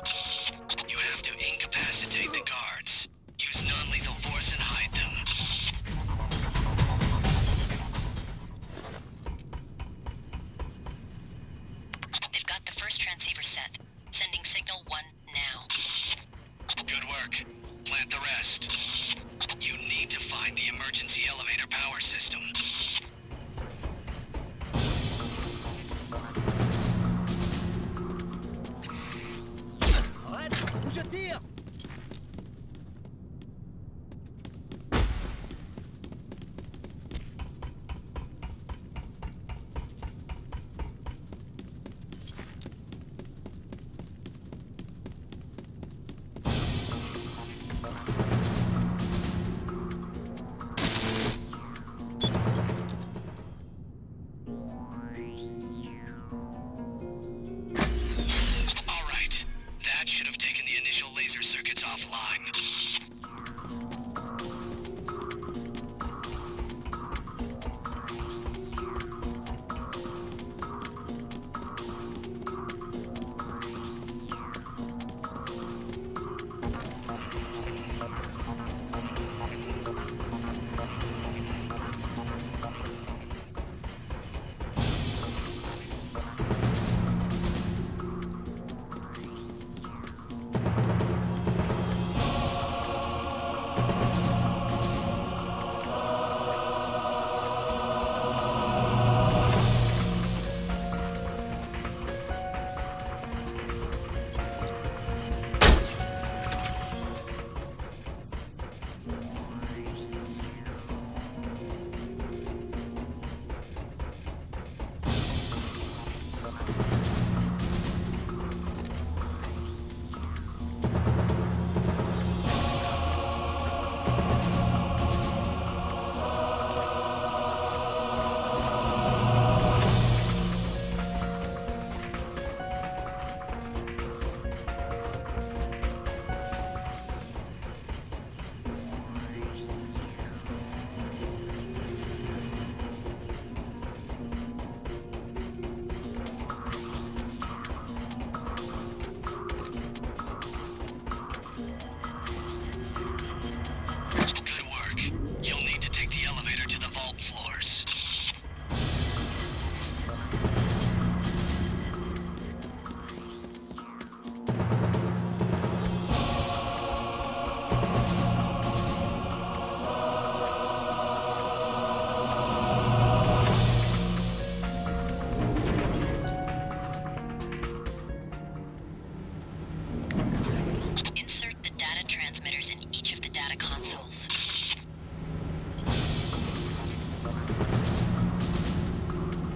You have to incapacitate the guards. Use non-lethal force and hide them. They've got the first transceiver set. Sending signal 1 now. Good work. Plant the rest. You need to find the emergency elevator power system. Arrête! Où je tire!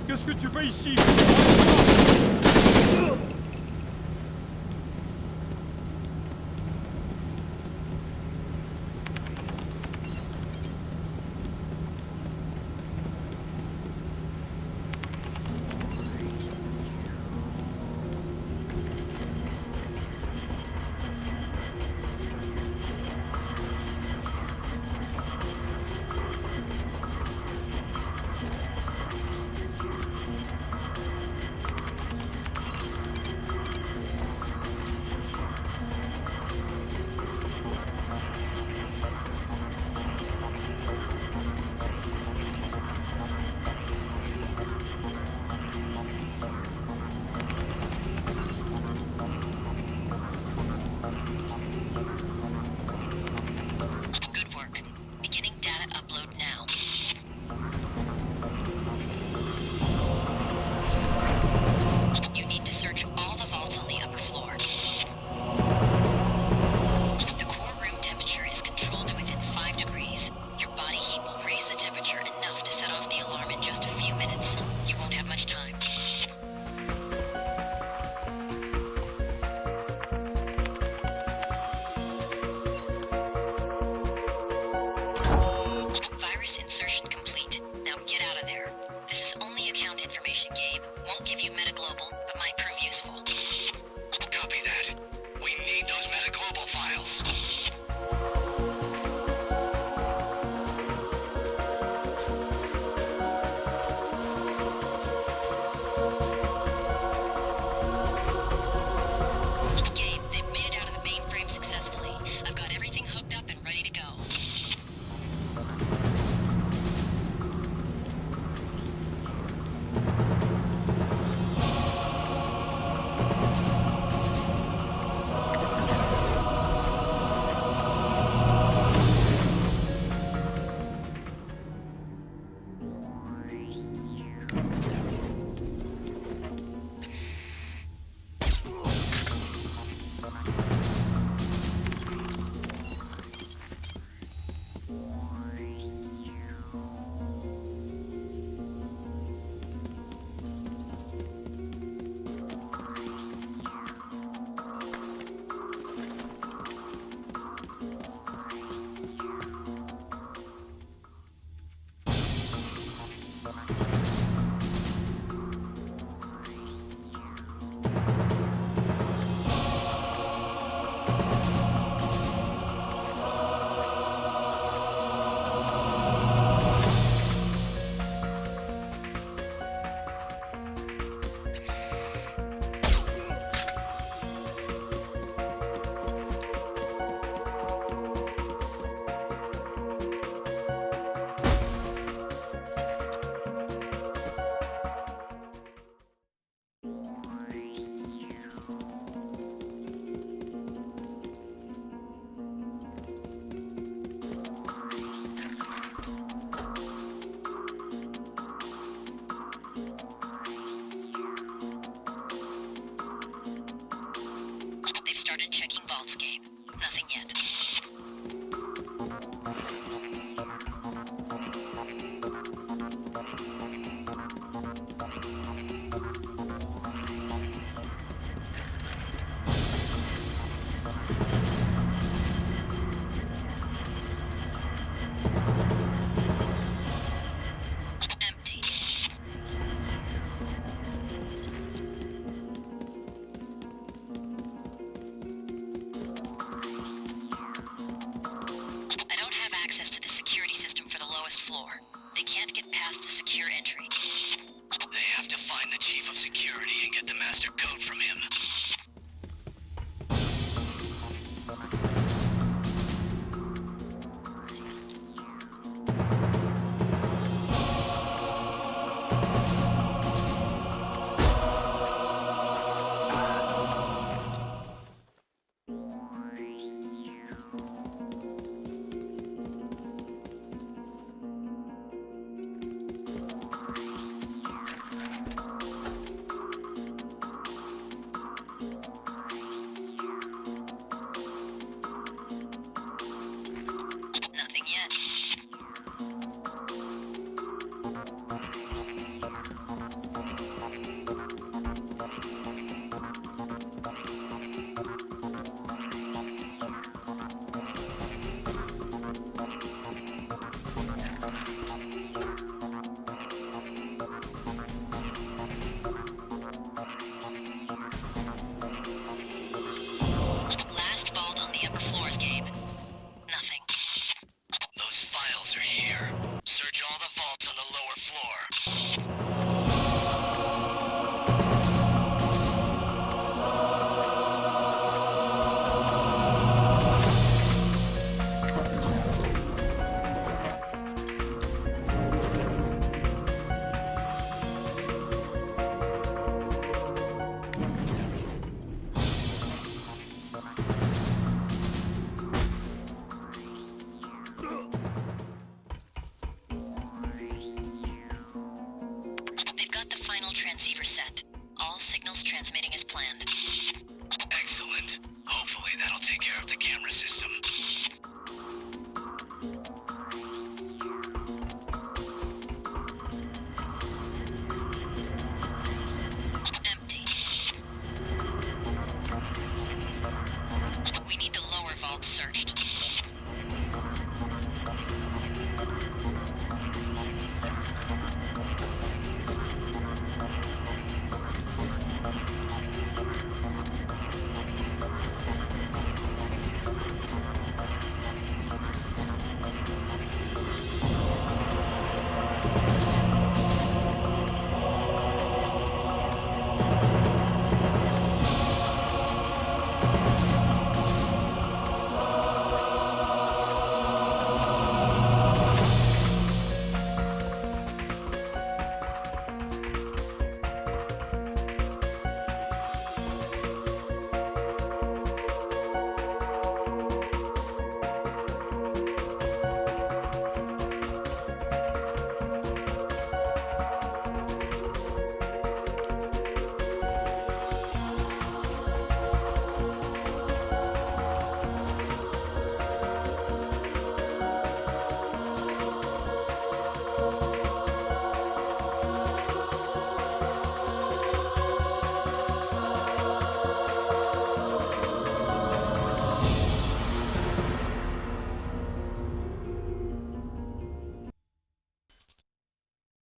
Qu'est-ce que tu fais ici? information, Gabe. Won't give you metaglobal, but might prove useful. Copy that. We need those metaglobal files. Gabe, they've made it out of the mainframe successfully. I've got everything hooked up and ready to go. They've started checking vaults, Gabe. Nothing yet. Empty. I don't have access to the security system for the lowest floor. They can't get past the secure entry. They have to find the chief of security and get the master code from him. Nothing yet. Last vault on the upper floors, Gabe. Nothing. Those files are here. Search all the vaults on the lower floor. They've got the final transceiver set. All signals transmitting as planned. Excellent. Hopefully that'll take care of the camera system. Empty. We need the lower vaults searched.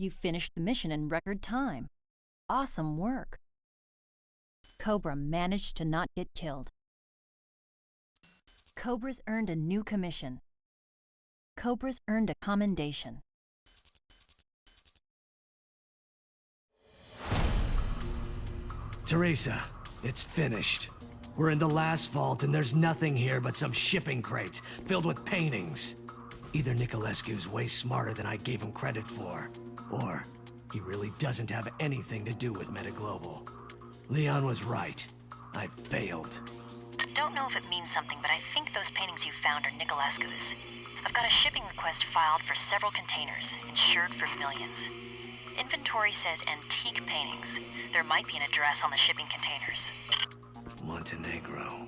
You finished the mission in record time. Awesome work. Cobra managed to not get killed. Cobra's earned a new commission. Cobra's earned a commendation. Teresa, it's finished. We're in the last vault and there's nothing here but some shipping crates filled with paintings. Either Niculescu's way smarter than I gave him credit for, or he really doesn't have anything to do with Metaglobal. Leon was right. I failed. Don't know if it means something, but I think those paintings you found are Niculescu's. I've got a shipping request filed for several containers, insured for millions. Inventory says antique paintings. There might be an address on the shipping containers. Montenegro.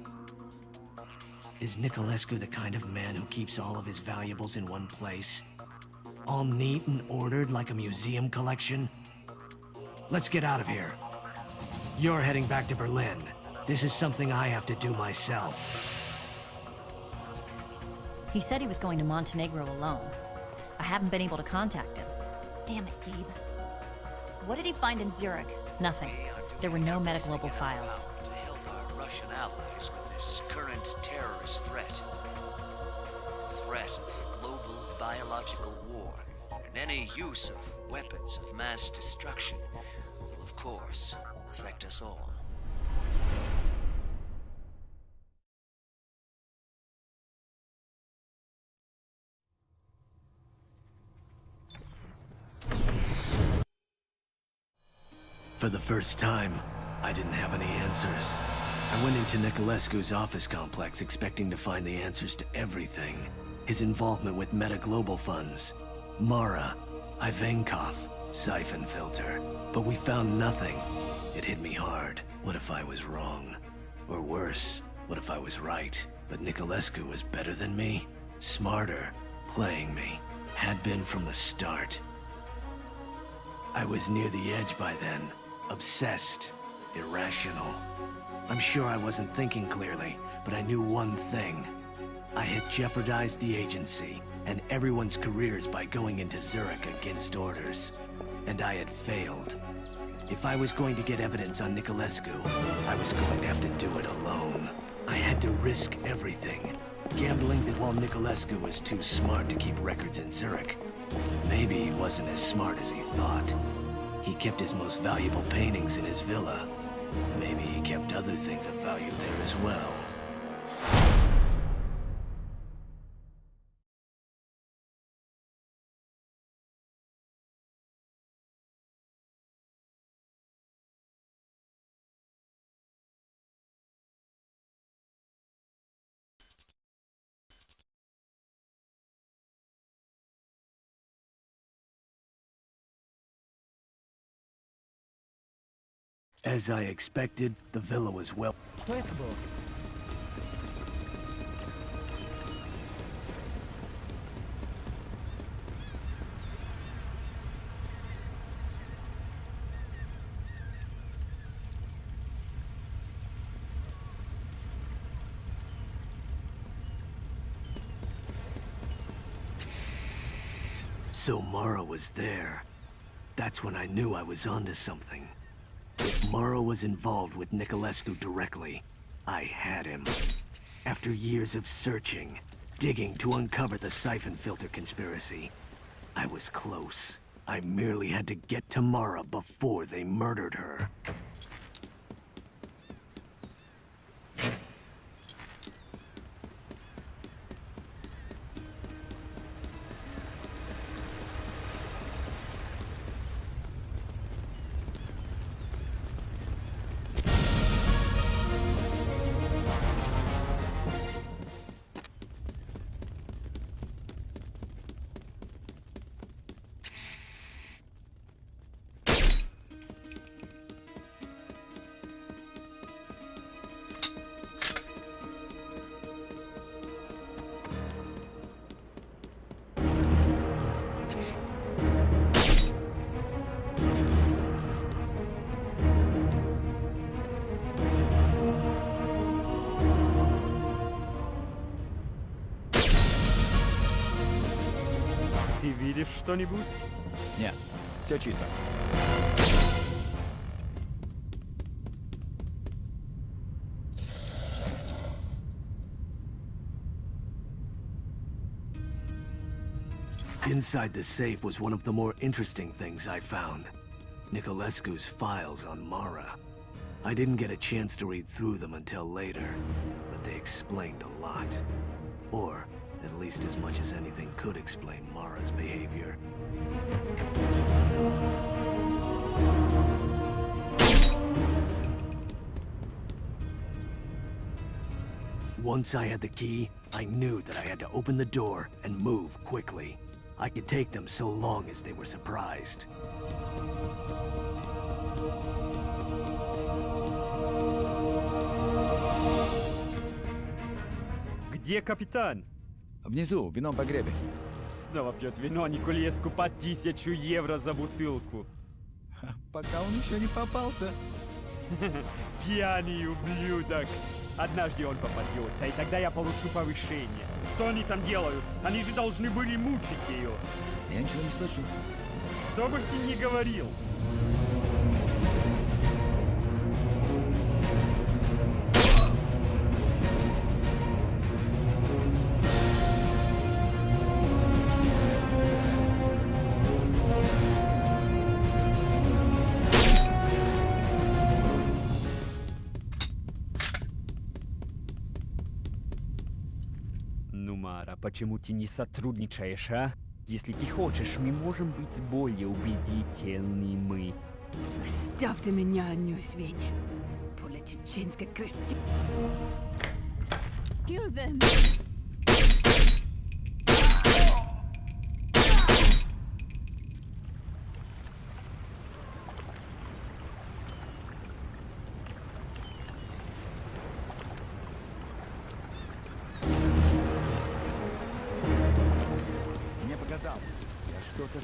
Is Niculescu the kind of man who keeps all of his valuables in one place? All neat and ordered like a museum collection? Let's get out of here. You're heading back to Berlin. This is something I have to do myself. He said he was going to Montenegro alone. I haven't been able to contact him. Damn it, Gabe. What did he find in Zurich? Nothing. There were no Metaglobal files. To help our Russian allies with this current terrorist threat. A threat of global biological war, and any use of weapons of mass destruction will, of course, affect us all. For the first time, I didn't have any answers. I went into Niculescu's office complex expecting to find the answers to everything. His involvement with Metaglobal funds, Mara, Ivankov, Syphon filter. But we found nothing. It hit me hard. What if I was wrong? Or worse, what if I was right? But Niculescu was better than me, smarter, playing me. Had been from the start. I was near the edge by then. Obsessed. Irrational. I'm sure I wasn't thinking clearly, but I knew one thing. I had jeopardized the agency and everyone's careers by going into Zurich against orders. And I had failed. If I was going to get evidence on Niculescu, I was going to have to do it alone. I had to risk everything. Gambling that while Niculescu was too smart to keep records in Zurich, maybe he wasn't as smart as he thought. He kept his most valuable paintings in his villa. Maybe he kept other things of value there as well. As I expected, the villa was well... Что это было? So Mara was there. That's when I knew I was onto something. If Mara was involved with Niculescu directly, I had him. After years of searching, digging to uncover the Syphon filter conspiracy, I was close. I merely had to get to Mara before they murdered her. Ты видишь что-нибудь? Нет. Все чисто. Inside the safe was one of the more interesting things I found. Niculescu's files on Mara. I didn't get a chance to read through them until later, but they explained a lot. Or, at least as much as anything could explain Mara's behavior. Once I had the key, I knew that I had to open the door and move quickly. I could take them so long as they were surprised. Где капитан? Внизу, в винном погребе. Снова пьет вино, Николеску по 1000 евро за бутылку. Пока он еще не попался. Пьяный ублюдок. Однажды он попадется, и тогда я получу повышение. Что они там делают? Они же должны были мучить ее. Я ничего не слышу. Что бы ты ни говорил. Ну, Мара, почему ты не сотрудничаешь, а? Если ты хочешь, мы можем быть более убедительными. Оставьте меня одну, свинья. Поле чеченской крести. Kill them. Мне показалось. Я что-то...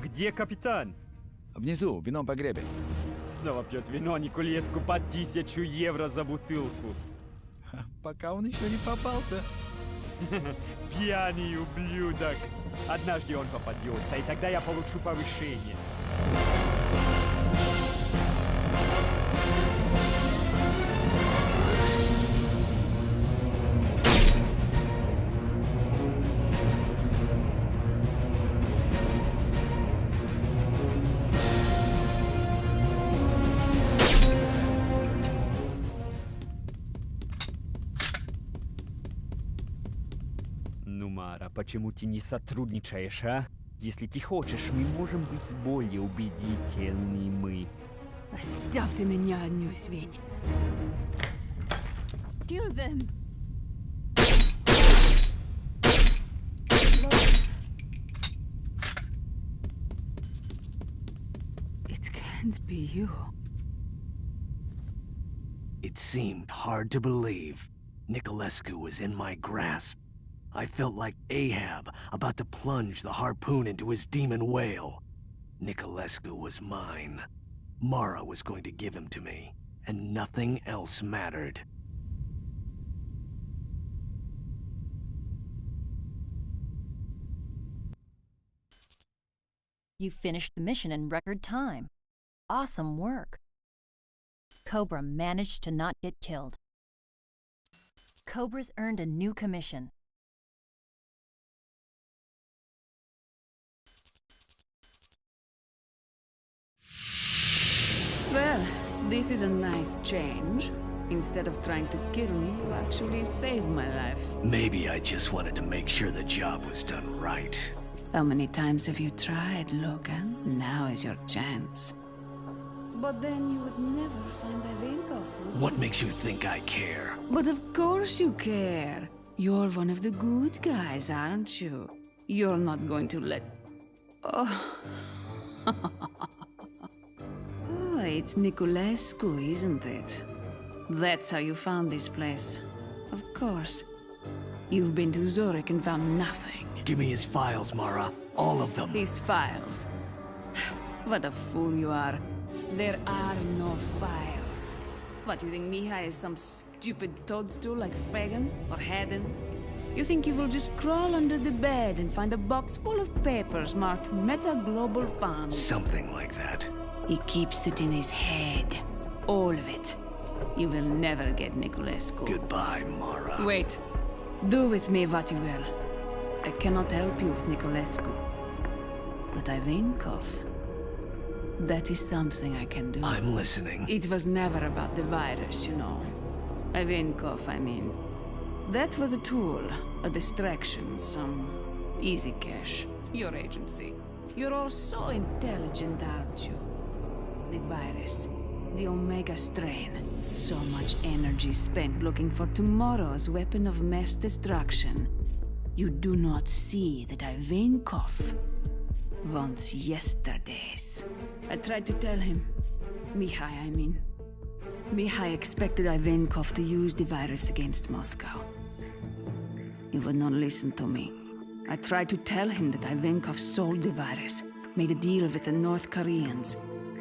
Где капитан? Внизу, в винном погребе. Снова пьет вино, Николеску по 1000 евро за бутылку. Пока он еще не попался. Пьяный ублюдок. Однажды он попадется, и тогда я получу повышение. Нумара, почему ты не сотрудничаешь, а? Если ты хочешь, мы можем быть более убедительными. Оставьте меня одну, свинь. Kill them. It can't be you. It seemed hard to believe. Nicolescu was in my grasp. I felt like Ahab, about to plunge the harpoon into his demon whale. Nicolescu was mine. Mara was going to give him to me, and nothing else mattered. You finished the mission in record time. Awesome work. Cobra managed to not get killed. Cobra's earned a new commission. Well, this is a nice change. Instead of trying to kill me, you actually saved my life. Maybe I just wanted to make sure the job was done right. How many times have you tried, Logan? Now is your chance. But then you would never find Ivankov, would you? What makes you think I care? But of course you care. You're one of the good guys, aren't you? You're not going to let... Oh... Oh, it's Nicolescu, isn't it? That's how you found this place. Of course. You've been to Zurich and found nothing. Give me his files, Mara. All of them. His files? What a fool you are. There are no files. What, you think Mihai is some stupid toadstool like Fagan or Haddon? You think you will just crawl under the bed and find a box full of papers marked Meta Global Funds? Something like that. He keeps it in his head. All of it. You will never get Nicolescu. Goodbye, Mara. Wait. Do with me what you will. I cannot help you with Nicolescu. But Ivankov... that is something I can do. I'm listening. It was never about the virus, you know. Ivankov, I mean. That was a tool, a distraction, some easy cash. Your agency. You're all so intelligent, aren't you? The virus, the Omega strain. So much energy spent looking for tomorrow's weapon of mass destruction. You do not see that Ivankov wants yesterday's. I tried to tell him. Mihai, I mean. Mihai expected Ivankov to use the virus against Moscow. He would not listen to me. I tried to tell him that Ivankov sold the virus, made a deal with the North Koreans,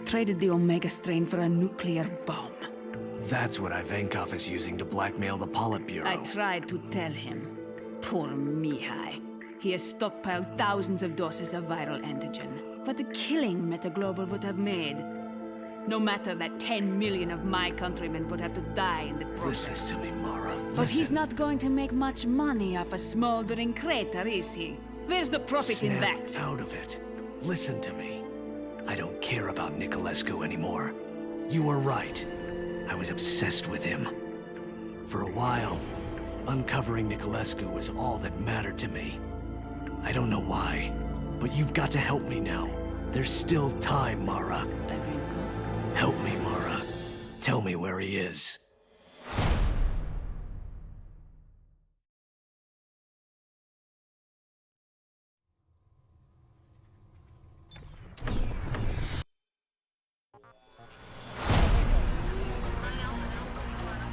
traded the Omega strain for a nuclear bomb. That's what Ivankov is using to blackmail the Politburo. I tried to tell him. Poor Mihai. He has stockpiled thousands of doses of viral antigen. What a killing Metaglobal would have made. No matter that 10 million of my countrymen would have to die in the process. Listen to me, Mara. But he's not going to make much money off a smoldering crater, is he? Where's the profit in that? Snap out of it. Listen to me. I don't care about Nicolescu anymore. You were right. I was obsessed with him. For a while, uncovering Nicolescu was all that mattered to me. I don't know why, but you've got to help me now. There's still time, Mara. Help me, Mara. Tell me where he is.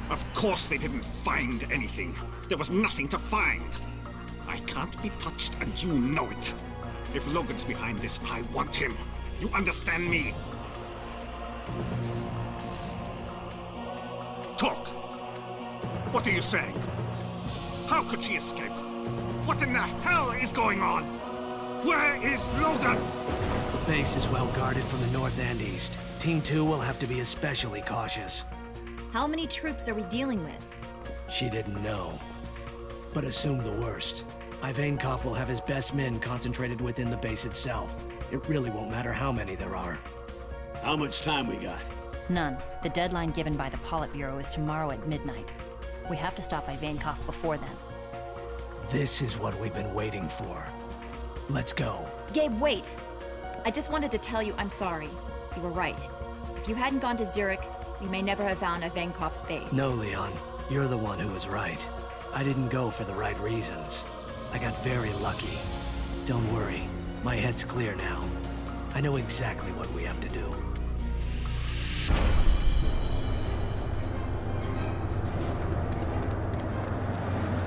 Of course they didn't find anything. There was nothing to find. I can't be touched, and you know it. If Logan's behind this, I want him. You understand me? Talk. What are you saying? How could she escape? What in the hell is going on? Where is Logan? The base is well guarded from the north and east. Team 2 will have to be especially cautious. How many troops are we dealing with? She didn't know. But assume the worst. Ivankov will have his best men concentrated within the base itself. It really won't matter how many there are. How much time we got? None. The deadline given by the Politburo is tomorrow at midnight. We have to stop Ivankov before then. This is what we've been waiting for. Let's go. Gabe, wait! I just wanted to tell you I'm sorry. You were right. If you hadn't gone to Zurich, we may never have found Ivankov's base. No, Leon. You're the one who was right. I didn't go for the right reasons. I got very lucky. Don't worry. My head's clear now. I know exactly what we have to do.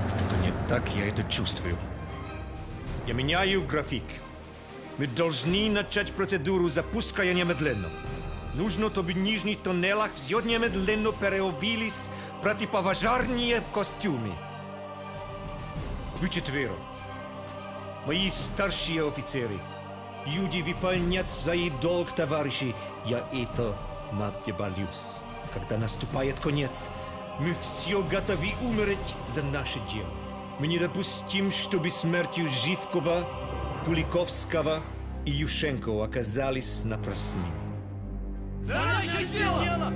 Что-то не так, я это чувствую. Я меняю график. Мы должны начать процедуру запуска немедленно. Нужно, чтобы в нижних тоннелах все немедленно переобулись противопожарные костюмы. Вы четверо. Мои старшие офицеры. Люди выполнят свой долг, товарищи. Я это надебалюсь. Когда наступает конец, мы все готовы умереть за наше дело. Мы не допустим, чтобы смертью Живкова, Пуликовского и Ющенко оказались напрасными. За наше дело!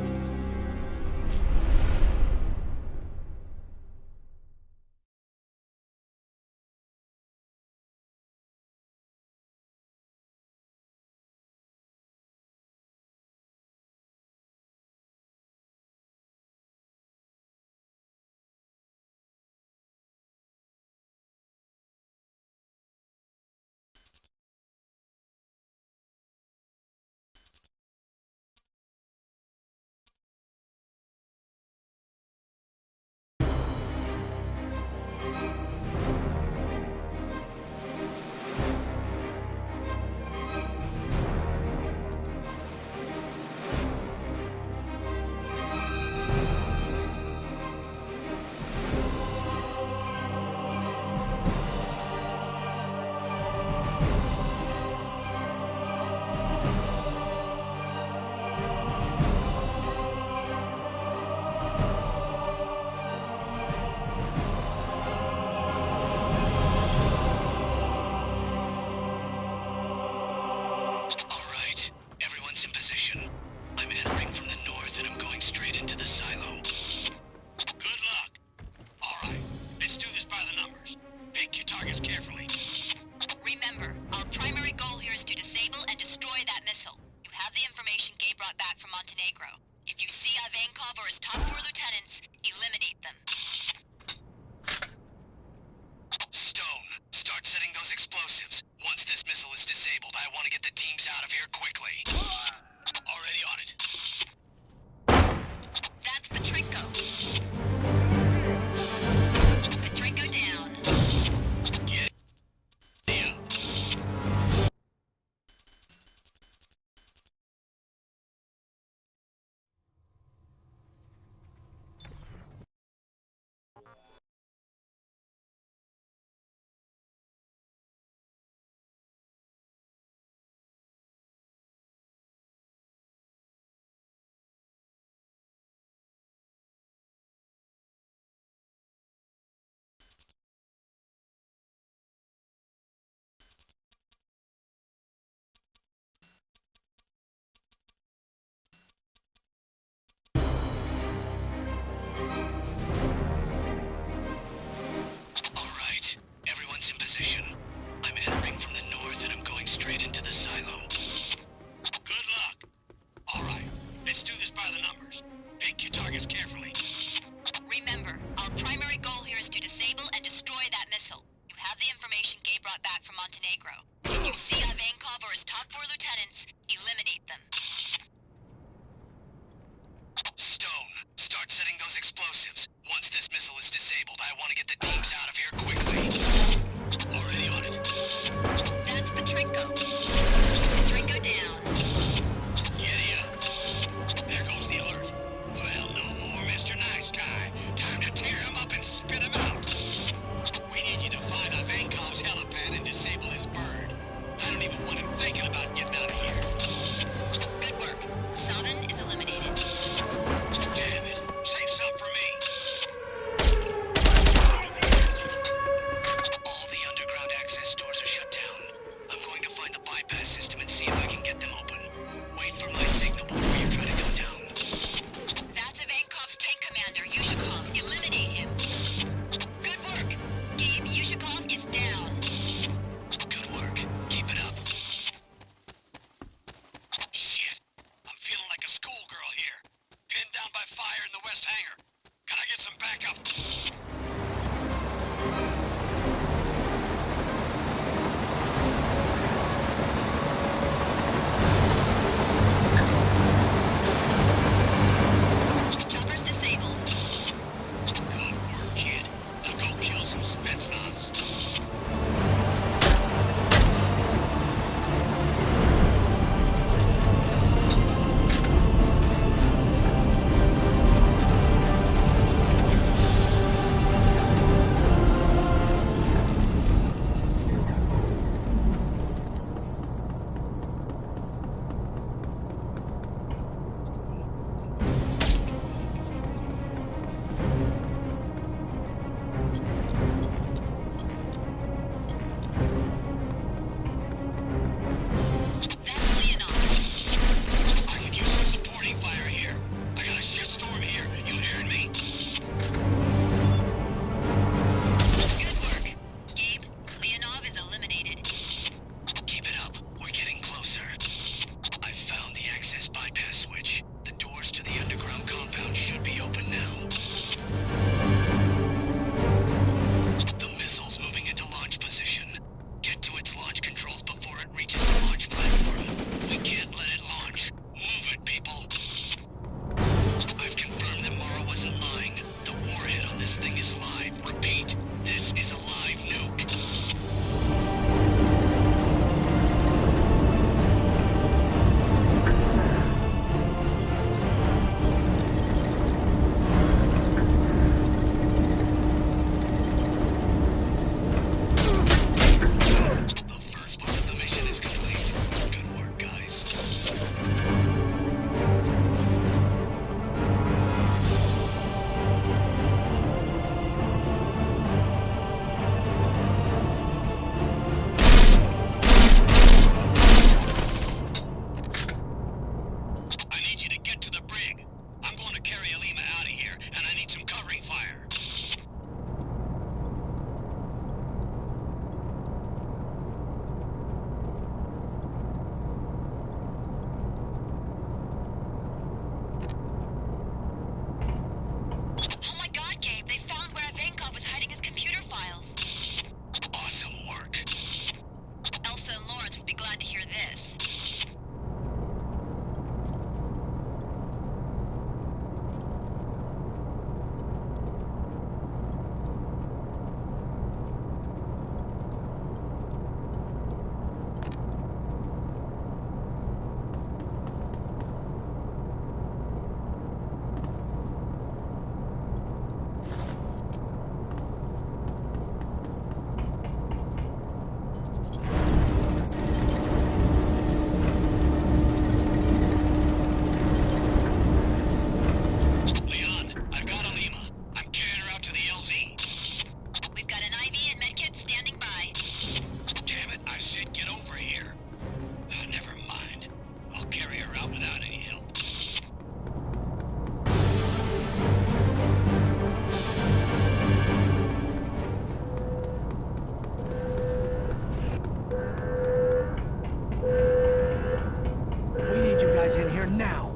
here now!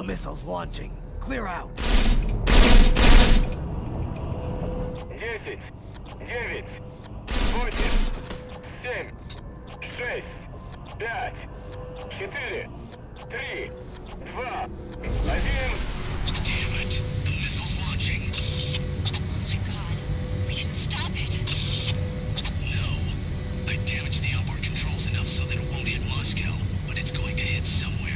missile's launching. Clear out. 10, 9, 8, 7, 6, 5, 4, 3, 2, 1. Damn it! The missile's launching. Oh my god. We didn't stop it. No. I damaged the outboard controls enough so that it won't hit Moscow, but it's going to hit somewhere.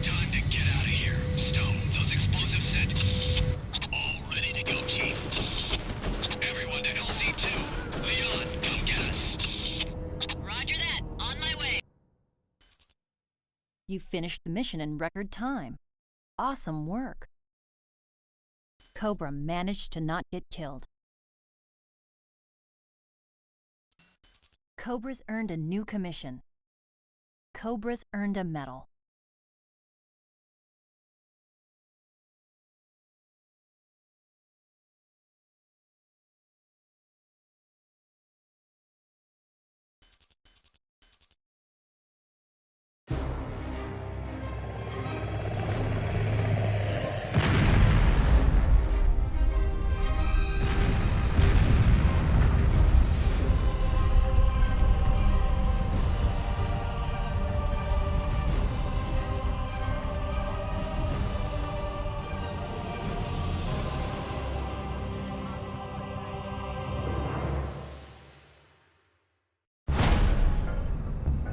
Time to get out of here. Stone, those explosives set. All ready to go, Chief. Everyone to LZ2. Leon, come get us. Roger that. On my way. You finished the mission in record time. Awesome work. Cobra managed to not get killed. Cobra's earned a new commission. Cobra's earned a medal.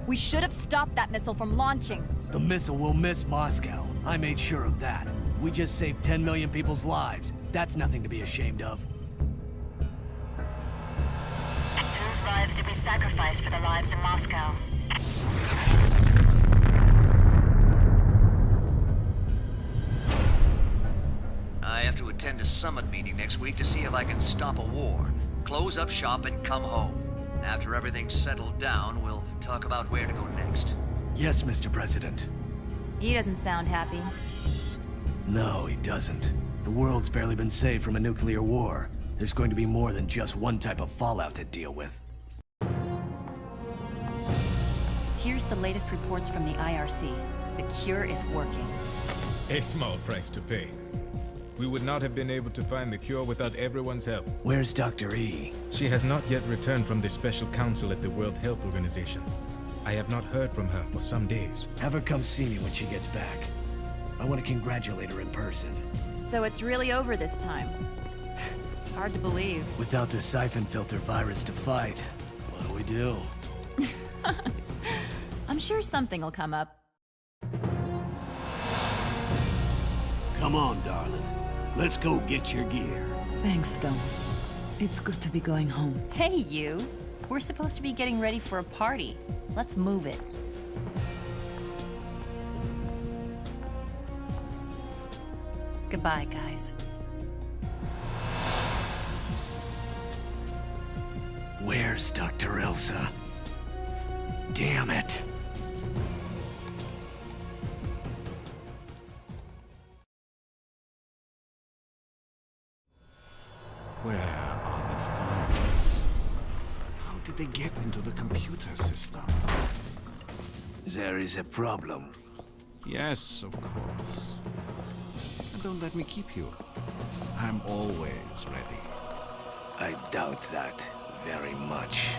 We should have stopped that missile from launching. The missile will miss Moscow. I made sure of that. We just saved 10 million people's lives. That's nothing to be ashamed of. Whose lives did we sacrifice for the lives in Moscow? I have to attend a summit meeting next week to see if I can stop a war, close up shop, and come home. After everything's settled down, we'll talk about where to go next. Yes, Mr. President. He doesn't sound happy. No, he doesn't. The world's barely been saved from a nuclear war. There's going to be more than just one type of fallout to deal with. Here's the latest reports from the IRC. The cure is working. A small price to pay. We would not have been able to find the cure without everyone's help. Where's Dr. E? She has not yet returned from the special council at the World Health Organization. I have not heard from her for some days. Have her come see me when she gets back. I want to congratulate her in person. So it's really over this time. It's hard to believe. Without the Syphon filter virus to fight, what do we do? I'm sure something will come up. Come on, darling. Let's go get your gear. Thanks, Stone. It's good to be going home. Hey, you! We're supposed to be getting ready for a party. Let's move it. Goodbye, guys. Where's Dr. Elsa? Damn it. Where are the files? How did they get into the computer system? There is a problem. Yes, of course. And don't let me keep you. I'm always ready. I doubt that very much.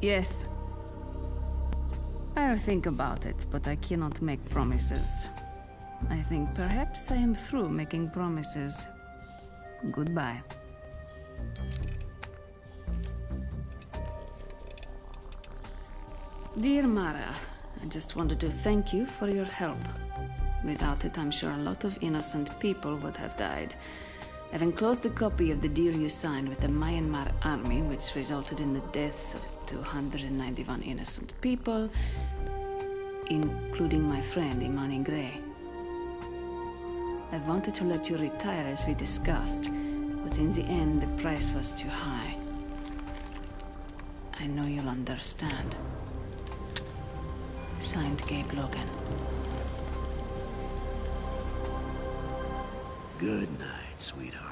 Yes. I'll think about it, but I cannot make promises. I think perhaps I am through making promises. Goodbye. Dear Mara, I just wanted to thank you for your help. Without it, I'm sure a lot of innocent people would have died. I've enclosed a copy of the deal you signed with the Myanmar army, which resulted in the deaths of 291 innocent people, including my friend Imani Gray. I wanted to let you retire as we discussed, but in the end, the price was too high. I know you'll understand. Signed, Gabe Logan. Good night, sweetheart.